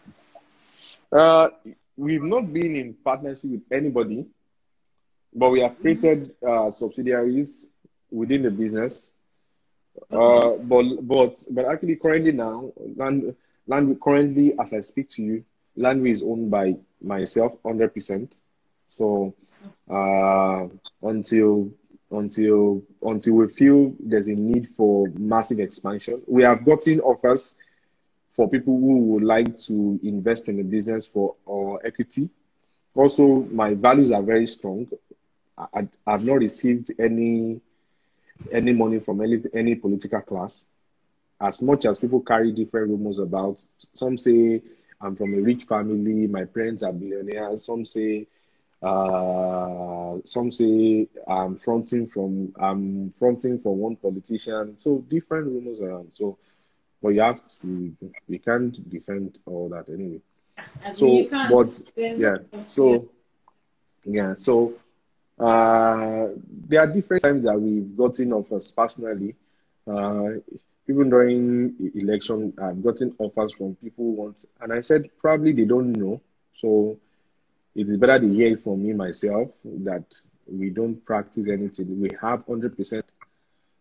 Uh, we've not been in partnership with anybody, but we have created subsidiaries within the business. Okay. But actually, currently now, land currently, as I speak to you, Landry is owned by myself 100%. So uh, until until we feel there's a need for massive expansion, we have gotten offers for people who would like to invest in the business for our equity. Also, my values are very strong. I've not received any money from any political class. As much as people carry different rumors about, some say I'm from a rich family, my parents are billionaires. Some say I'm fronting for one politician. So different rumors around. So, but we can't defend all that anyway. I mean, you So, but can't. There's no yeah, point. Yeah. so yeah, so there are different times that we've gotten offers personally. Uh, Even during election, I've gotten offers from people who want, and I said probably they don't know. So it is better they hear it from me myself that we don't practice anything. We have 100%.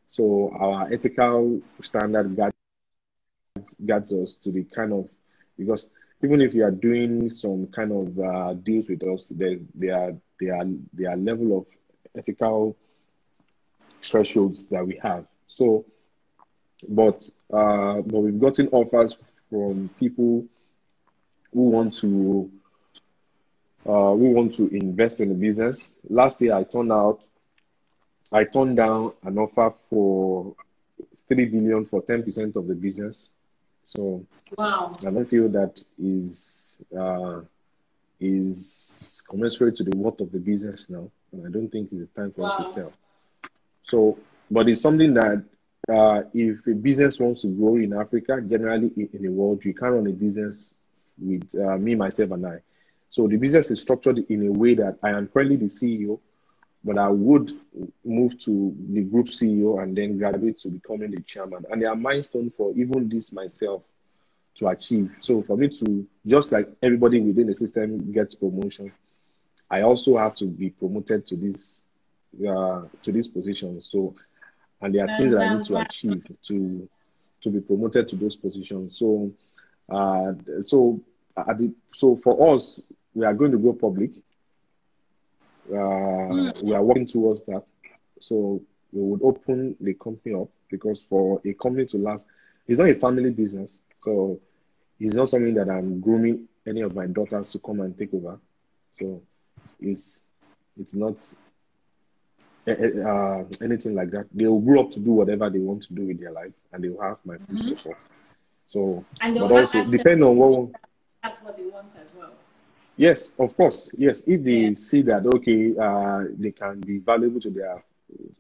So our ethical standard guides us to the kind of, because even if you are doing some kind of deals with us, there are level of ethical thresholds that we have. So, but we've gotten offers from people who want to invest in the business. Last year, I turned down an offer for 3 billion for 10% of the business. So Wow. I don't feel that is commensurate to the worth of the business now, and I don't think it's time for us to Wow. sell. So, but it's something that if a business wants to grow in Africa, generally in the world, you can't run a business with me, myself, and I. So the business is structured in a way that I am currently the CEO, but I would move to the group CEO and then graduate to becoming the chairman. And there are milestones for even this myself to achieve. So for me to, just like everybody within the system gets promotion, I also have to be promoted to this position. So, and there are things that I need And to achieve to be promoted to those positions. So, uh, so so for us, we are going to go public. We are working towards that. So we would open the company up, because for a company to last, it's not a family business. So it's not something that I'm grooming any of my daughters to come and take over. So it's not anything like that. They will grow up to do whatever they want to do with their life, and they will have my full support. So, they'll but have also access depending on to what. that's what they want as well. Yes, of course. Yes, if Yeah. they see that okay, they can be valuable to their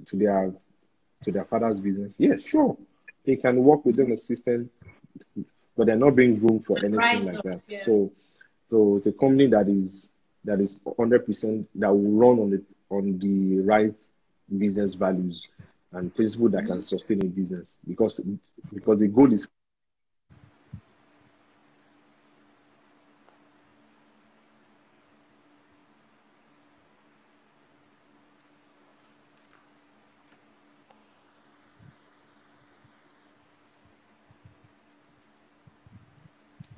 to their father's business. Yes, sure, they can work within the system, but they're not being groomed for anything Rise like up. that. Yeah. So it's a company that is 100% that will run on the right business values and principle that can sustain a business, because the goal is.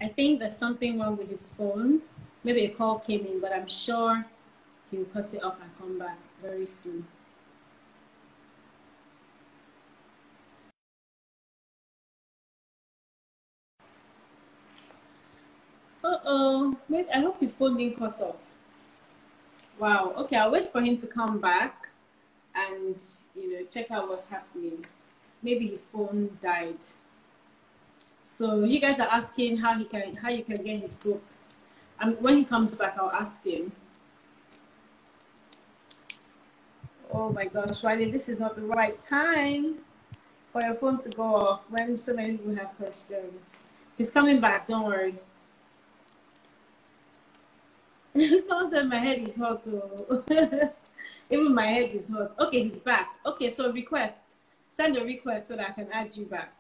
I think there's something wrong with his phone. Maybe a call came in, but I'm sure he'll cut it off and come back very soon. Uh-oh. Maybe I hope his phone didn't cut off. Wow. Okay, I'll wait for him to come back and check out what's happening. Maybe his phone died. So you guys are asking how you can get his books. When he comes back, I'll ask him. Oh my gosh, Riley, this is not the right time for your phone to go off when so many people have questions. He's coming back, don't worry. Someone said my head is hot. Oh. Even my head is hot. Okay, he's back. Okay, so request. Send a request so that I can add you back.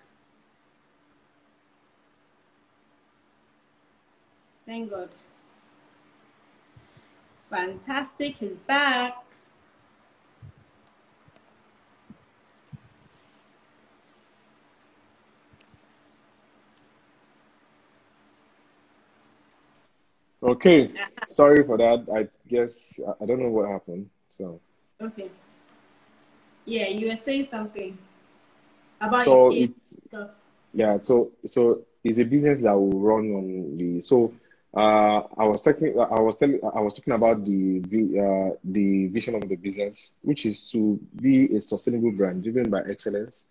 Thank God. Fantastic. He's back. Okay, sorry for that. I guess I don't know what happened. So Okay. Yeah, you were saying something about your so kids it's stuff. yeah. So it's a business that will run on the. So I was talking about the vision of the business, which is to be a sustainable brand driven by excellence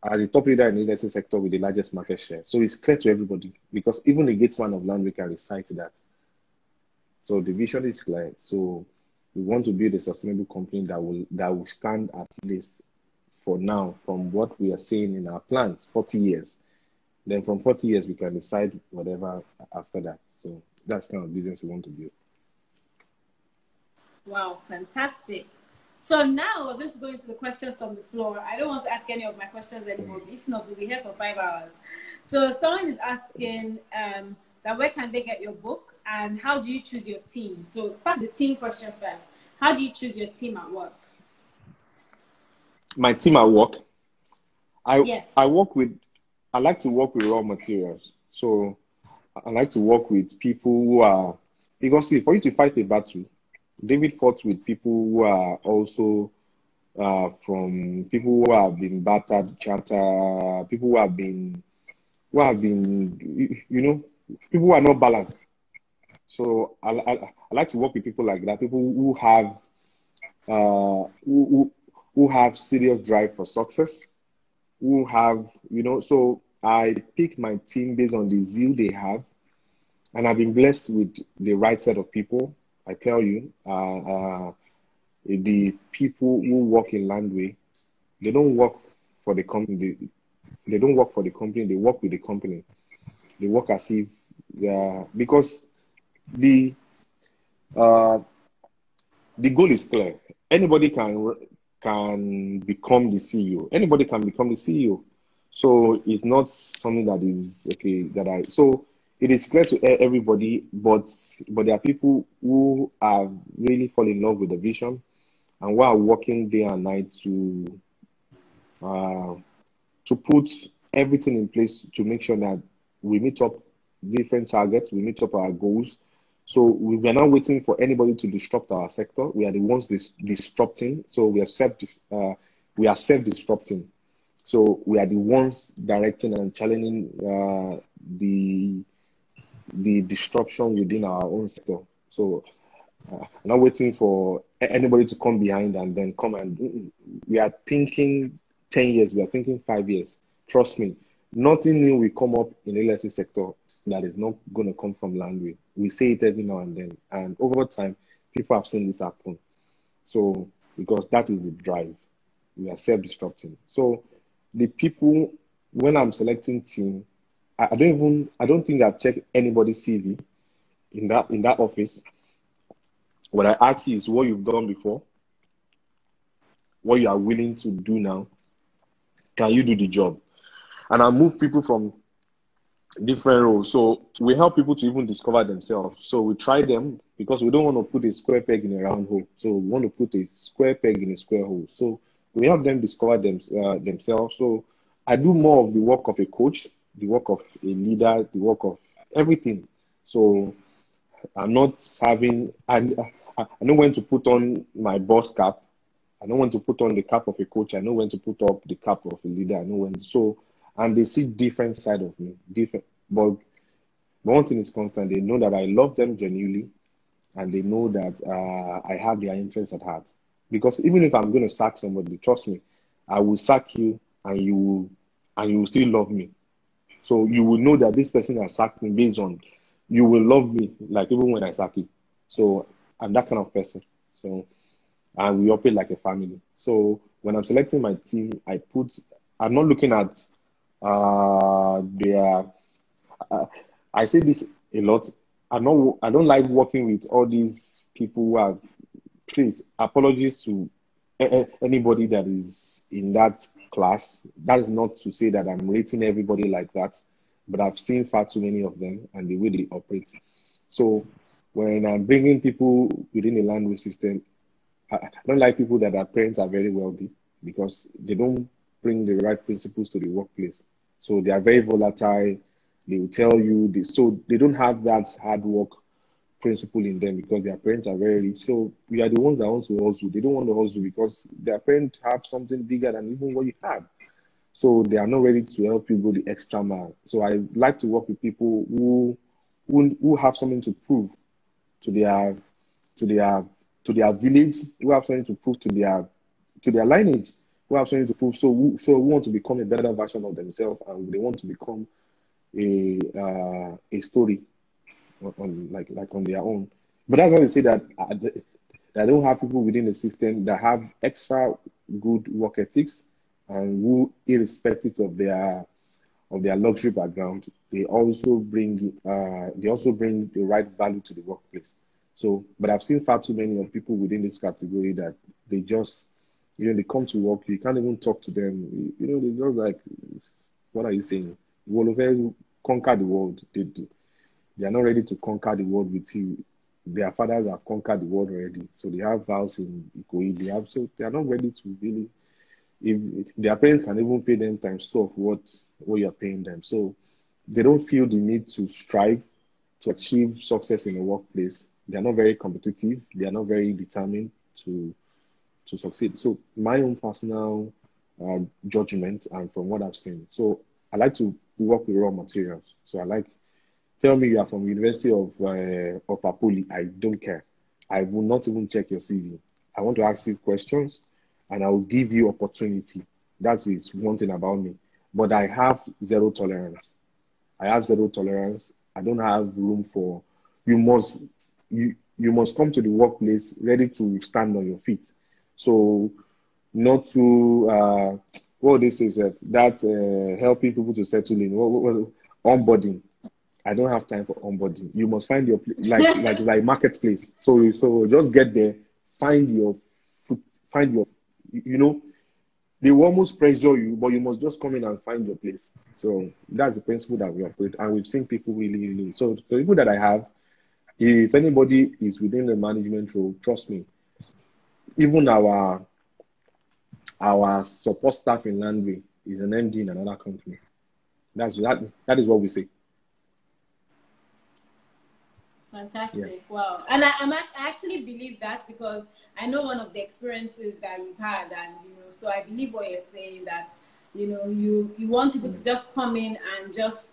as a top leader in the industry sector with the largest market share. So it's clear to everybody because even a gatesman of land we can recite that. So the vision is clear. So we want to build a sustainable company that will stand at least for now from what we are seeing in our plans, 40 years. Then from 40 years we can decide whatever after that. So that's kind of business we want to build. Wow, fantastic. So now we're going to go into the questions from the floor. I don't want to ask any of my questions anymore. If not, we'll be here for 5 hours. So someone is asking that where can they get your book and how do you choose your team? So start the team question first. How do you choose your team at work? My team at work, Yes. I like to work with raw materials. So I like to work with people who are, because see, for you to fight a battle, David fought with people who are also from people who have been battered, chatter, people you know, people who are not balanced. So I like to work with people like that, people who have who have serious drive for success, who have, so I pick my team based on the zeal they have, and I've been blessed with the right set of people. I tell you, the people who work in Landway, they don't work for the company. They don't work for the company. They work with the company. They work as if, because the uh, the goal is clear. Anybody can become the CEO. Anybody can become the CEO. So it's not something that is okay that I so it is clear to everybody, but there are people who are really fall in love with the vision and who are working day and night uh, to put everything in place to make sure that we meet up different targets, we meet up our goals. So we are not waiting for anybody to disrupt our sector. We are the ones disrupting. So we are self-disrupting. So we are the ones directing and challenging the disruption within our own sector. So I'm not waiting for anybody to come behind and then come and we are thinking 10 years, we are thinking 5 years. Trust me, nothing new will come up in the real estate sector that is not going to come from Landway. We say it every now and then. And over time, people have seen this happen. So, because that is the drive, we are self-destructing. So, the people, when I'm selecting team, I don't think I've checked anybody's CV in that office. What I ask you is what you've done before, what you are willing to do now. Can you do the job? And I move people from different roles. So we help people to even discover themselves. So we try them because we don't want to put a square peg in a round hole. So we want to put a square peg in a square hole. So we help them discover themselves. So I do more of the work of a coach, the work of a leader, the work of everything. So I'm not having, I know when to put on my boss cap. I know when to put on the cap of a coach. I know when to put up the cap of a leader. I know when. So, and they see different side of me, different. But one thing is constant. They know that I love them genuinely, and they know that I have their interests at heart. Because even if I'm going to sack somebody, trust me, I will sack you, and you will still love me. So you will know that this person has sacked me based on you will love me, like even when I sack you. So I'm that kind of person. So and we operate like a family. So when I'm selecting my team, I'm not looking at their. I say this a lot. I don't like working with all these people who have. Please, apologies to anybody that is in that class. That is not to say that I'm rating everybody like that, but I've seen far too many of them and the way they operate. So when I'm bringing people within the landway system, I don't like people that their parents are very wealthy because they don't bring the right principles to the workplace. So they are very volatile. They will tell you this. So they don't have that hard work principle in them because their parents are very rich. So we are the ones that want to hustle. They don't want to hustle because their parents have something bigger than even what you have. So they are not ready to help you go the extra mile. So I like to work with people who have something to prove to their to their to their village, who have something to prove to their lineage, who have something to prove. So who want to become a better version of themselves, and they want to become a story on like on their own. But that's why they say that I don't have people within the system that have extra good work ethics and who, irrespective of their luxury background, they also bring the right value to the workplace. So, but I've seen far too many of people within this category that they just, they come to work, you can't even talk to them. They just like, what are you saying? You will ever conquer the world. They are not ready to conquer the world with you. Their fathers have conquered the world already. So they have vows in Ikoyi. So they are not ready to really, if their parents can even pay them times two of what you're paying them. So they don't feel the need to strive to achieve success in the workplace. They are not very competitive. They are not very determined to succeed. So my own personal judgment and from what I've seen. So I like to work with raw materials. So I like, tell me you are from University of Apoli. I don't care. I will not even check your CV. I want to ask you questions and I will give you opportunity. That is one thing about me. But I have zero tolerance. I have zero tolerance. I don't have room for, you must come to the workplace ready to stand on your feet. So not to, what this is, that helping people to settle in, onboarding. I don't have time for onboarding. You must find your place, like marketplace. So just get there, find your, they will almost pressure you, but you must just come in and find your place. So that's the principle that we operate, and we've seen people really. So the people that I have, if anybody is within the management role, trust me, even our support staff in Landway is an MD in another company. That is what we say. Fantastic. Yeah. Wow. And I actually believe that because I know one of the experiences that you've had, and so I believe what you're saying, that you want people to just come in and just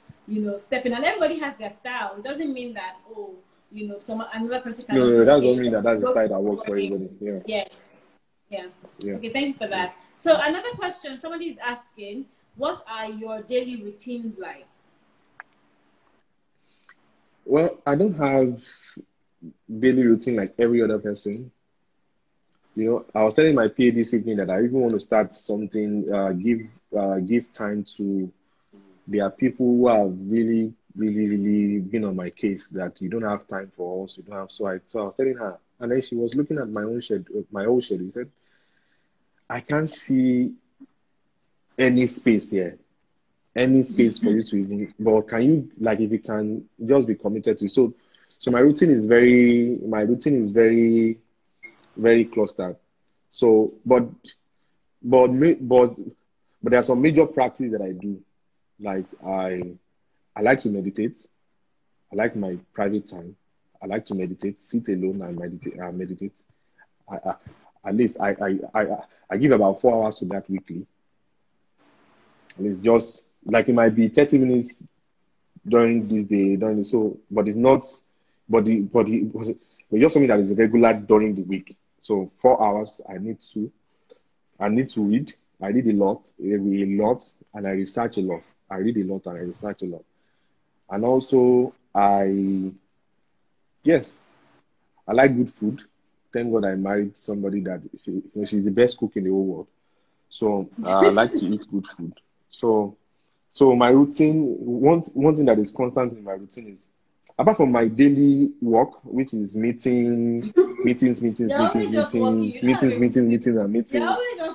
step in, and everybody has their style. It doesn't mean that another person can. No, that doesn't mean that that's the style that works for everybody. Yeah. Yes. Yeah. Okay, thank you for that. So another question, somebody is asking, what are your daily routines like? Well, I don't have daily routine like every other person. I was telling my PA this evening that I even want to start something, give time to, there are people who have really, really, really been on my case that you don't have time for us, you don't have, so I was telling her, and then she was looking at my old schedule, she said, I can't see any space here. Any space for you to even, but can you, like, if you can just be committed to, so my routine is very, very clustered. So, but there are some major practices that I do. Like I like to meditate. I like my private time. I like to meditate, sit alone and meditate. At least I give about 4 hours to that weekly. And it's just like, it might be 30 minutes during this day, but it's not, but just something that is regular during the week. So 4 hours, I need to read. I read a lot, and I research a lot. I read a lot and I research a lot. And also, I like good food. Thank God I married somebody that she's the best cook in the whole world. So I like to eat good food. So my routine, one thing that is constant in my routine is, apart from my daily work, which is meetings. You're always just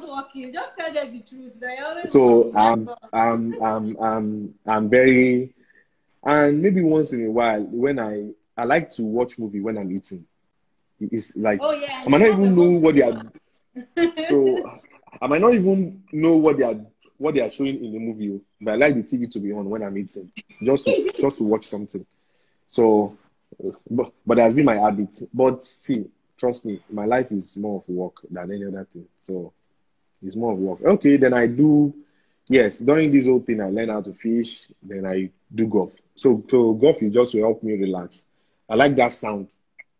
walking. Just tell them the truth. So I'm very, and maybe once in a while when I like to watch movie when I'm eating. It's like Oh yeah, I might you not have a even know home what they are. cinema. So I might not even know what they are showing in the movie, but I like the TV to be on when I'm eating, just to watch something. So, but that's been my habit. But see, trust me, my life is more of work than any other thing. So it's more of work. Okay, then I do. Yes, during this whole thing, I learn how to fish. Then I do golf. So golf is just to help me relax. I like that sound.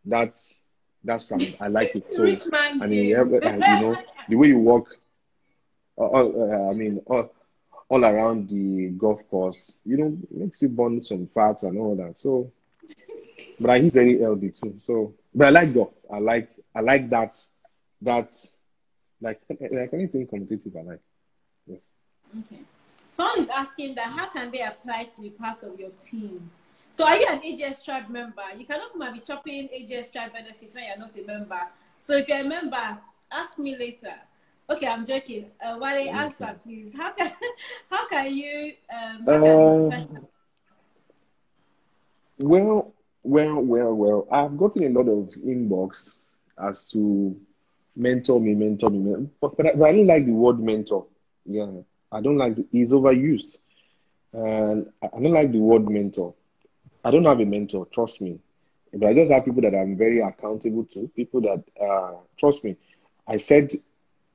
That's that sound. I like it. So Rich man I mean, yeah, game. you know, the way you walk. I mean, all around the golf course, makes you burn some fat and all that. So, but I eat very healthy too. So, but I like golf. I like that's like anything competitive. I like. Yes. Okay. Someone is asking that how can they apply to be part of your team? So are you an AGS tribe member? You cannot come and be chopping AGS tribe benefits when you're not a member. So if you're a member, ask me later. Okay, I'm joking. Wale, Okay. answer please. How can the Uh, person? well. I've gotten a lot of inbox as to mentor me. But I don't like the word mentor. Yeah, I don't like it's overused. And I don't like the word mentor. I don't have a mentor, trust me. But I just have people that I'm very accountable to, people that trust me. I said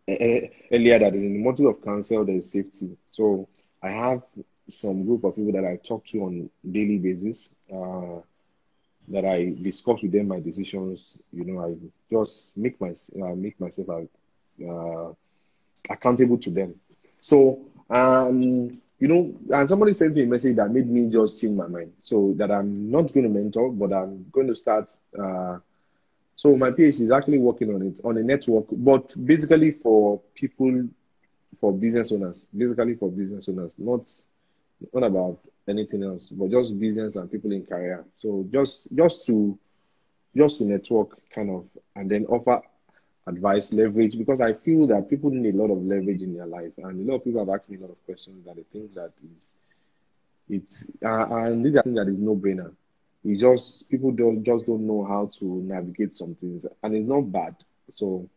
earlier that is in the motive of counsel, there is safety. So I have some group of people that I talk to on a daily basis, that I discuss with them my decisions. I just make myself uh, accountable to them. So, and somebody sent me a message that made me just change my mind. So that I'm not going to mentor, but I'm going to start. So my PhD is actually working on it on a network, but basically for people, for business owners, not about anything else, but just business and people in career. So just to network kind of, and then offer advice, leverage, because I feel that people need a lot of leverage in their life, and a lot of people have asked me a lot of questions that they think that is it's and these are things that is no brainer. It's just people don't know how to navigate some things, and it's not bad. So,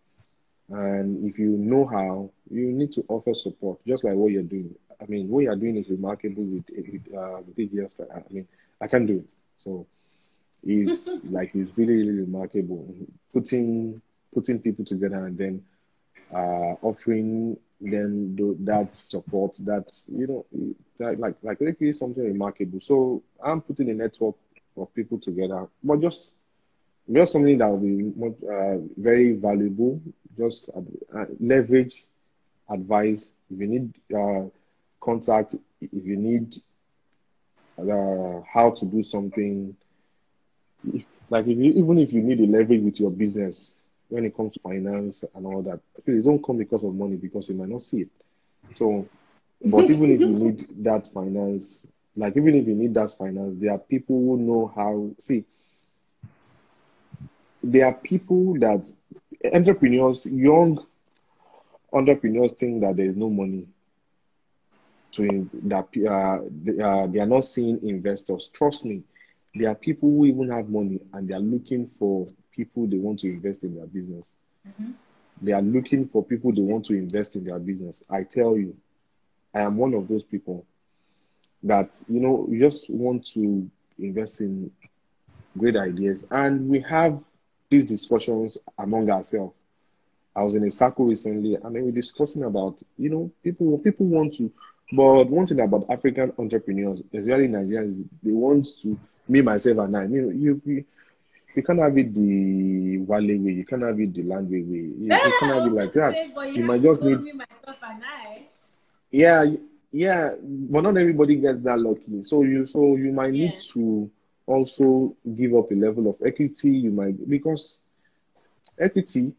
and if you know how, you need to offer support, just like what you're doing. I mean, what you're doing is remarkable with AGS. I mean, I can do it. So it's really, really remarkable. Putting people together and then offering them that support, that really something remarkable. So I'm putting a network of people together, but just something that will be very valuable. Just leverage, advice. If you need contact, if you need how to do something, even if you need a leverage with your business when it comes to finance and all that, please don't come because of money, because you might not see it. So, but even if you need that finance, there are people who know how. See, there are people that young entrepreneurs think that there is no money they are not seeing investors. Trust me, there are people who even have money and they are looking for people they want to invest in their business. They are looking for people they want to invest in their business. I tell you, I am one of those people that, you just want to invest in great ideas. And we have these discussions among ourselves. I was in a circle recently, and they were discussing about, people want to, but one thing about African entrepreneurs, especially Nigerians, they want to, me, myself, and I, you can't have it the Wale way, you can't have it the Landway way, you can't I have it was like going to that. say, but you You have might to just follow need, me, myself, and I. yeah, yeah, but not everybody gets that lucky. So you might need Yes. to also give up a level of equity. You might, because equity.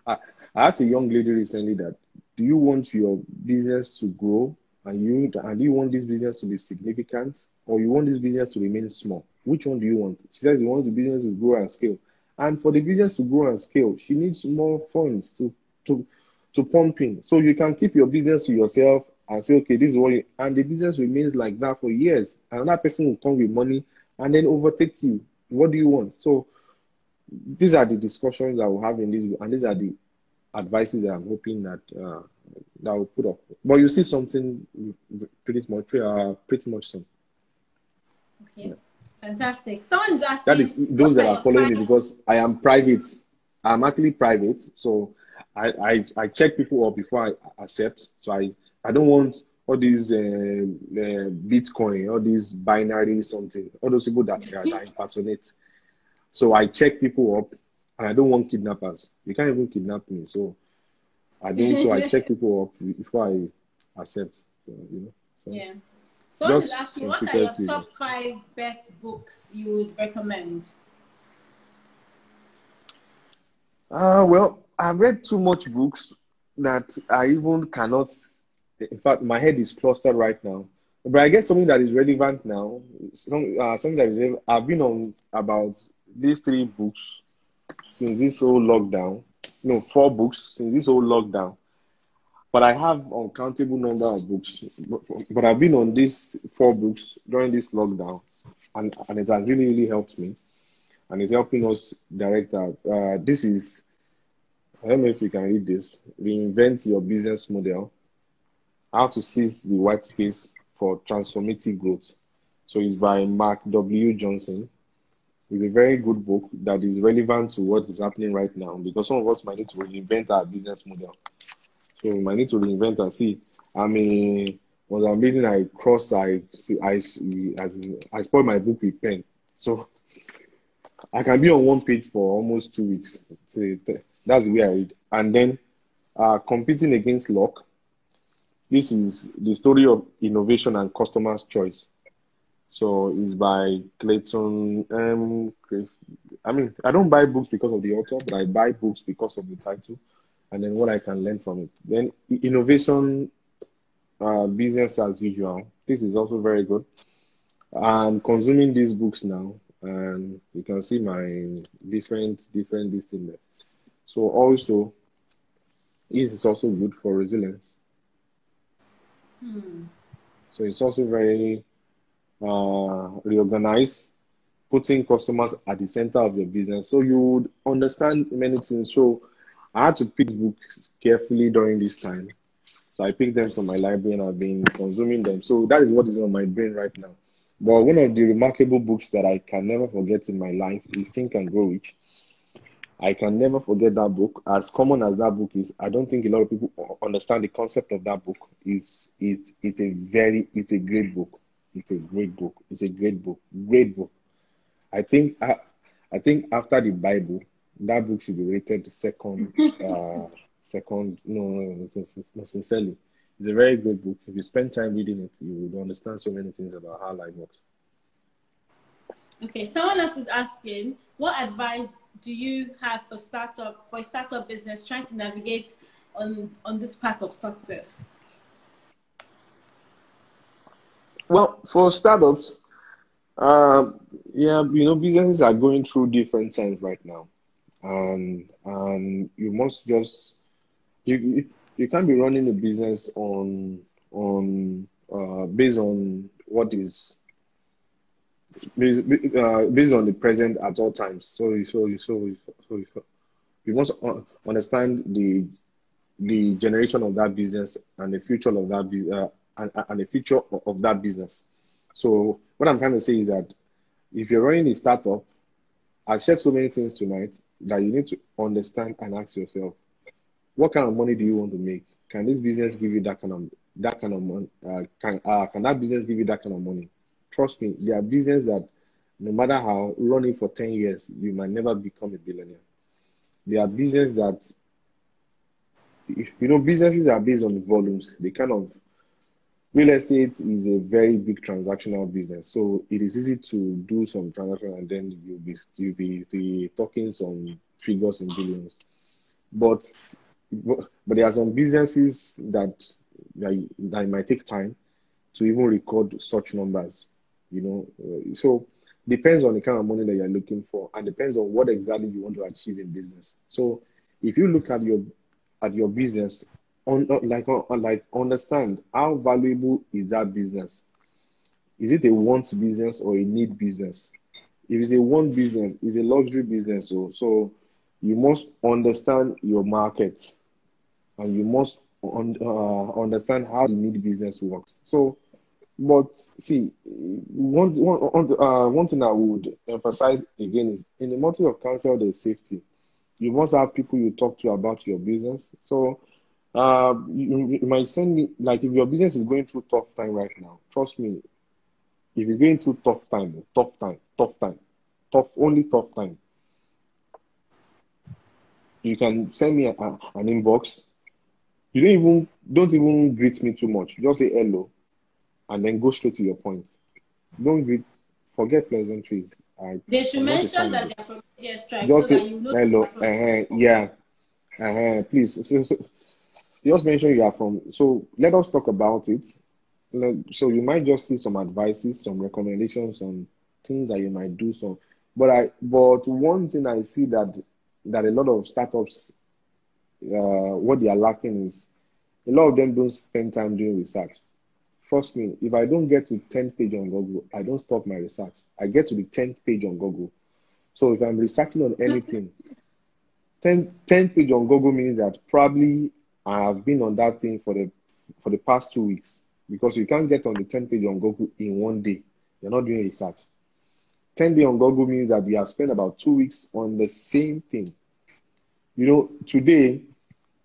I, I asked a young lady recently that, do you want your business to grow, and you want this business to be significant, or you want this business to remain small? Which one do you want? She says you want the business to grow and scale. And for the business to grow and scale, she needs more funds to to pump in. So you can keep your business to yourself and say, okay, this is what and the business remains like that for years. Another person will come with money and then overtake you. What do you want? So these are the discussions that we'll have in this, and these are the advices that I'm hoping that that will put up. But you see something pretty much soon. Okay, fantastic. Someone is That asking, is those what that are are your following me, five? because I am private. I'm actually private, so I check people up before I accept. So I don't want all these Bitcoin, all these binary something, all those people that impersonate. So I check people up, and I don't want kidnappers. You can't even kidnap me. So I don't. So I check people up before I accept. So, so Yeah. Someone is just asking, some what are your security reasons. top 5 best books you would recommend? Well, I've read too much books that I even cannot. In fact, my head is clustered right now. But I guess something that is relevant now. Something that is I've been on about these 3 books since this whole lockdown. No, 4 books since this whole lockdown. But I have uncountable number of books. But I've been on these 4 books during this lockdown, and it has really helped me, and it's helping us direct out. This is, I don't know if you can read this. Reinvent Your Business Model: How to Seize the White Space for Transformative Growth. So it's by Mark W. Johnson. It's a very good book that is relevant to what is happening right now, because some of us might need to reinvent our business model. So we might need to reinvent and see. I mean, when I'm reading, I cross, I spoil my book with pen. So I can be on one page for almost 2 weeks. So that's the way I read. And then Competing Against Luck. This is the story of innovation and customer's choice. So it's by Clayton Chris. I mean, I don't buy books because of the author, but I buy books because of the title and then what I can learn from it. Then innovation, business as usual. This is also very good. I'm consuming these books now, and you can see my different this thing there. So also, this is also good for resilience. So it's also very reorganized, putting customers at the center of your business. So you would understand many things. So I had to pick books carefully during this time. So I picked them from my library and I've been consuming them. So that is what is on my brain right now. But one of the remarkable books that I can never forget in my life is Think and Grow Rich. I can never forget that book. As common as that book is, I don't think a lot of people understand the concept of that book. It's a great book. It's a great book. It's a great book. Great book. I think I think after the Bible, that book should be rated second. Second, no, sincerely, it's a very great book. If you spend time reading it, you will understand so many things about how life works. Okay, someone else is asking, what advice do you have for a startup business trying to navigate on this path of success? Well, for startups, yeah, businesses are going through different times right now, and you must just you can't be running a business on based on what is based on the present at all times. You must understand the generation of that business and the future of that and the future of that business. So what I'm trying to say is that if you're running a startup, I've shared so many things tonight that you need to understand and ask yourself, what kind of money do you want to make? Can this business give you that kind of money? Can that business give you that kind of money? Trust me, there are businesses that no matter how running for 10 years, you might never become a billionaire. There are businesses that businesses are based on volumes. They kind of real estate is a very big transactional business, so it is easy to do some transaction and then you'll be talking some figures in billions. But there are some businesses that might take time to even record such numbers. So depends on the kind of money that you're looking for, and depends on what exactly you want to achieve in business. So if you look at your business, like understand how valuable is that business. Is it a want business or a need business? If it's a one business, it's a luxury business. So you must understand your market, and you must understand how the need business works. So, but see, one thing I would emphasize again is in the motive of counsel, there's safety. You must have people you talk to about your business. So, you might send me, like, if your business is going through tough time right now, trust me, if it's going through tough time, only tough time, you can send me an inbox. You don't even greet me too much. Just say hello and then go straight to your point. Don't greet, forget pleasantries. They should I'm not a mention fan of that it. they're from AGS tribe so Just that say you know hello. they're from. Yeah. Please. So you just mention you are from. So let us talk about it. So you might just see some advices, some recommendations on things that you might do. But one thing I see that a lot of startups, what they are lacking is a lot of them don't spend time doing research. Trust me, if I don't get to 10th page on Google, I don't stop my research. I get to the 10th page on Google. So if I'm researching on anything, 10th page on Google means that probably I have been on that thing for the past 2 weeks, because you can't get on the 10th page on Google in one day. You're not doing research. 10 day on Google means that you have spent about 2 weeks on the same thing. Today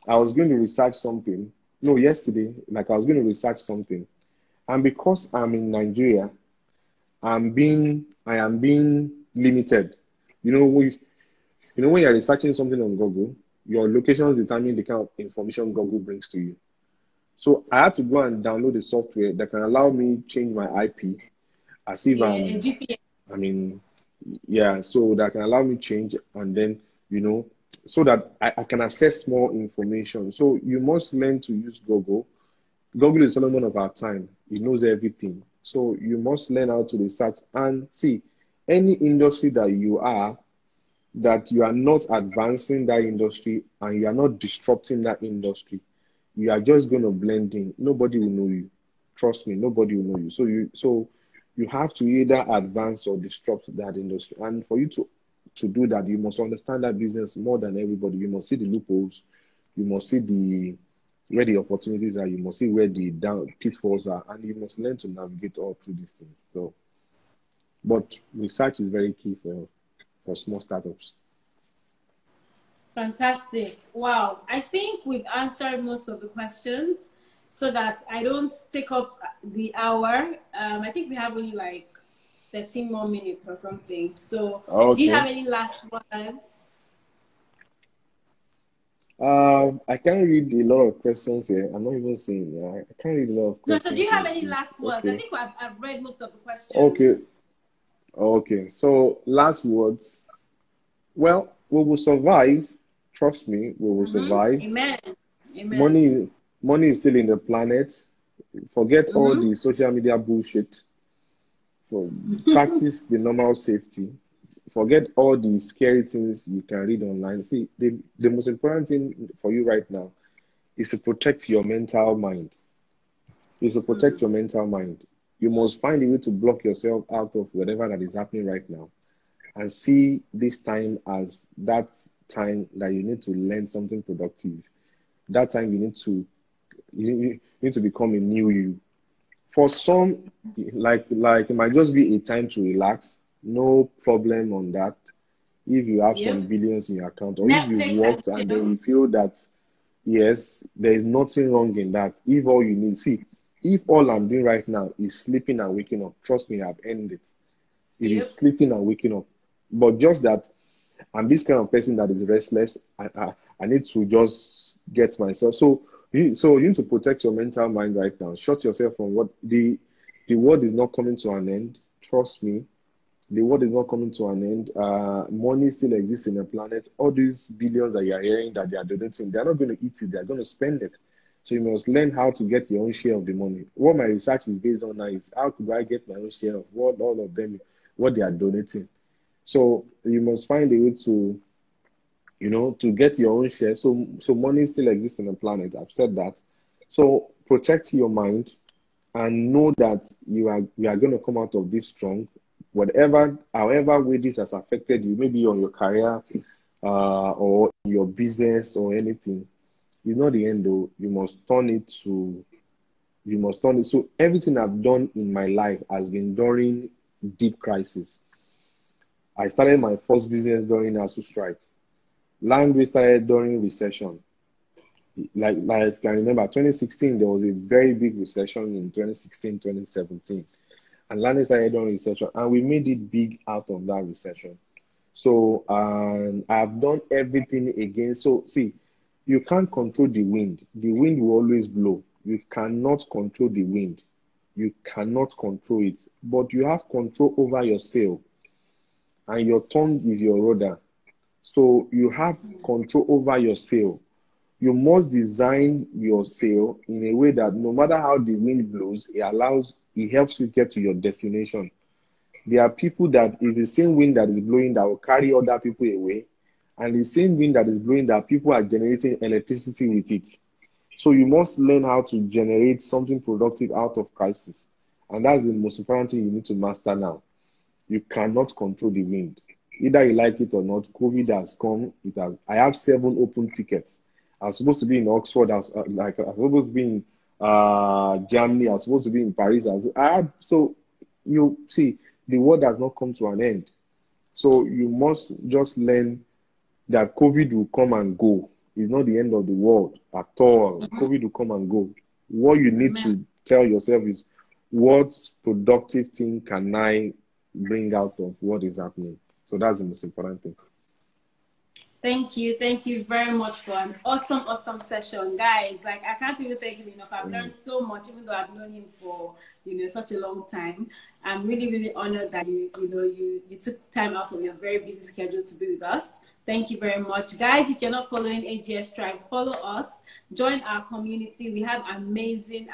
I was going to research something. No, yesterday, like I was going to research something. And because I'm in Nigeria, I am being limited. When you're researching something on Google, your locations determine the kind of information Google brings to you. So I had to go and download the software that can allow me change my IP as if Yeah, a VPN. so that can allow me change, and then, so that I can access more information. So you must learn to use Google. Google is Solomon of our time. He knows everything. So you must learn how to research and see any industry that you are not advancing that industry and you are not disrupting that industry. You are just going to blend in. Nobody will know you. Trust me, nobody will know you. So you have to either advance or disrupt that industry. And for you to do that, you must understand that business more than everybody. You must see the loopholes. You must see where the opportunities are. You must see where the pitfalls are, and you must learn to navigate all through these things. But research is very key for small startups. Fantastic. Wow. I think we've answered most of the questions so that I don't take up the hour. I think we have only like 13 more minutes or something. So, do you Okay. have any last words? I can't read a lot of questions here. I'm not even saying. I can't read a lot of No, so do questions you have here, any please. last words? I Okay. think I've read most of the questions. Okay. Okay. So last words. Well, we will survive. Trust me, we will survive. Amen. Amen. Money is still in the planet. Forget all Mm-hmm. the social media bullshit. Practice the normal safety. Forget all the scary things you can read online. See, the most important thing for you right now is to protect your mental mind. You must find a way to block yourself out of whatever that is happening right now, and see this time as that time that you need to learn something productive. That time you need to become a new you. For some, like it might just be a time to relax. No problem on that. If you have some Yep. billions in your account, or if you've Netflix and worked and then chill. you feel that, yes, there is nothing wrong in that. If all you need, see, if all I'm doing right now is sleeping and waking up, trust me, I've earned it. It is Yep. sleeping and waking up. But just that I'm this kind of person that is restless. I need to just get myself. So you need to protect your mental mind right now. Shut yourself from what the world is not coming to an end. Trust me, the world is not coming to an end. Money still exists in the planet. All these billions that you are hearing that they are donating, they are not going to eat it. They are going to spend it. So you must learn how to get your own share of the money. What my research is based on now is how could I get my own share of what all of them, what they are donating. So you must find a way to get your own share. So money still exists on the planet. I've said that. So protect your mind and know that you are going to come out of this strong. whatever, however way this has affected you, maybe on your career, or your business or anything, it's not the end though. You must turn it to, you must turn it. So everything I've done in my life has been during deep crisis. I started my first business during ASU strike. Language started during recession. Like I can remember 2016, there was a very big recession in 2016, 2017. And language started during recession. And we made it big out of that recession. So I've done everything again. So see, you can't control the wind. The wind will always blow. You cannot control the wind. You cannot control it. But you have control over your sail. And your tongue is your rudder. So you have control over your sail. You must design your sail in a way that no matter how the wind blows, it helps you get to your destination. There are people that is the same wind that is blowing that will carry other people away, and the same wind that is blowing that people are generating electricity with it. So you must learn how to generate something productive out of crisis. And that's the most important thing you need to master now. You cannot control the wind. Either you like it or not, COVID has come. I have 7 open tickets. I was supposed to be in Oxford. I was supposed to be in Germany. I was supposed to be in Paris. So you see, the world has not come to an end. So you must just learn that COVID will come and go. It's not the end of the world at all. COVID will come and go. What you need to tell yourself is, what productive thing can I bring out of what is happening? So that's the most important thing. Thank you. Thank you very much for an awesome session. Guys, like, I can't even thank him enough. I've learned so much, even though I've known him for, such a long time. I'm really honored that you took time out of your very busy schedule to be with us. Thank you very much. Guys, if you're not following AGS Tribe, follow us. Join our community. We have amazing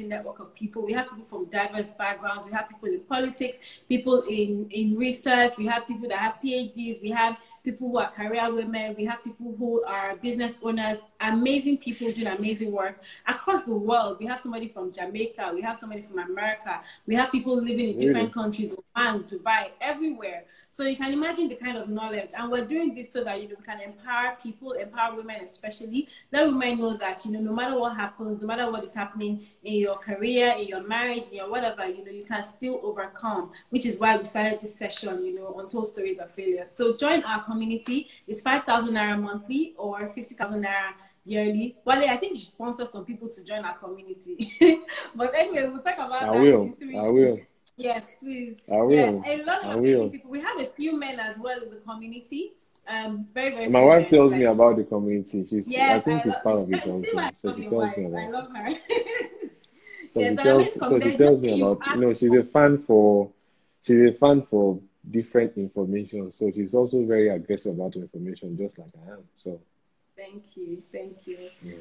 network of people. We have people from diverse backgrounds. We have people in politics, people in research. We have people that have PhDs. We have people who are career women. We have people who are business owners. Amazing people doing amazing work across the world. We have somebody from Jamaica. We have somebody from America. We have people living in different countries, Oman, Dubai, everywhere. So you can imagine the kind of knowledge. And we're doing this so that, we can empower people, empower women especially. Let women know that, no matter what happens, no matter what is happening in your career, in your marriage, in your whatever, you can still overcome, which is why we started this session, Untold Stories of Failure. So join our community. It's 5,000 Naira monthly or 50,000 Naira yearly. Wale, I think you should sponsor some people to join our community. But anyway, we'll talk about that in 3 I will. Yes, please. I will. Yeah, a lot of amazing people. We have a few men as well in the community. Very. My wife tells me about the community. Yes, I think she's part of it also. So she tells me about. I love her. So she tells me about. She's a fan for different information. So she's also very aggressive about information, just like I am. So. Thank you.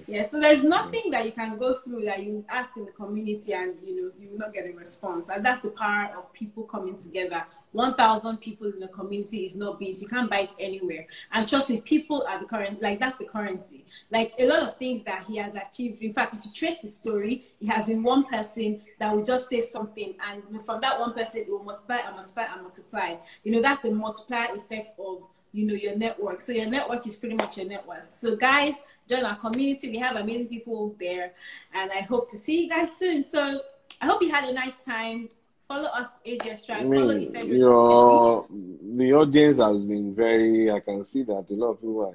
Yeah, so there's nothing that you can go through that you ask in the community and you will not get a response. And that's the power of people coming together. 1,000 people in the community is not beans. You can't buy it anywhere. And trust me, people are the currency. Like, that's the currency. Like, a lot of things that he has achieved. In fact, if you trace his story, it has been one person that will just say something, and from that one person, it will multiply and multiply and multiply. That's the multiplier effect of your network. So your network is pretty much your network. So guys, join our community. We have amazing people there, and I hope to see you guys soon. So I hope you had a nice time. Follow us, AGS Tribe. Follow Ife Durosinmi. The audience has been very. I can see that a lot of people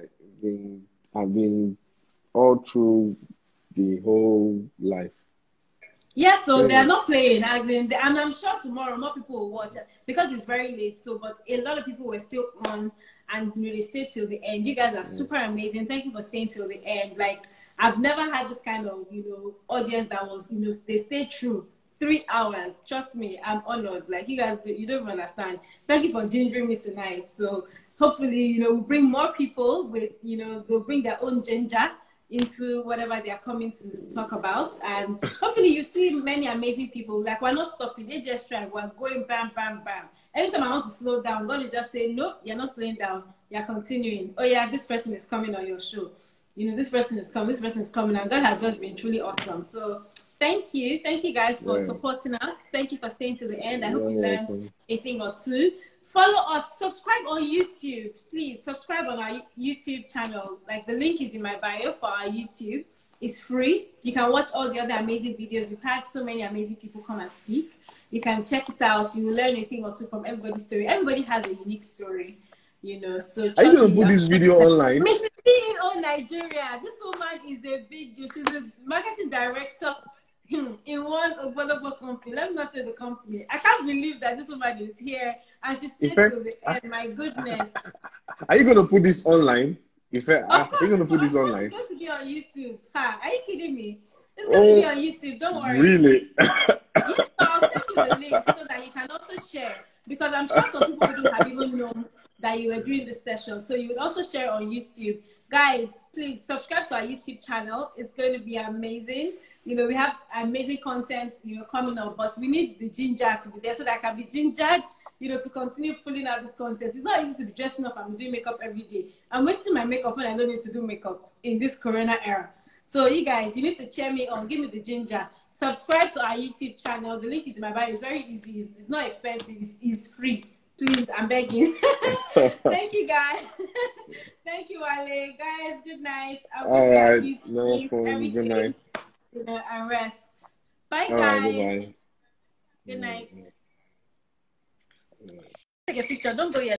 have been all through the whole life. Yeah, so they're not playing, and I'm sure tomorrow more people will watch because it's very late. So, but a lot of people were still on, and they stayed till the end. You guys are super amazing. Thank you for staying till the end. Like, I've never had this kind of audience that was they stayed through 3 hours. Trust me, I'm honored. Like, you guys, you don't even understand. Thank you for gingering me tonight. So hopefully, we'll bring more people with they'll bring their own ginger into whatever they are coming to talk about, and hopefully you see many amazing people. Like, we're not stopping. They just try. We're going bam. Anytime I want to slow down, I'm going to just say, no, you're not slowing down, you're continuing. Oh yeah, this person is coming on your show, this person is coming, and God has just been truly awesome. So Thank you. Thank you guys for Yeah. supporting us. Thank you for staying to the end. I hope You're you learned welcome. a thing or two. Follow us. Subscribe on YouTube. Please subscribe on our YouTube channel. Like, the link is in my bio for our YouTube. It's free. You can watch all the other amazing videos. We've had so many amazing people come and speak. You can check it out. You will learn a thing or two from everybody's story. Everybody has a unique story, you know. So Are you trust going to me, put I'm this sure. video online? Mrs. CEO Nigeria. This woman is a big deal. She's a marketing director in one Ogbonobo company. Let me not say the company. I can't believe that this woman is here and she stayed Ife, till the end. My goodness. are you going to put this online? Ife, Of are course, you going to put of this course, online? it's going to be on YouTube. Ha, are you kidding me? It's going to be Oh, on YouTube. Don't worry. really? Yes, so I'll send you the link so that you can also share. Because I'm sure some people wouldn't have even known that you were doing this session. So you would also share on YouTube. Guys, please subscribe to our YouTube channel. It's going to be amazing. You know, we have amazing content, you know, coming up, but we need the ginger to be there so that I can be gingered, you know, to continue pulling out this content. It's not easy to be dressing up and doing makeup every day. I'm wasting my makeup when I don't need to do makeup in this Corona era. So you guys, you need to cheer me on. Give me the ginger. Subscribe to our YouTube channel. The link is in my bio. It's very easy. It's not expensive. It's free. Please, I'm begging. Thank you, guys. Thank you, Wale. Guys, good night. I will All see right. you No sleep, problem. Good night. everything, you know, and rest. Bye, All right. guys. Bye-bye. Good night. Take a picture. Don't go yet.